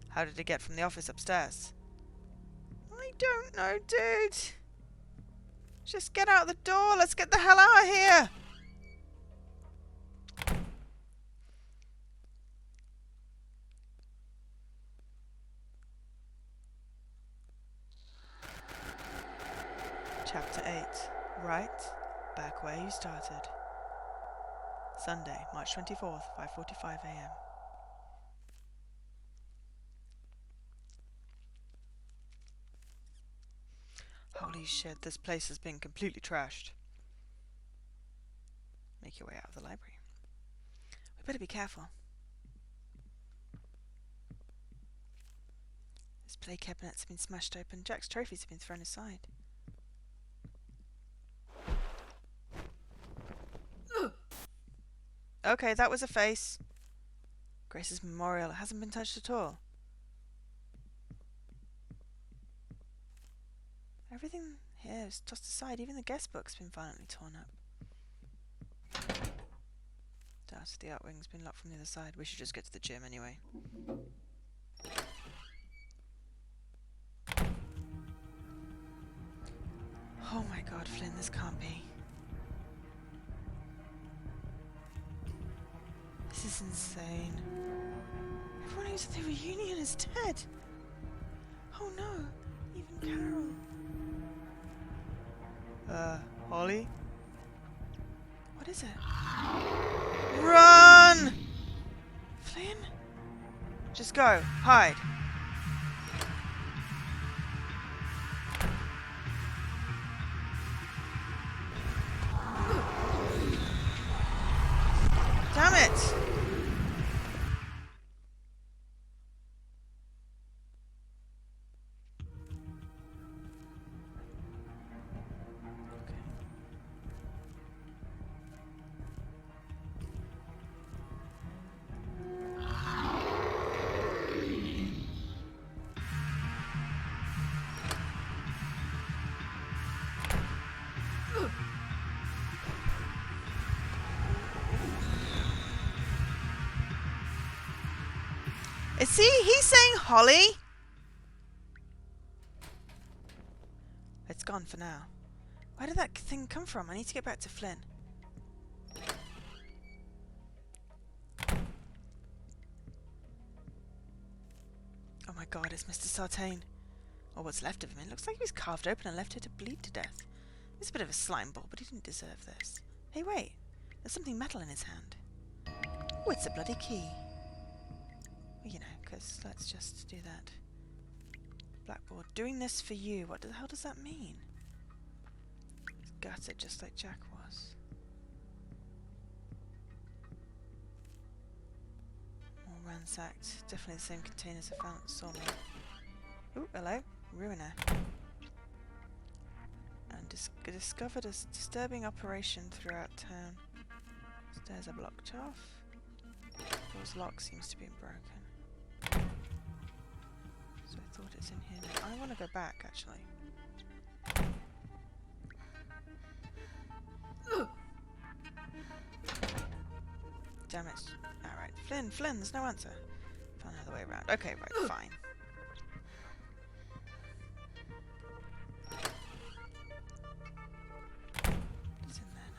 How did it get from the office upstairs? I don't know, dude. Just get out the door. Let's get the hell out of here. Chapter 8. Right back where you started. Sunday, March 24th, 5:45 a.m. Holy shit, this place has been completely trashed. Make your way out of the library. We better be careful. His play cabinets have been smashed open. Jack's trophies have been thrown aside. Okay, that was a face. Grace's memorial hasn't been touched at all. Everything here is tossed aside. Even the guest book's been violently torn up. Doubt the art wing's been locked from the other side. We should just get to the gym anyway. Oh my god, Flynn, this can't be. This is insane. Everyone who's at the reunion is dead. Oh no, even Carol. Holly? What is it? Run! Flynn? Just go. Hide. Damn it! Is he's saying Holly? It's gone for now. Where did that thing come from? I need to get back to Flynn. Oh my god, it's Mr. Sartain. Or what's left of him. It looks like he was carved open and left here to bleed to death. He's a bit of a slime ball, but he didn't deserve this. Hey, wait. There's something metal in his hand. Oh, it's a bloody key. Well, you know, because let's just do that. Blackboard. Doing this for you. What the hell does that mean? He's gutted just like Jack was. More ransacked. Definitely the same containers I found at the sawmill. Ooh, hello. Ruiner. And discovered a disturbing operation throughout town. Stairs are blocked off. Door's lock seems to be broken. So I thought it's in here now. I want to go back, actually. Damn it. Alright. Flynn, there's no answer. Found another way around. Okay, right, fine. What's in there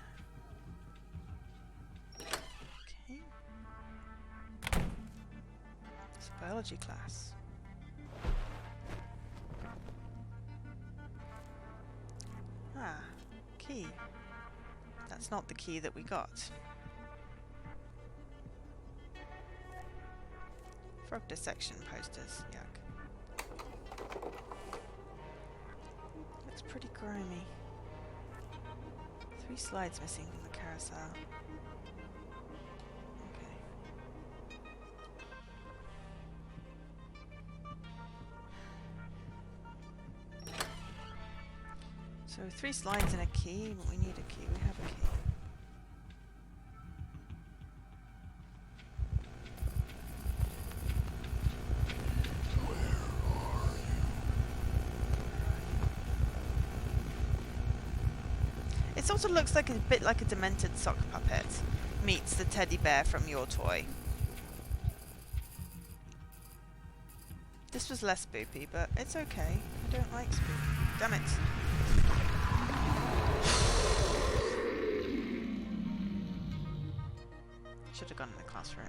now? Okay. biology class. Ah, key. That's not the key that we got. Frog dissection posters, yuck. Looks pretty grimy. 3 slides missing from the carousel. Okay. So 3 slides and a key, but we need a key. We have a key. It sort of looks like a bit like a demented sock puppet meets the teddy bear from your toy. This was less spoopy, but it's okay. I don't like spoopy. Damn it. Should have gone in the classroom.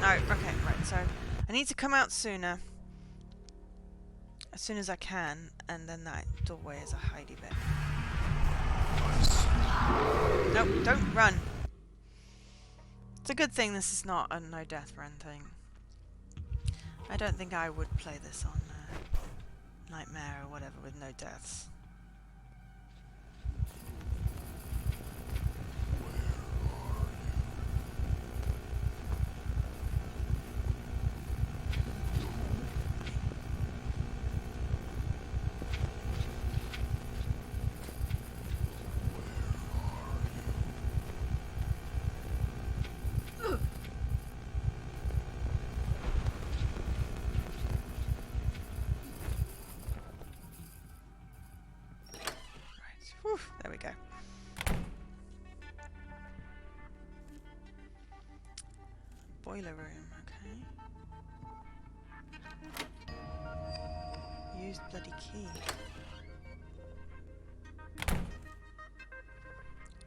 No, okay, right, so I need to come out sooner. As soon as I can, and then that doorway is a hidey bit. Nope, don't run. It's a good thing this is not a no death run thing. I don't think I would play this on Nightmare or whatever with no deaths. Whew, there we go. Boiler room, okay. Used bloody key.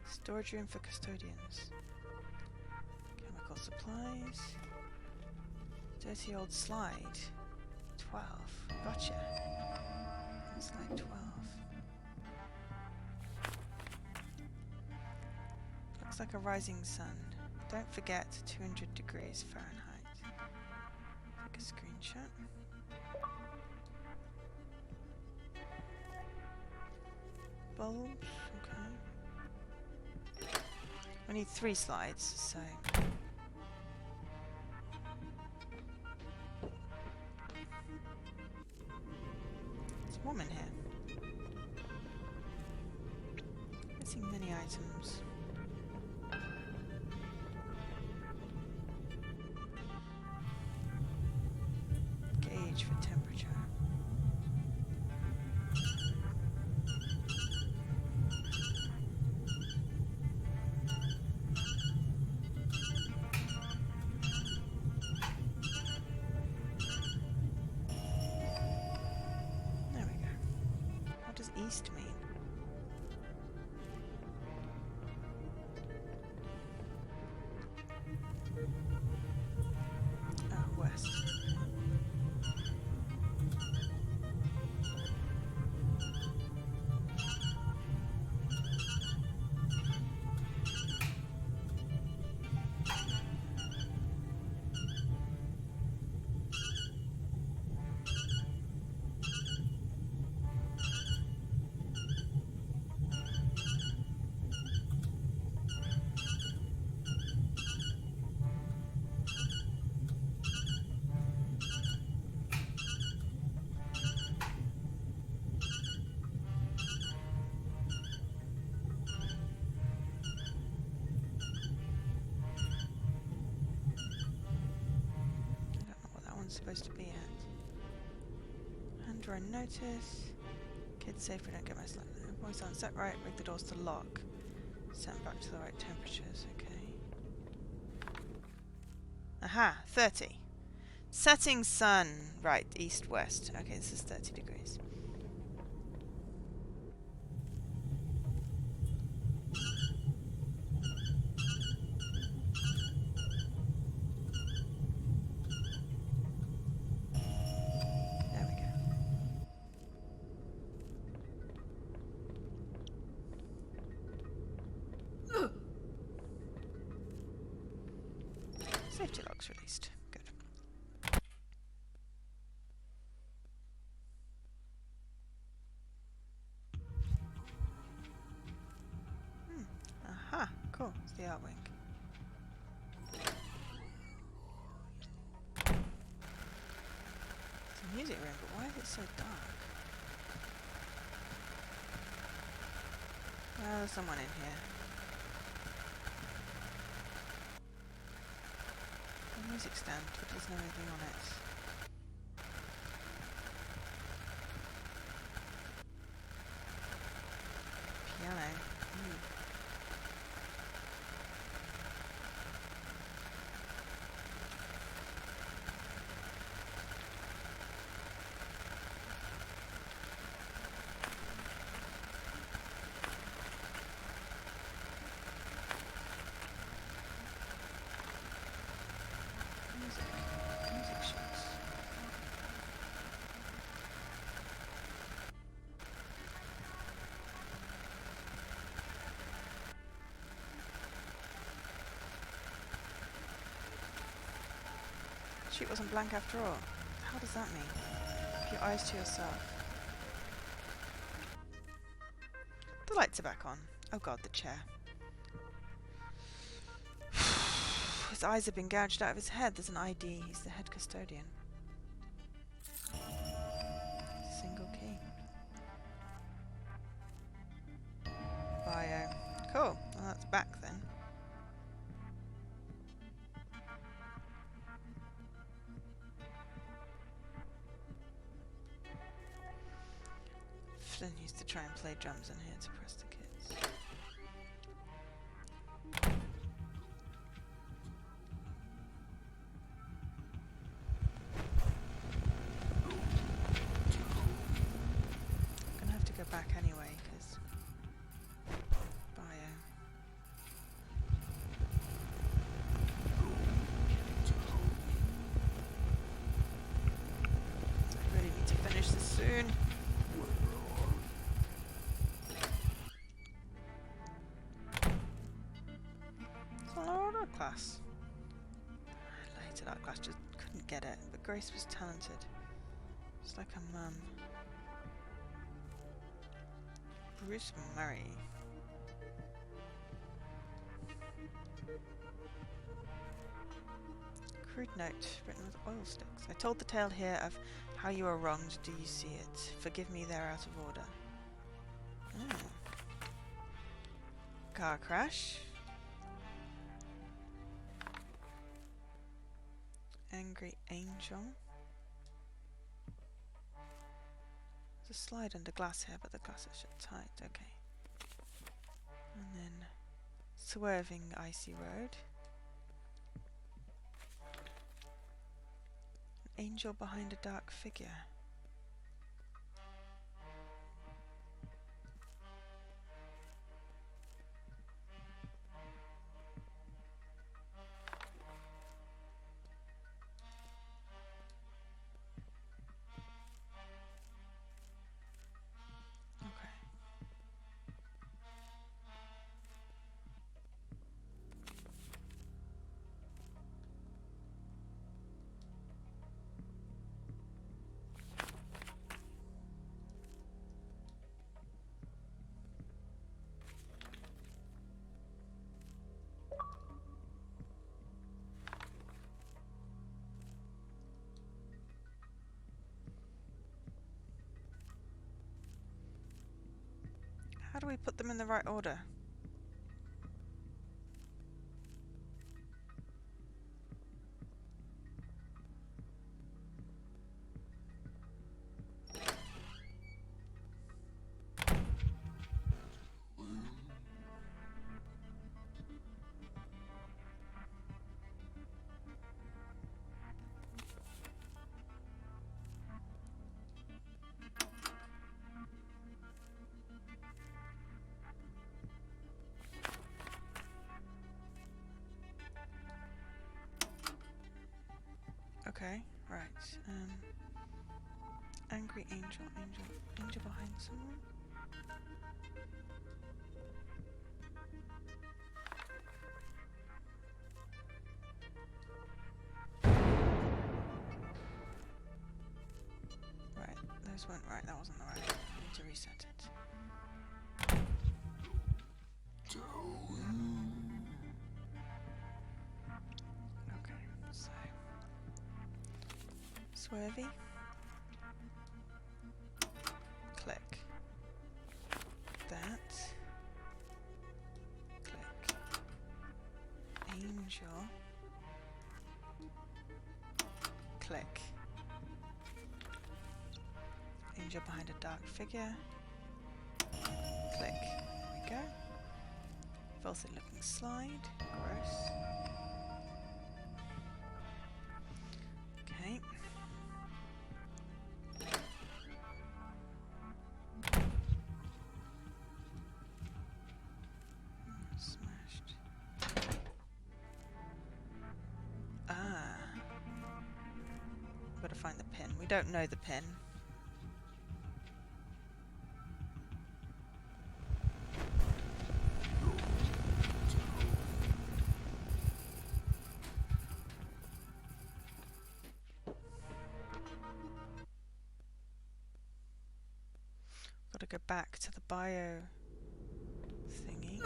Storage room for custodians. Chemical supplies. Dirty old slide. 12. Gotcha. Slide 12. Looks like a rising sun. Don't forget 200 degrees Fahrenheit. Take a screenshot. Bulbs, okay. We need 3 slides, so... It's warm in here. Missing many items. Gauge for temperature. There we go. What does east mean? Oh, west. supposed to be at? Under a notice. Kids safe, we don't get messed up. Voice on, set right, rig the doors to lock. Set them back to the right temperatures, okay. Aha, 30. Setting sun. Right, east-west. Okay, this is 30 degrees. There we go. Safety locks released. Good. Aha, cool. It's the art wing. It's a music room, but why is it so dark? Oh, there's someone in here. A music stand, but there's no anything on it. Piano. Ooh. Music sheets. Sheet wasn't blank after all. How does that mean? Keep your eyes to yourself. The lights are back on. Oh god, the chair. His eyes have been gouged out of his head. There's an ID. He's the head custodian. Single key. Bio. Cool. Well, that's back then. Flynn used to try and play drums in here to press the kids. I'm gonna have to go back anyway, because bio. I really need to finish this soon. Art class. I hated art class, just couldn't get it. But Grace was talented. Just like her mum. Bruce Murray. Crude note written with oil sticks. I told the tale here of how you are wronged. Do you see it? Forgive me, they're out of order. Oh. Car crash. Angry angel. There's a slide under glass here, but the glass is shut tight. Okay. And then swerving icy road. An angel behind a dark figure. Okay. How do we put them in the right order? Angry angel, angel behind someone. Right, those weren't right. That wasn't the right one. I need to reset it. Okay, so swervy. Click. That. Click. Angel. Click. Angel behind a dark figure. Click. There we go. Filthy looking slide. Gross. Okay. Smashed. Ah. Gotta find the pin. We don't know the pin. Gotta go back to the bio thingy.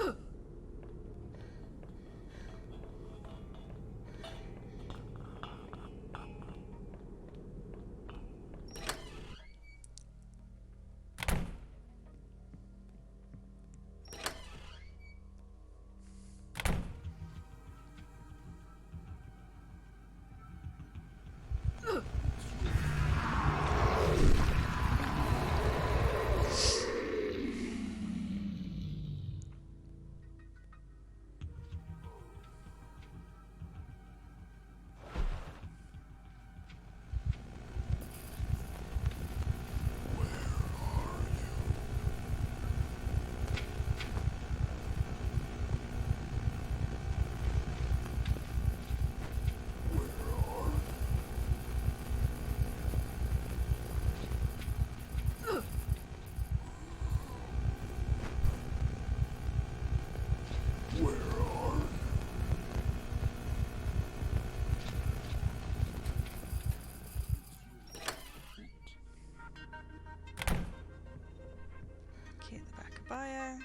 Key at the back of bio.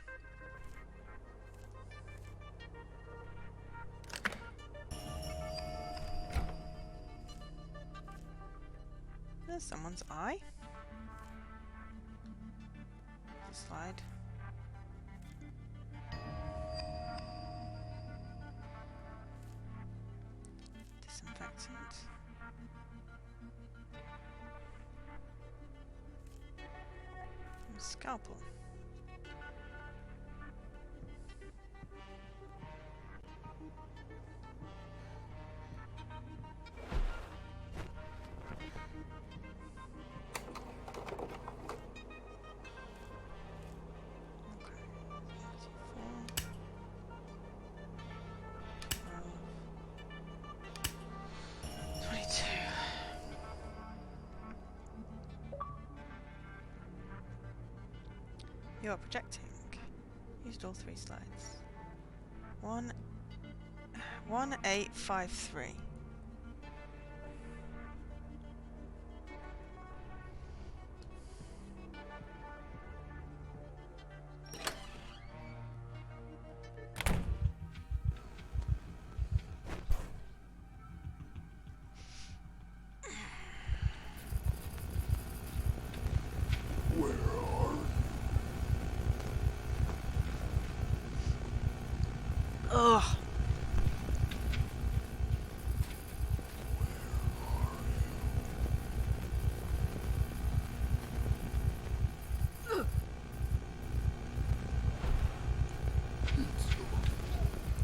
There's someone's eye. Slide. Disinfectant. Scalpel. You are projecting. Used all 3 slides. 1853. Ugh.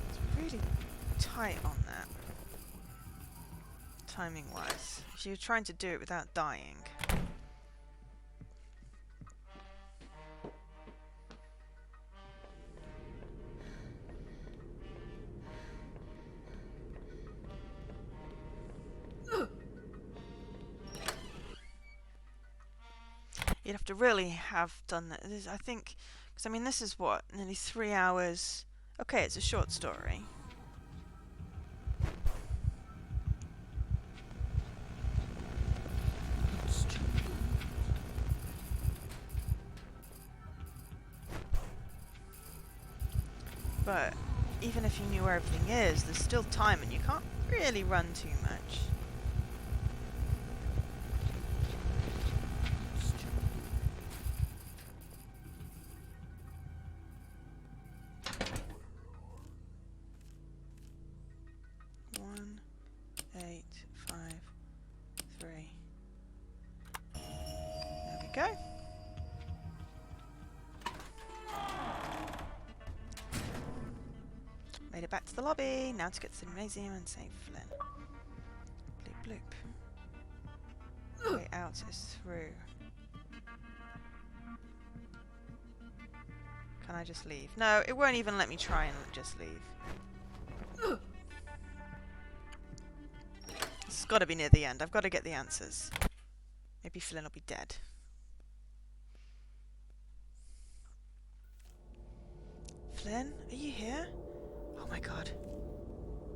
It's really tight on that. Timing wise. If you're trying to do it without dying. You'd have to really have done that. I think, because I mean, this is what, nearly 3 hours. Okay, it's a short story. But even if you knew where everything is, there's still time and you can't really run too much. One, 8, 5, 3. There we go. Made it back to the lobby. Now to get to the museum and save Flynn. Bloop bloop. The way out is through. Can I just leave? No, it won't even let me try and just leave. It's got to be near the end. I've got to get the answers. Maybe Flynn will be dead. Flynn, are you here? Oh my god.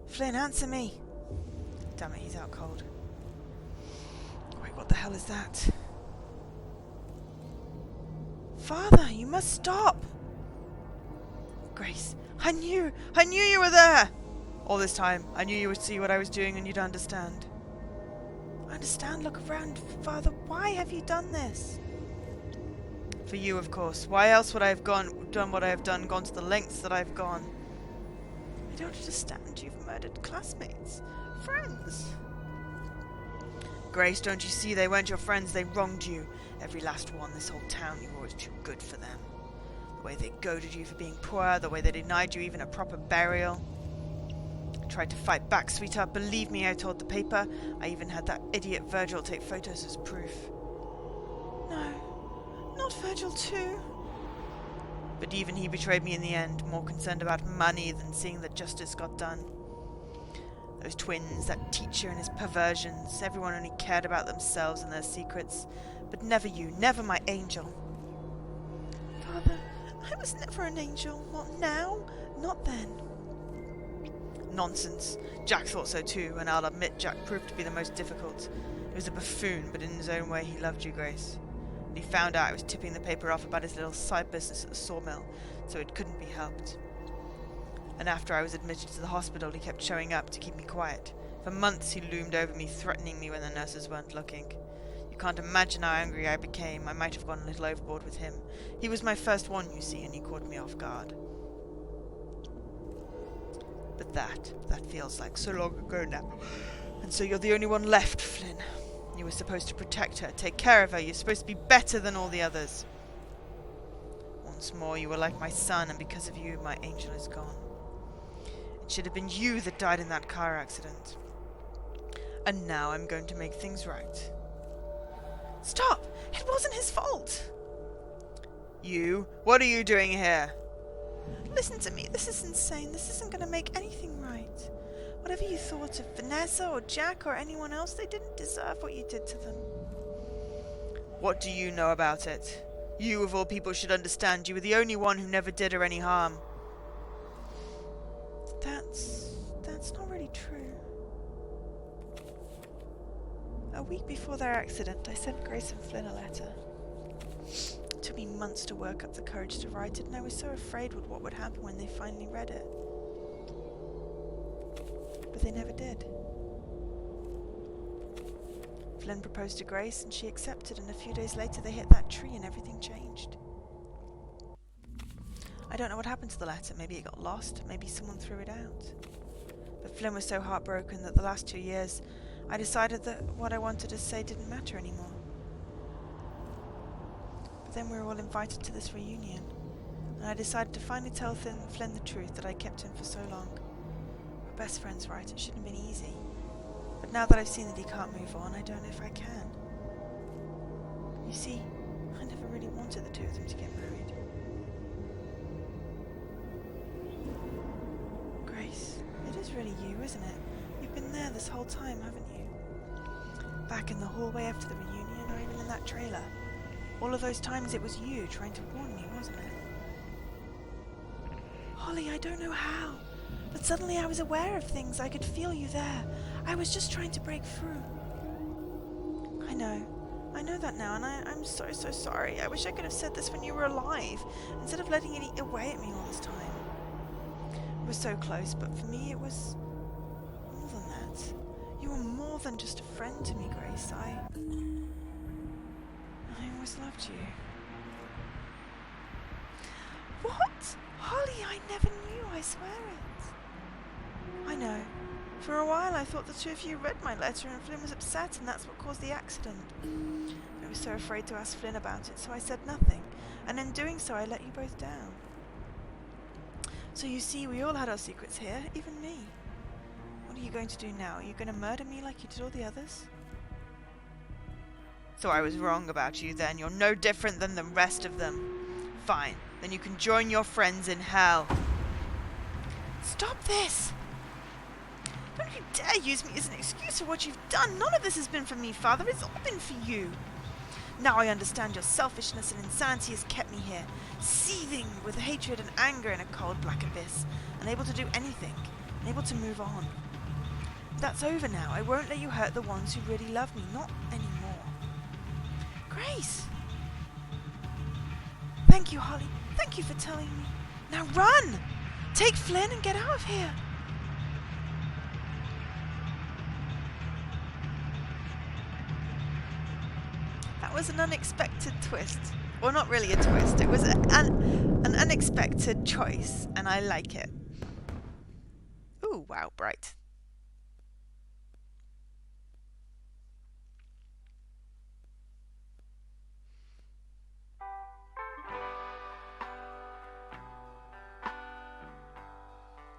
Flynn, answer me! Damn it, he's out cold. Wait, what the hell is that? Father, you must stop! Grace, I knew you were there! All this time, I knew you would see what I was doing and you'd understand. Understand? Look around. Father, why have you done this? For you, of course. Why else would I have done what I have done, gone to the lengths that I've gone? I don't understand. You've murdered classmates. Friends. Grace, don't you see? They weren't your friends. They wronged you. Every last one. This whole town. You were always too good for them. The way they goaded you for being poor. The way they denied you even a proper burial. I tried to fight back, sweetheart. Believe me, I told the paper. I even had that idiot Virgil take photos as proof. No. Not Virgil too. But even he betrayed me in the end, more concerned about money than seeing that justice got done. Those twins, that teacher and his perversions, everyone only cared about themselves and their secrets. But never you, never my angel. Father, I was never an angel. Not now, not then. Nonsense. Jack thought so too, and I'll admit Jack proved to be the most difficult. He was a buffoon, but in his own way he loved you, Grace. He found out I was tipping the paper off about his little side business at the sawmill, so it couldn't be helped. And after I was admitted to the hospital, he kept showing up to keep me quiet. For months he loomed over me, threatening me when the nurses weren't looking. You can't imagine how angry I became. I might have gone a little overboard with him. He was my first one, you see, and he caught me off guard. But that feels like so long ago now. And so you're the only one left, Flynn. You were supposed to protect her, take care of her. You're supposed to be better than all the others. Once more, you were like my son, and because of you, my angel is gone. It should have been you that died in that car accident. And now I'm going to make things right. Stop! It wasn't his fault! You? What are you doing here? Listen to me, this is insane. This isn't going to make anything right. Whatever you thought of Vanessa or Jack or anyone else, they didn't deserve what you did to them. What do you know about it? You, of all people, should understand. You were the only one who never did her any harm. That's not really true. A week before their accident, I sent Grace and Flynn a letter. It took me months to work up the courage to write it, and I was so afraid with what would happen when they finally read it. But they never did. Flynn proposed to Grace, and she accepted, and a few days later they hit that tree and everything changed. I don't know what happened to the letter. Maybe it got lost, maybe someone threw it out. But Flynn was so heartbroken that the last 2 years I decided that what I wanted to say didn't matter anymore. But then we were all invited to this reunion, and I decided to finally tell Flynn the truth that I kept him for so long. We're best friends, right? It shouldn't have been easy. But now that I've seen that he can't move on, I don't know if I can. You see, I never really wanted the two of them to get married. Grace, it is really you, isn't it? You've been there this whole time, haven't you? Back in the hallway after the reunion, or even in that trailer. All of those times it was you trying to warn me, wasn't it? Holly, I don't know how, but suddenly I was aware of things. I could feel you there. I was just trying to break through. I know that now, and I'm so sorry. I wish I could have said this when you were alive, instead of letting it eat away at me all this time. We were so close, but for me it was more than that. You were more than just a friend to me, Grace. I always loved you. What? Holly, I never knew, I swear it. I know. For a while I thought the two of you read my letter and Flynn was upset and that's what caused the accident. I was so afraid to ask Flynn about it, so I said nothing. And in doing so I let you both down. So you see, we all had our secrets here, even me. What are you going to do now? Are you going to murder me like you did all the others? So I was wrong about you then. You're no different than the rest of them. Fine. Then you can join your friends in hell. Stop this! Don't you dare use me as an excuse for what you've done. None of this has been for me, Father. It's all been for you. Now I understand your selfishness and insanity has kept me here, seething with hatred and anger in a cold black abyss, unable to do anything, unable to move on. But that's over now. I won't let you hurt the ones who really love me. Not anymore. Grace! Thank you, Holly. Thank you for telling me. Now run! Take Flynn and get out of here. That was an unexpected twist. Well, not really a twist. It was an unexpected choice, and I like it. Ooh, wow, bright.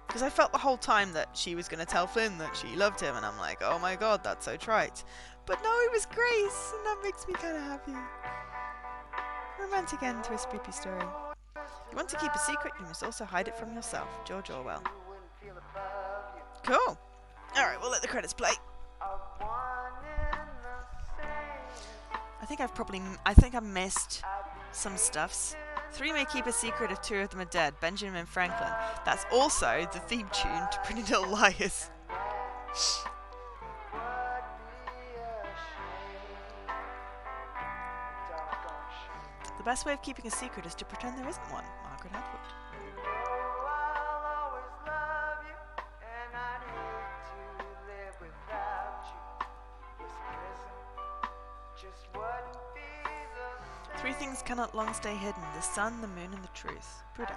Because I felt the whole time that she was going to tell Flynn that she loved him, and I'm like, oh my god, that's so trite. But no, it was Grace, and that makes me kind of happy. Romantic end to a spooky story. If you want to keep a secret, you must also hide it from yourself. George Orwell. Cool. Alright, we'll let the credits play. I think I've missed some stuffs. 3 may keep a secret if 2 of them are dead. Benjamin Franklin. That's also the theme tune to Pretty Little Liars. The best way of keeping a secret is to pretend there isn't one. Margaret Atwood. Three things cannot long stay hidden: the sun, the moon, and the truth. Buddha.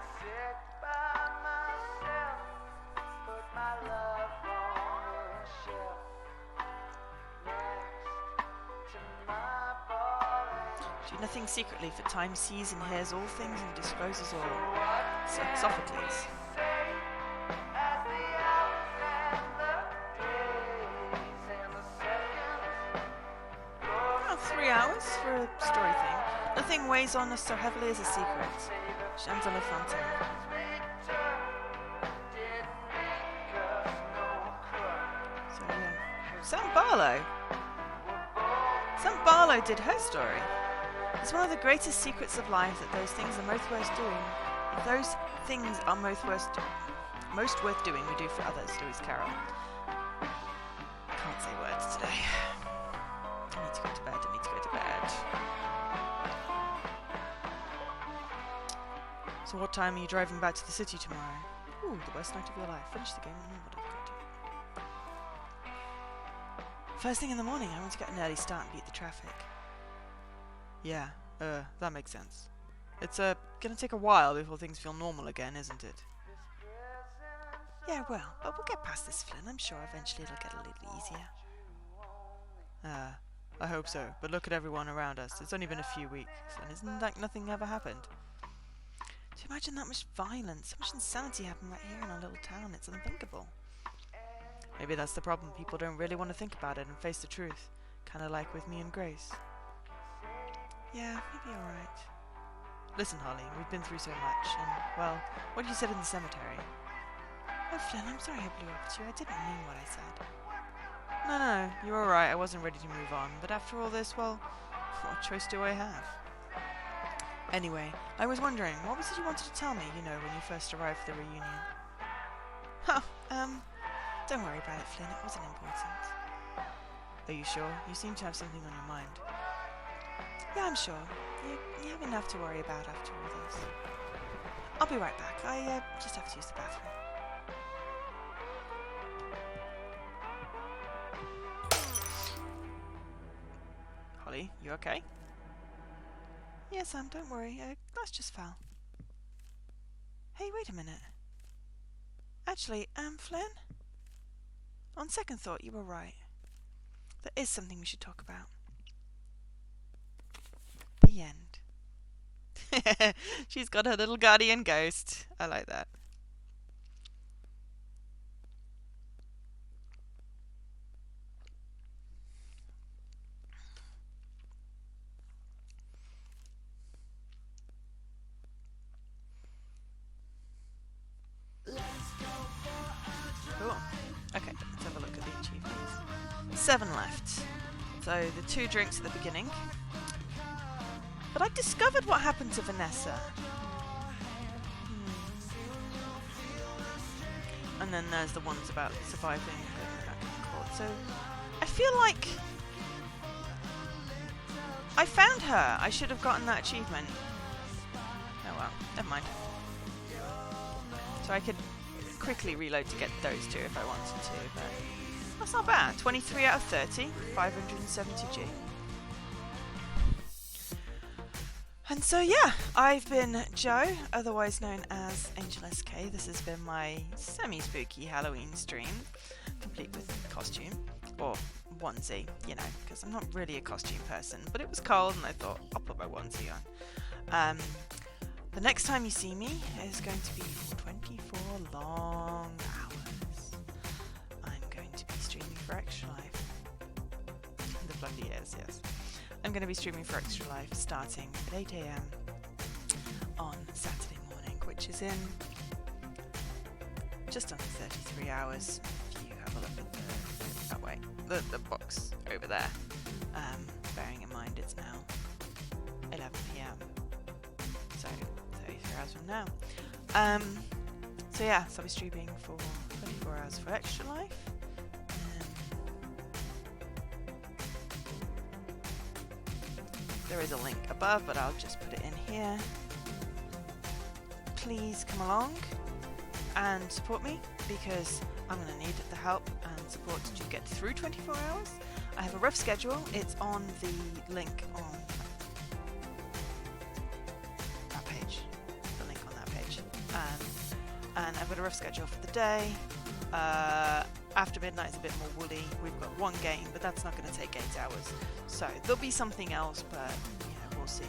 Do nothing secretly, for time sees and hears all things and discloses all. Sophocles. About 3 hours for a story thing. Nothing weighs on us so heavily as a secret. Jean de La Fontaine. So yeah. Sam Barlow did her story. It's one of the greatest secrets of life that those things are most worth doing. If those things are most worth doing, we do for others. Lewis Carroll. I can't say words today. I need to go to bed. So what time are you driving back to the city tomorrow? Ooh, the worst night of your life. Finish the game and then what I've got to do. First thing in the morning, I want to get an early start and beat the traffic. Yeah, that makes sense. It's, gonna take a while before things feel normal again, isn't it? Yeah, well, but we'll get past this, Flynn. I'm sure eventually it'll get a little easier. I hope so, but look at everyone around us. It's only been a few weeks, and isn't like nothing ever happened? To imagine that much violence, so much insanity happen right here in our little town, it's unthinkable. Maybe that's the problem. People don't really want to think about it and face the truth. Kinda like with me and Grace. Yeah, maybe you're right. Listen, Holly, we've been through so much, and, well, what you said in the cemetery. Oh, Flynn, I'm sorry I blew up at you. I didn't mean what I said. No, you're alright. I wasn't ready to move on. But after all this, well, what choice do I have? Anyway, I was wondering, what was it you wanted to tell me, when you first arrived for the reunion? Huh, don't worry about it, Flynn, it wasn't important. Are you sure? You seem to have something on your mind. Yeah, I'm sure. You have enough to worry about after all this. I'll be right back. I just have to use the bathroom. Holly, you okay? Yes, Sam, don't worry. Glass just fell. Hey, wait a minute. Actually, Flynn? On second thought, you were right. There is something we should talk about. The end. She's got her little guardian ghost. I like that. Cool. Okay, let's have a look at the achievements. 7 left. So the 2 drinks at the beginning. But I discovered what happened to Vanessa. And then there's the ones about surviving going back in court. So I feel like I found her. I should have gotten that achievement. Oh well, never mind. So I could quickly reload to get those 2 if I wanted to, but that's not bad. 23 out of 30, 570G. And so yeah, I've been Joe, otherwise known as Angel SK. This has been my semi-spooky Halloween stream, complete with costume, or onesie, because I'm not really a costume person, but it was cold and I thought I'll put my onesie on. The next time you see me is going to be for 24 long hours. I'm going to be streaming for Extra Life. The bloody is, yes. I'm going to be streaming for Extra Life starting at 8 AM on Saturday morning, which is in just under 33 hours. If you have a look at the box over there. Bearing in mind it's now 11 PM, so 33 hours from now. So I'll be streaming for 24 hours for Extra Life. There is a link above, but I'll just put it in here. Please come along and support me, because I'm going to need the help and support to get through 24 hours. I have a rough schedule. It's on the link on that page. The link on that page. And I've got a rough schedule for the day. After midnight is a bit more woolly. We've got 1 game, but that's not going to take 8 hours. So there'll be something else, but we'll see.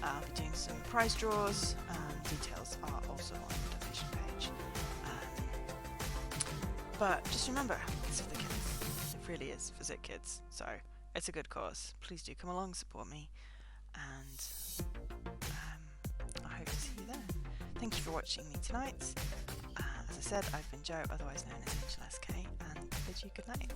I'll be doing some prize draws. Details are also on the donation page. But just remember, it's for the kids. It really is for Zit Kids. So it's a good cause. Please do come along, support me, and I hope to see you there. Thank you for watching me tonight. As I said, I've been Joe, otherwise known as Angel SK, and bid you good night.